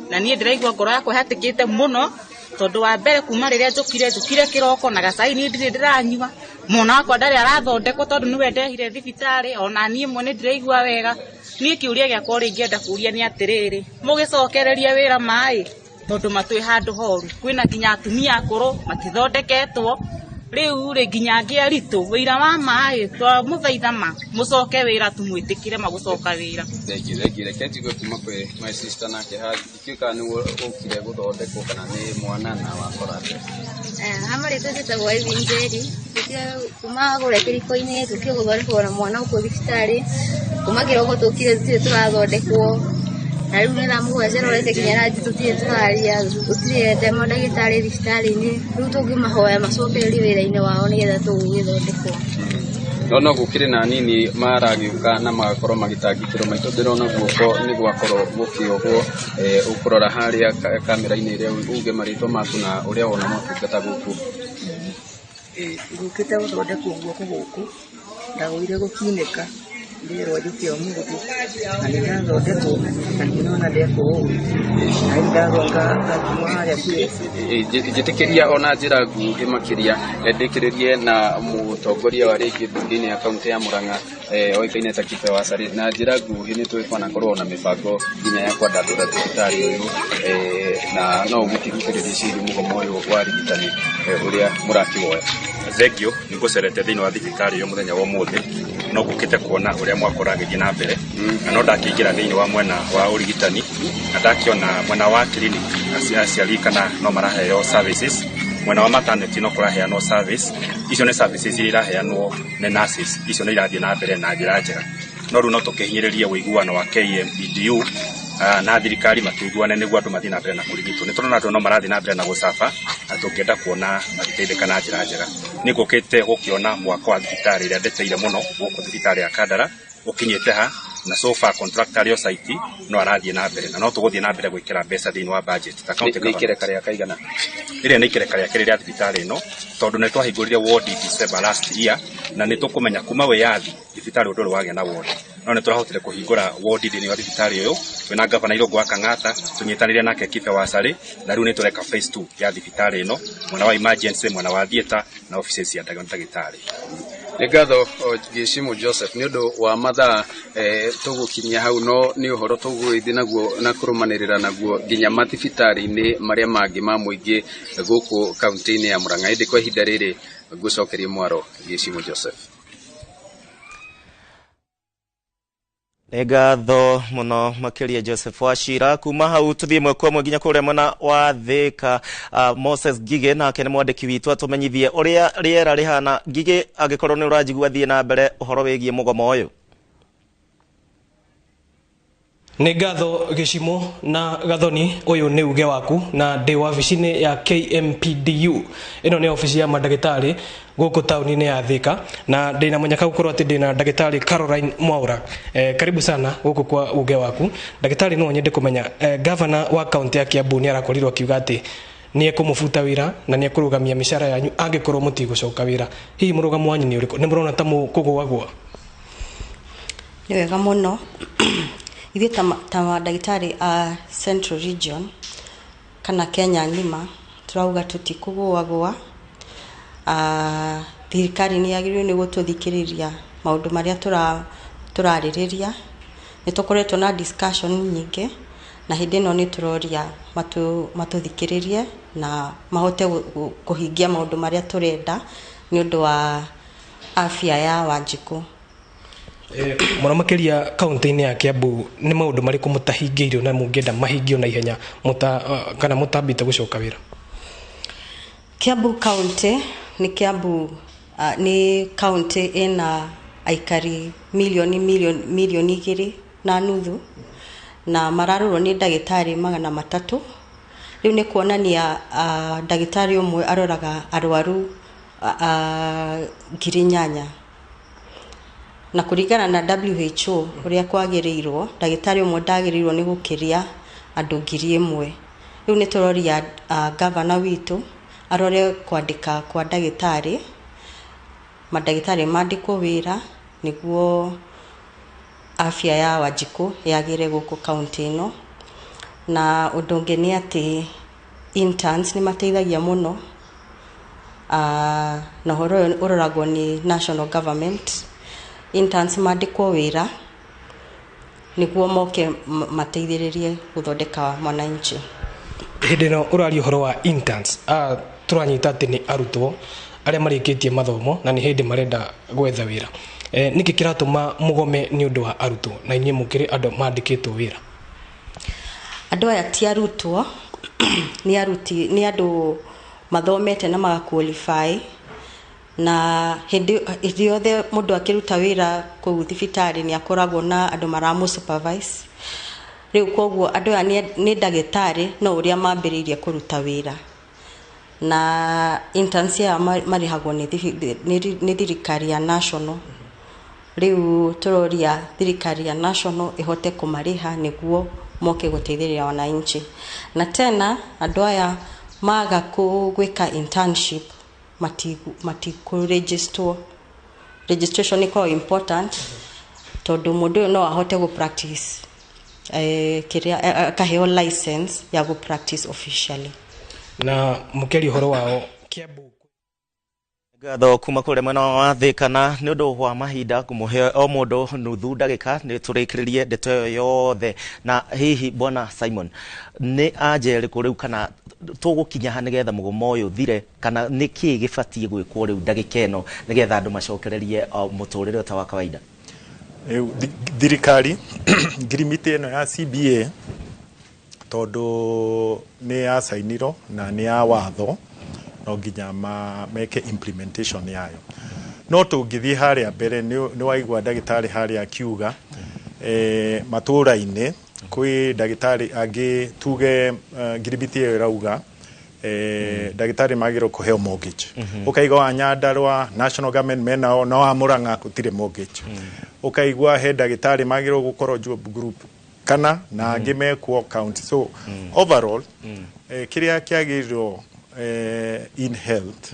na nie ndiraigua ngoro yakwa hatikite muno tondu wa mbere kuma riria njukire kiroko na gacai ni ndiranyua mwana wakwa ndari arathondekwo tondu niwe ndehire thibitari, ona nie mwene ndiraigua wega. Nie kiuria giakwa ri ngienda kuria ni atiriri, mugicokereria wira mai tondu matwi handu horu, kwina nginya atumia akuru matithondeketwo. Riu ri nginya ngiaritu wira wa mai twa muthaithama mucoke wira tumwitikire magucoka wira. Thengio rekenjigwe kuma kwe my sister nake ha ikika ni ukire guthondekwo kana ni mwana na wakorate. Hamari tutitagwo Ivingeri kuma gure kiriko-ini tukiguthondekwo na mwana uko thibitari, kuma kiroko tukire turathondekwo. Na riu nira mugwecera urete kinyara tutire turaria tutire demo ndagitari thibitari-ini, riu tungimahoya macokererie wira-ini wao nigetha tugugithondekwo. Nono gukire na nini maragiuka na magakorwo magitangikirwo maito ndirona guoko ni gwakorwo gukiogwo ukurora haria kamera-ini iria uge marito maku na uria wona motungata guku. Gukite guthondekwo guoko guku ndagwire gukinika ndiro njukio muguthi na nirathondekwo na ninona ndekwo na ndaronga atwaria kwese njitikiria ona njira nguhi makiria ndikiririe na mutongoria wa rigi thini ya kaunti ya Murang'a oikaine ta Kipe wa Sari na njira nguhi ni twikwana korwo na mibango nginya ya kwandandura thibitari uyu na no gutigukiriria ciri mugomo uyu wa rigitani uria murakiwoya. Thengio ni gucerete thini wa thibitari uyu muthenya wa umuthi, no gukite kuona uria mwakora githii na mbere, na no ndakiingira thini wa mwena wa urigitani na ndakiona mwena wa clinic aciari kana no maraheo services, mwena wa maternity no kuraheanwo service. Icio ni services iria iraheanwo ni nurses, icio ni irathie na mbere na njira njega. No riu no tukihinyiririe uiguano wa KMPDU na thirikari makĩiguane nĩguo andũ mathiĩ na mbere na kũrigitwo. Nĩ tũrona andũ no marathiĩ na mbere na gũcaba na tũngĩenda kuona magĩteithĩka na njĩra njega. Nĩ ngũkĩte gũkĩona mwako wa thibitarĩ ĩrĩa ndeteire mũno gũkũ thibitarĩ ya Kandara ũkinyĩte ha na so far contractor yo site no arathiĩ na mbere na no tũgũthiĩ na mbere gwĩkĩra mbeca thĩinĩ wa budget ta county government ya kaigana ĩrĩa nĩ ikereka rĩa kĩrĩa thibitarĩ ĩno tondũ nĩ twahingũrire ward December last year na nĩ tũkũmenya kuma wĩyathi thibitarĩ ũndũ wagĩa na ward no nĩ tũrahotire kũhingũra ward thĩinĩ wa thibitarĩ ũyũ twĩna gavana Irũngũ wa Kang'ata tũnyitanĩire nake Kibe wa Sari na rĩu nĩ tũreka phase 2 ya thibitarĩ ĩno mwena wa emergency mwena wa theater na offices ya ndagĩtarĩ. Ngatho Gĩchimũ Joseph nĩ ũndũ wa mathaa tũgũkinyia hau no nĩ ũhoro tũgũĩthĩ naguo na kũrũmanĩrĩra naguo nginya mathibitarĩ-inĩ marĩa mangĩ ma mũingĩ gũkũ kaunti-inĩ ya Murang'a. Ĩndĩ kwa ihinda rĩrĩ ngũcokerie mwaro Gĩchimũ Joseph. Ngatho muno makiria Joseph Wachira kuma hau tuthie mwe kwa mwe nginya kuria mwena wa Thika. Moses Ngige nake nĩ mwandĩki witũ atumenyithie ũrĩa rĩera rĩhana. Ngige angĩkorwo nĩ ũranjigua thiĩ na mbere ũhoro wĩgiĩ mũgomo ũyũ. Nĩ ngatho Gĩchimũ na gathoni ũyũ nĩ uge waku na ndĩ wabici-inĩ ya KMPDU. Ĩno nĩ ofici ya mandagĩtarĩ gũkũ taũni-inĩ ya Thika na ndĩna mũnyaka gũkorwo atĩ ndĩna ndagĩtarĩ Caroline Mwaura. Karibu sana gũkũ kwa uge waku. Ndagĩtarĩ no nyende kũmenya governor wa kaunti ya Kiambu nĩ arakorirwo akiuga atĩ nĩ ekũmũbuta wĩra na nĩ ekũrũgamia mĩcara yanyu angĩkorwo mũtigũcoka wĩra. Hihi mũrũgamo wanyu nĩ ũrĩkũ? Nĩ mũrona ta mũkũgũagua? Nĩ wega mũno. Ithuĩ ta mandagĩtarĩ a Central Region kana Kenya ng'ima turauga tutikũgũagũa. Thirikari nĩ yagĩrĩirwo nĩ gũtũthikĩrĩria maũndũ marĩa tũrarĩrĩria. Nĩ tũkoretwo na discussion nyingĩ na hĩndĩ ĩno nĩ tũroria matũthikĩrĩrie na mahote kũhingia maũndũ marĩa tũrenda nĩ ũndũ wa afya ya Wanjikũ. Mũno makĩria kaunti-inĩ ya Kiambu nĩ maũndũ marĩkũ mũtahingĩirio na mũngĩenda mahingio na ihenya kana mũtambĩte gũcoka wĩra? Kiambu County nĩ kaunti ĩna aikari milioni 2.5 na mararorwo nĩ ndagĩtarĩ 300. Rĩu nĩ kuonania ndagĩtarĩ ũmwe aroraga arwaru 8,000 na kũringana na WHO ũrĩa kwagĩrĩirwo ndagĩtarĩ ũmwe ndagĩrĩirwo nĩ gũkĩria andũ 1,000. Rĩu nĩ tũroria gavana witũ arore kwandĩka kwa ndagĩtarĩ mandagĩtarĩ mandĩkwo wĩra nĩguo afya ya Wanjikũ yagĩre gũkũ kaunti ĩno. Na ũndũ ũngĩ nĩ atĩ interns nĩ mateithagia mũno na ũhoro ũyũ ũroragwo nĩ national government. Interns mandĩkwo wĩra nĩguo moke mateithĩrĩrie gũthondeka mwananchi. Hĩndĩ ĩno ũraria ũhoro wa interns tũranyita atĩ nĩ arutwo arĩa marĩkĩtie mathomo na nĩ hĩndĩ marenda gwetha wĩra. Nĩkĩ kĩratũma mũgome nĩ ũndũ wa arutwo na inyuĩ mũkĩrĩ andũ mandĩkĩtwo wĩra? Andũ aya ti arutwo nĩ andũ mathomete na magaqualify na hĩndĩ yothe mũndũ akĩruta wĩra kũu thibitarĩ nĩ akoragwo na andũ maramũ supervise. Rĩu koguo andũ aya nĩ ndagĩtarĩ no ũrĩa mambĩrĩirie kũruta wĩra na interns ya marĩhagwo nĩ thirikari ya national. Rĩu tũroria thirikari ya national ĩhote kũmarĩha nĩguo moke gũteithĩrĩria wananchi. Na tena andũ aya maga gwĩka internship matikũregistwo. Registration is quite important tondũ mũndũ no ahote gũ practice kaheo license ya gũ practice officially. Na mũkĩri ũhoro wao Kiambu. Ngatho kuma kũrĩa mwena wa Thika na nĩ ũndũ wa mahinda kũmũhe o mũndũ nuthu ndagĩka nĩ tũrĩkĩrĩrie ndeto yothe. Na hihi bwana Simon nĩ anja ĩrĩkũ rĩu kana tũgũkinya ha nĩgetha mũgomo ũyũ thire kana nĩ kĩĩ gĩbatiĩ gwĩkwo rĩu ndagĩka ĩno nĩgetha andũ macokererie mũtũrĩre ta wa kawaida? Thirikari ngirimiti ĩno ya CBA tondũ nĩ ya sainirwo na nĩ ya watho no nginya meke implementation yayo. No tũngĩthiĩ harĩa mbere nĩ waigua ndagĩtarĩ harĩa akiuga matũũra-inĩ kwi ndagitari angi tuge ngiribiti irauga ndagitari magiro kuheo mortgage ukaigwa Nyandarua national government mena no amuranga kutire mortgage ukaigwa he ndagitari magiro gukorwo job group kana na angi mekuo county so overall kiria kiagirwo in health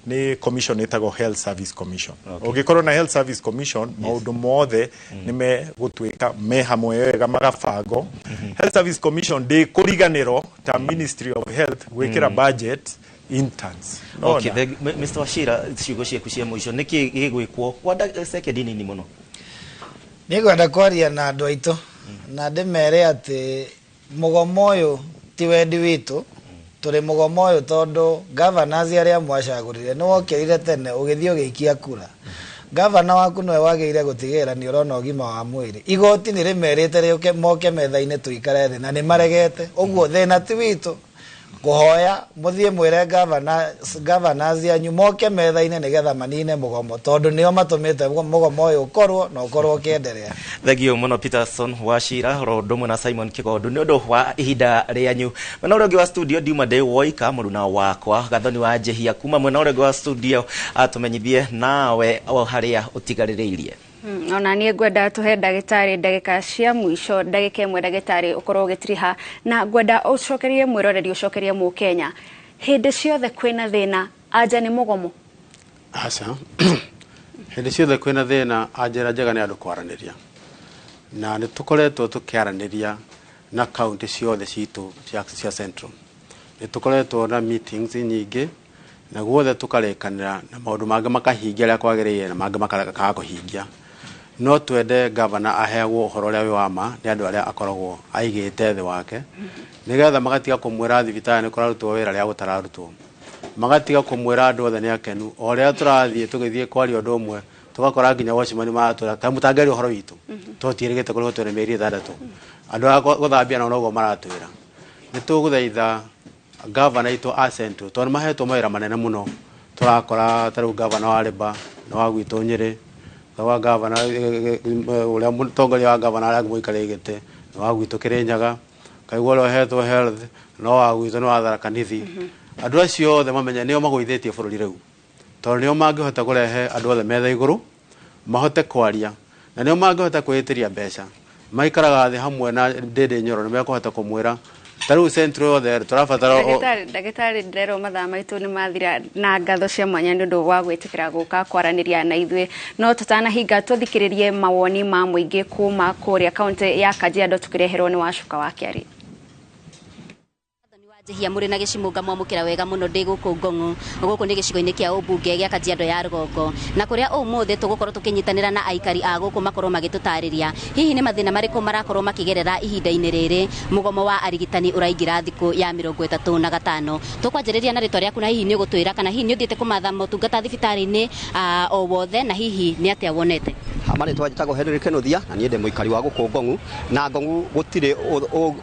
ni commission itago health service commission ugikorwo na health service commission maundu mothe ni me gutwika me hamwe wega magabango health service commission de kuriganiro ta ministry of health wekira budget interns okay Mr. Wachira ciugo ciaku cia muico niki gigwikwo kwanda second nini muno nigwenda kwaria na andu aitu na ndimere ati mugomo uyu ti wendi witu turi mugomo uyu tondu governors aria mwacagurire no wokirire tene ugithio ugiikia kura governor waku no wageire gutigera ni urona ugima wa mwiri igoti ni rimerite rioke moke metha-ini tuikare thi na ni maregete uguo thina ti witu kuhoya muthie mwire governors anyu moke metha-ini nigetha manine mugomo tondu nio matumite mugomo uyu ukorwo na ukorwo kiendelea. Thegio muno Peterson Wachira Rodomo na Simon Kigondo ni undu wa ihinda rianyu mwena uria wa studio Dima de Woika muruna wakwa Gathoni wa Jehia kuma mwena uria wa studio atumenyithie nawe o haria utigaririirie. Ona nie ngwenda tuhe ndagitari ndagika cia muico ndagika imwe ndagitari ukorwo ugitiriha na ngwenda ucokerie mwiroreri ucokerie mu Kenya hindi ciothe kwina thina anja ni mugomo asa hindi ciothe kwina thina anja njega ni andu kwaraniria na ni tukoretwo tukiaraniria na county ciothe citu cia central ni tukoretwo na meetings nyingi na guothe tukarekanira na maundu mangi makahingia ria kwagiriire na mangi makareka kuhingia no twende governor aheagwo uhoro ria wama ni andu aria akoragwo aigite thi wake nigetha magatiga kumwira thibitari ni kurarutwo wira ria gutararutwo magatiga kumwira andu othe ni akenu oria turathie tugithie kwari undu umwe tugakora nginya washimani matura tamutangari uhoro witu totirigite kuri twere meri 6 andu guthambia na nogo maratwira ni tuguthaitha governor itu asento tondu mahetwo mawira manene muno turakora taru governor wa Leba no wagwito Nyeri wa governor uria mutongoria wa governor ara muikarigite no wagwito Kirinyaga kaigwa ro hetwo health no wagwito no Tharaka Nithi andu acio othe mamenya nio magwithitie bururi riu tondu nio mangihota kurehe andu othe metha iguru mahote kwaria na nio mangihota kwitiria mbeca maikaraga thi hamwe na Ndindi Nyoro ni mekuhota kumwira taru centro there turafatara ndagitari ndero mathaa maitu ni mathira na ngatho cia mwanya ni ndu wa gwitikira guka kwaraniria na ithwe no tutana hinga tuthikiririe mawoni ma muingi kuma kuria county ya Kajiado tukireherwo ni Wacuka wa Kiari. Jehia muri na gicimunga mwamukira wega muno ndi guku Ngongu guku ni gicigo-ini kia ubunge gia Kajiado ya Rugongo na kuria umuthe tugukorwo tukinyitanira na aikari a guku makorwo magitutariria hihi ni mathina mariku marakorwo makigerera ihinda-ini riri mugomo wa arigitani uraingira thiku ya 35 tukwanjiriria na ritwa riaku na hihi ni ugutwira kana hihi ni uthiite kumatha motungata thibitari-ini o wothe na hihi ni atia wonete Maritwa njitagwo Henry Kinuthia na niĩ ndĩ mũikari wa gũkũ Ngongu na Ngongu gũtirĩ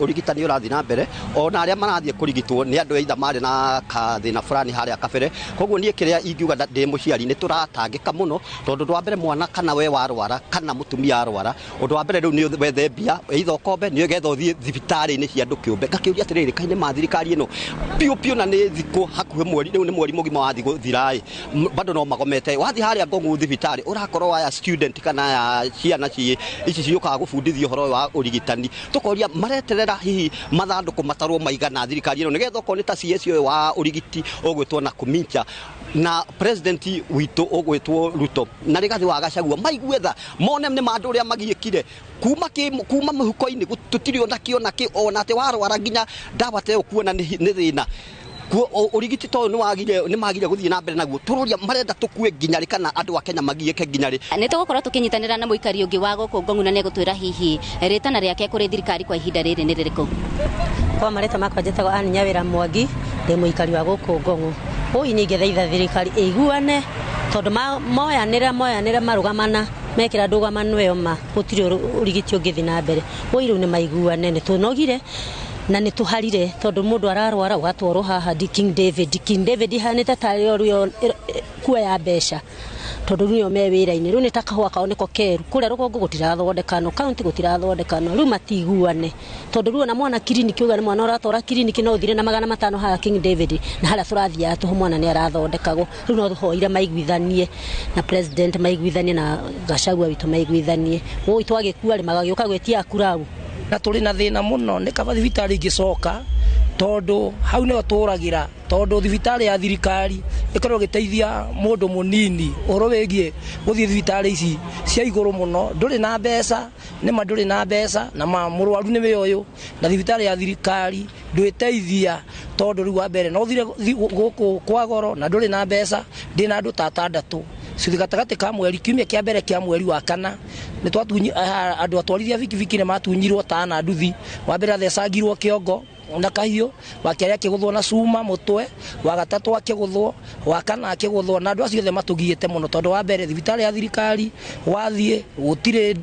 ũrigitani ũrathiĩ na mbere ona arĩa marathiĩ kũrigitwo nĩ andũ aitha marĩ na kathĩna fulani harĩa kabere koguo niĩ kĩrĩa ingiuga ndĩ mũciari nĩ tũratangĩka mũno tondũ ndwa mbere mwana kana we warwara kana mũtumia arwara ũndũ wa mbere rĩu nĩ wethe mbia either kombe nĩ getha ũthiĩ thibitarĩ-inĩ cia andũ kĩũmbe ngakĩũria atĩrĩrĩ kaĩ nĩ mathirikari ĩno piũ na nĩ thikũ hakuhĩ mweri rĩu nĩ mweri mũgima wa thira bado no magomete wathiĩ harĩa Ngongu thibitarĩ ũrakorwo waya student kana ya ciana ici ciũkaga gũbundithio ũhoro wa ũrigitani tukoria mareterera hihi mathandũkũ matarwo maigana thirikari ĩno nĩgetha okorwo nĩ ta CS ũyũ wa ũrigiti ũgwĩtwo na Kumincha na president witũ ũgwĩtwo Ruto na Rigathi wa Gachagua maiguetha mone nĩ mandũ ũrĩa magiĩkire kuma mũhuko-inĩ tũtirĩ ona kĩ ona atĩ warwara nginya ndawa te ũkuona nĩ thĩna urigiti to ni magire guthie na mbere naguo tururia marenda tukue nginyari kana andu a Kenya magieke nginyari ni tugukorwo tukinyitanira na muikari ungi wa guku Ngongu na ne gutwira hihi ritana riake kuri thirikari kwa ihinda riri ni ririku kwa mareta makwa njetago ani Nyawira Mwangi ndi muikari wa guku Ngongu ui ni ngethaitha thirikari iguane tondu moyanira marugamana mekira ndugamano iyo ma gutiri urigiti ungithi na mbere ui riu ni maiguane ni tunogire na ni tuharire tondu mundu ararwara ugatwaro haha King David hanite tari orio kuoya mbeca tondu niyo me wira-ini riu ni ta kahua kao niko keru kuria rugongo gutirathondekano county gutirathondekano riu matiguane tondu riu na mwana kiriniki uga ni mwana uratora kiriniki no uthire na 500 ha King David na haria turathia tuhu mwana ni arathondekagwo riu no thuhoire maiguithanie na president maiguithanie na Gachagua witu maiguithanie wo itwagikua ri magagioka gwetia kurau na tuli na thina muno ni kaba thibitari ingicoka tondu hau ni oturagira tondu thibitari ya thirikari ikorwo giteithia mundu munini oro wegie guthie thibitari ici cia iguru muno nduri na mbeca ni manduri na mbeca na murwaru ni meyoyo na thibitari ya thirikari ndwiteithia tondu riu wa mbere no thire guku kwa goro na nduri na mbeca ndina andu tatandatu Sithikatagati ka mweri kiumia kia mbere kia mweri wa kana ni twatunyi andu atwarithia vikiviki ne matunyirwo ta na nduthi wa mbere athecangirwo kiongo na kahio wa keria kiguthwo na cuma mutwe wa gatatu akiguthwo wa kana akiguthwo na andu acio the matugiite muno tondu wa mbere thibitari ya thirikari wathie gutire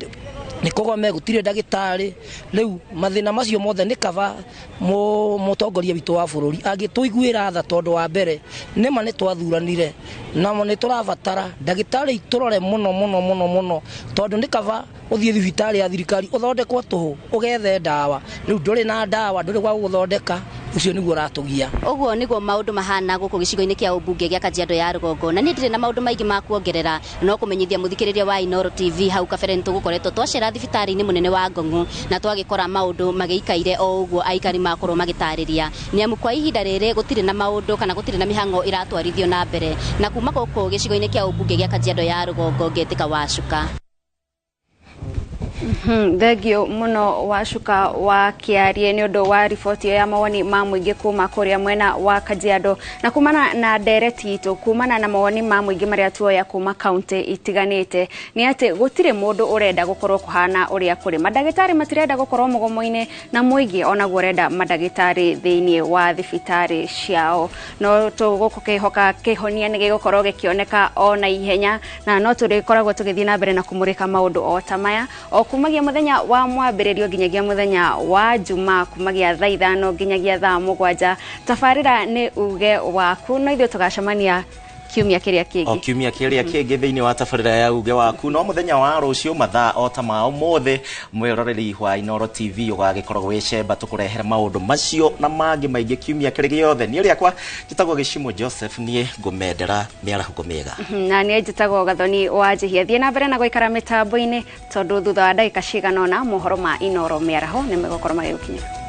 nikogome gutire ndagitari riu mathina macio mothe ni kava mutongoria witu wa bururi agituiguira tha tondu wa mbere nema ni twathuranire na ni turabatara ndagitari iturore muno tondu ni kava uthie thibitari ya thirikari uthondekwo tuhu ugethe ndawa riu nduri na ndawa nduri gwa guthondeka ucio niguo ratugia uguo niguo maundu mahana guku gicigo-ini kia ubunge gia Kajiado ya Rugongo na ni ndire na maundu maingi ma kuongerera no kumenyithia muthikiriria wa Inoro TV hau kabere nitugukoretwo twacera thibitari-ini munene wa Ngong'u na twagikora maundu magiikaire o uguo aikari makorwo magitariria ni amu kwa ihinda riri gutire na maundu kana gutire na mihango iratwarithio na mbere na kuma guku gicigo-ini kia ubunge gia Kajiado ya Rugongo ngetika Wacuka. Thegio muno Wacuka wa Kiarie ni undu wa riboti ya mawoni ma muingi kuma kuria mwena wa Kajiado na kumana na ndereti itu kumana na mawoni ma muingi maria tuoya kuma county itiganite ni ati gutire mundu urenda gukorwo kuhana uria kuri madagitari matirenda gukorwo mugomo-ini na muingi ona gurenda madagitari thiini wa thibitari ciao no tuguku kihoka kihonia ni gigukorwo gikioneka ona ihenya na no turikoragwo tugithii na mbere na kumurika maundu o tamaya o kumagia muthenya wa mwambiririo nginyagia muthenya wa Juma kumagia thaa 5 nginyagia thaa 7 tafarira ni uge waku no ithuĩ tugacemania kiumia kiria kingi kiumia kiria kingi thiini wa tafarira ya uge waku no muthenya wa rucio mathaa o ta ma umuthi mwiroreri wa Inoro TV ugagikorwo wicemba tukurehera maundu macio na mangi maingi kiumia kiri giothe ni riakwa njitagwo Gishimo Joseph nie ngumendera miaraho ngumega na nie njitagwo Gathoni wa Njihia thie na mbere na goikara mitambo-ini tondu thutha wa ndagika cigana na mohoro ma Inoro miaraho ni megokorwo magigukinya.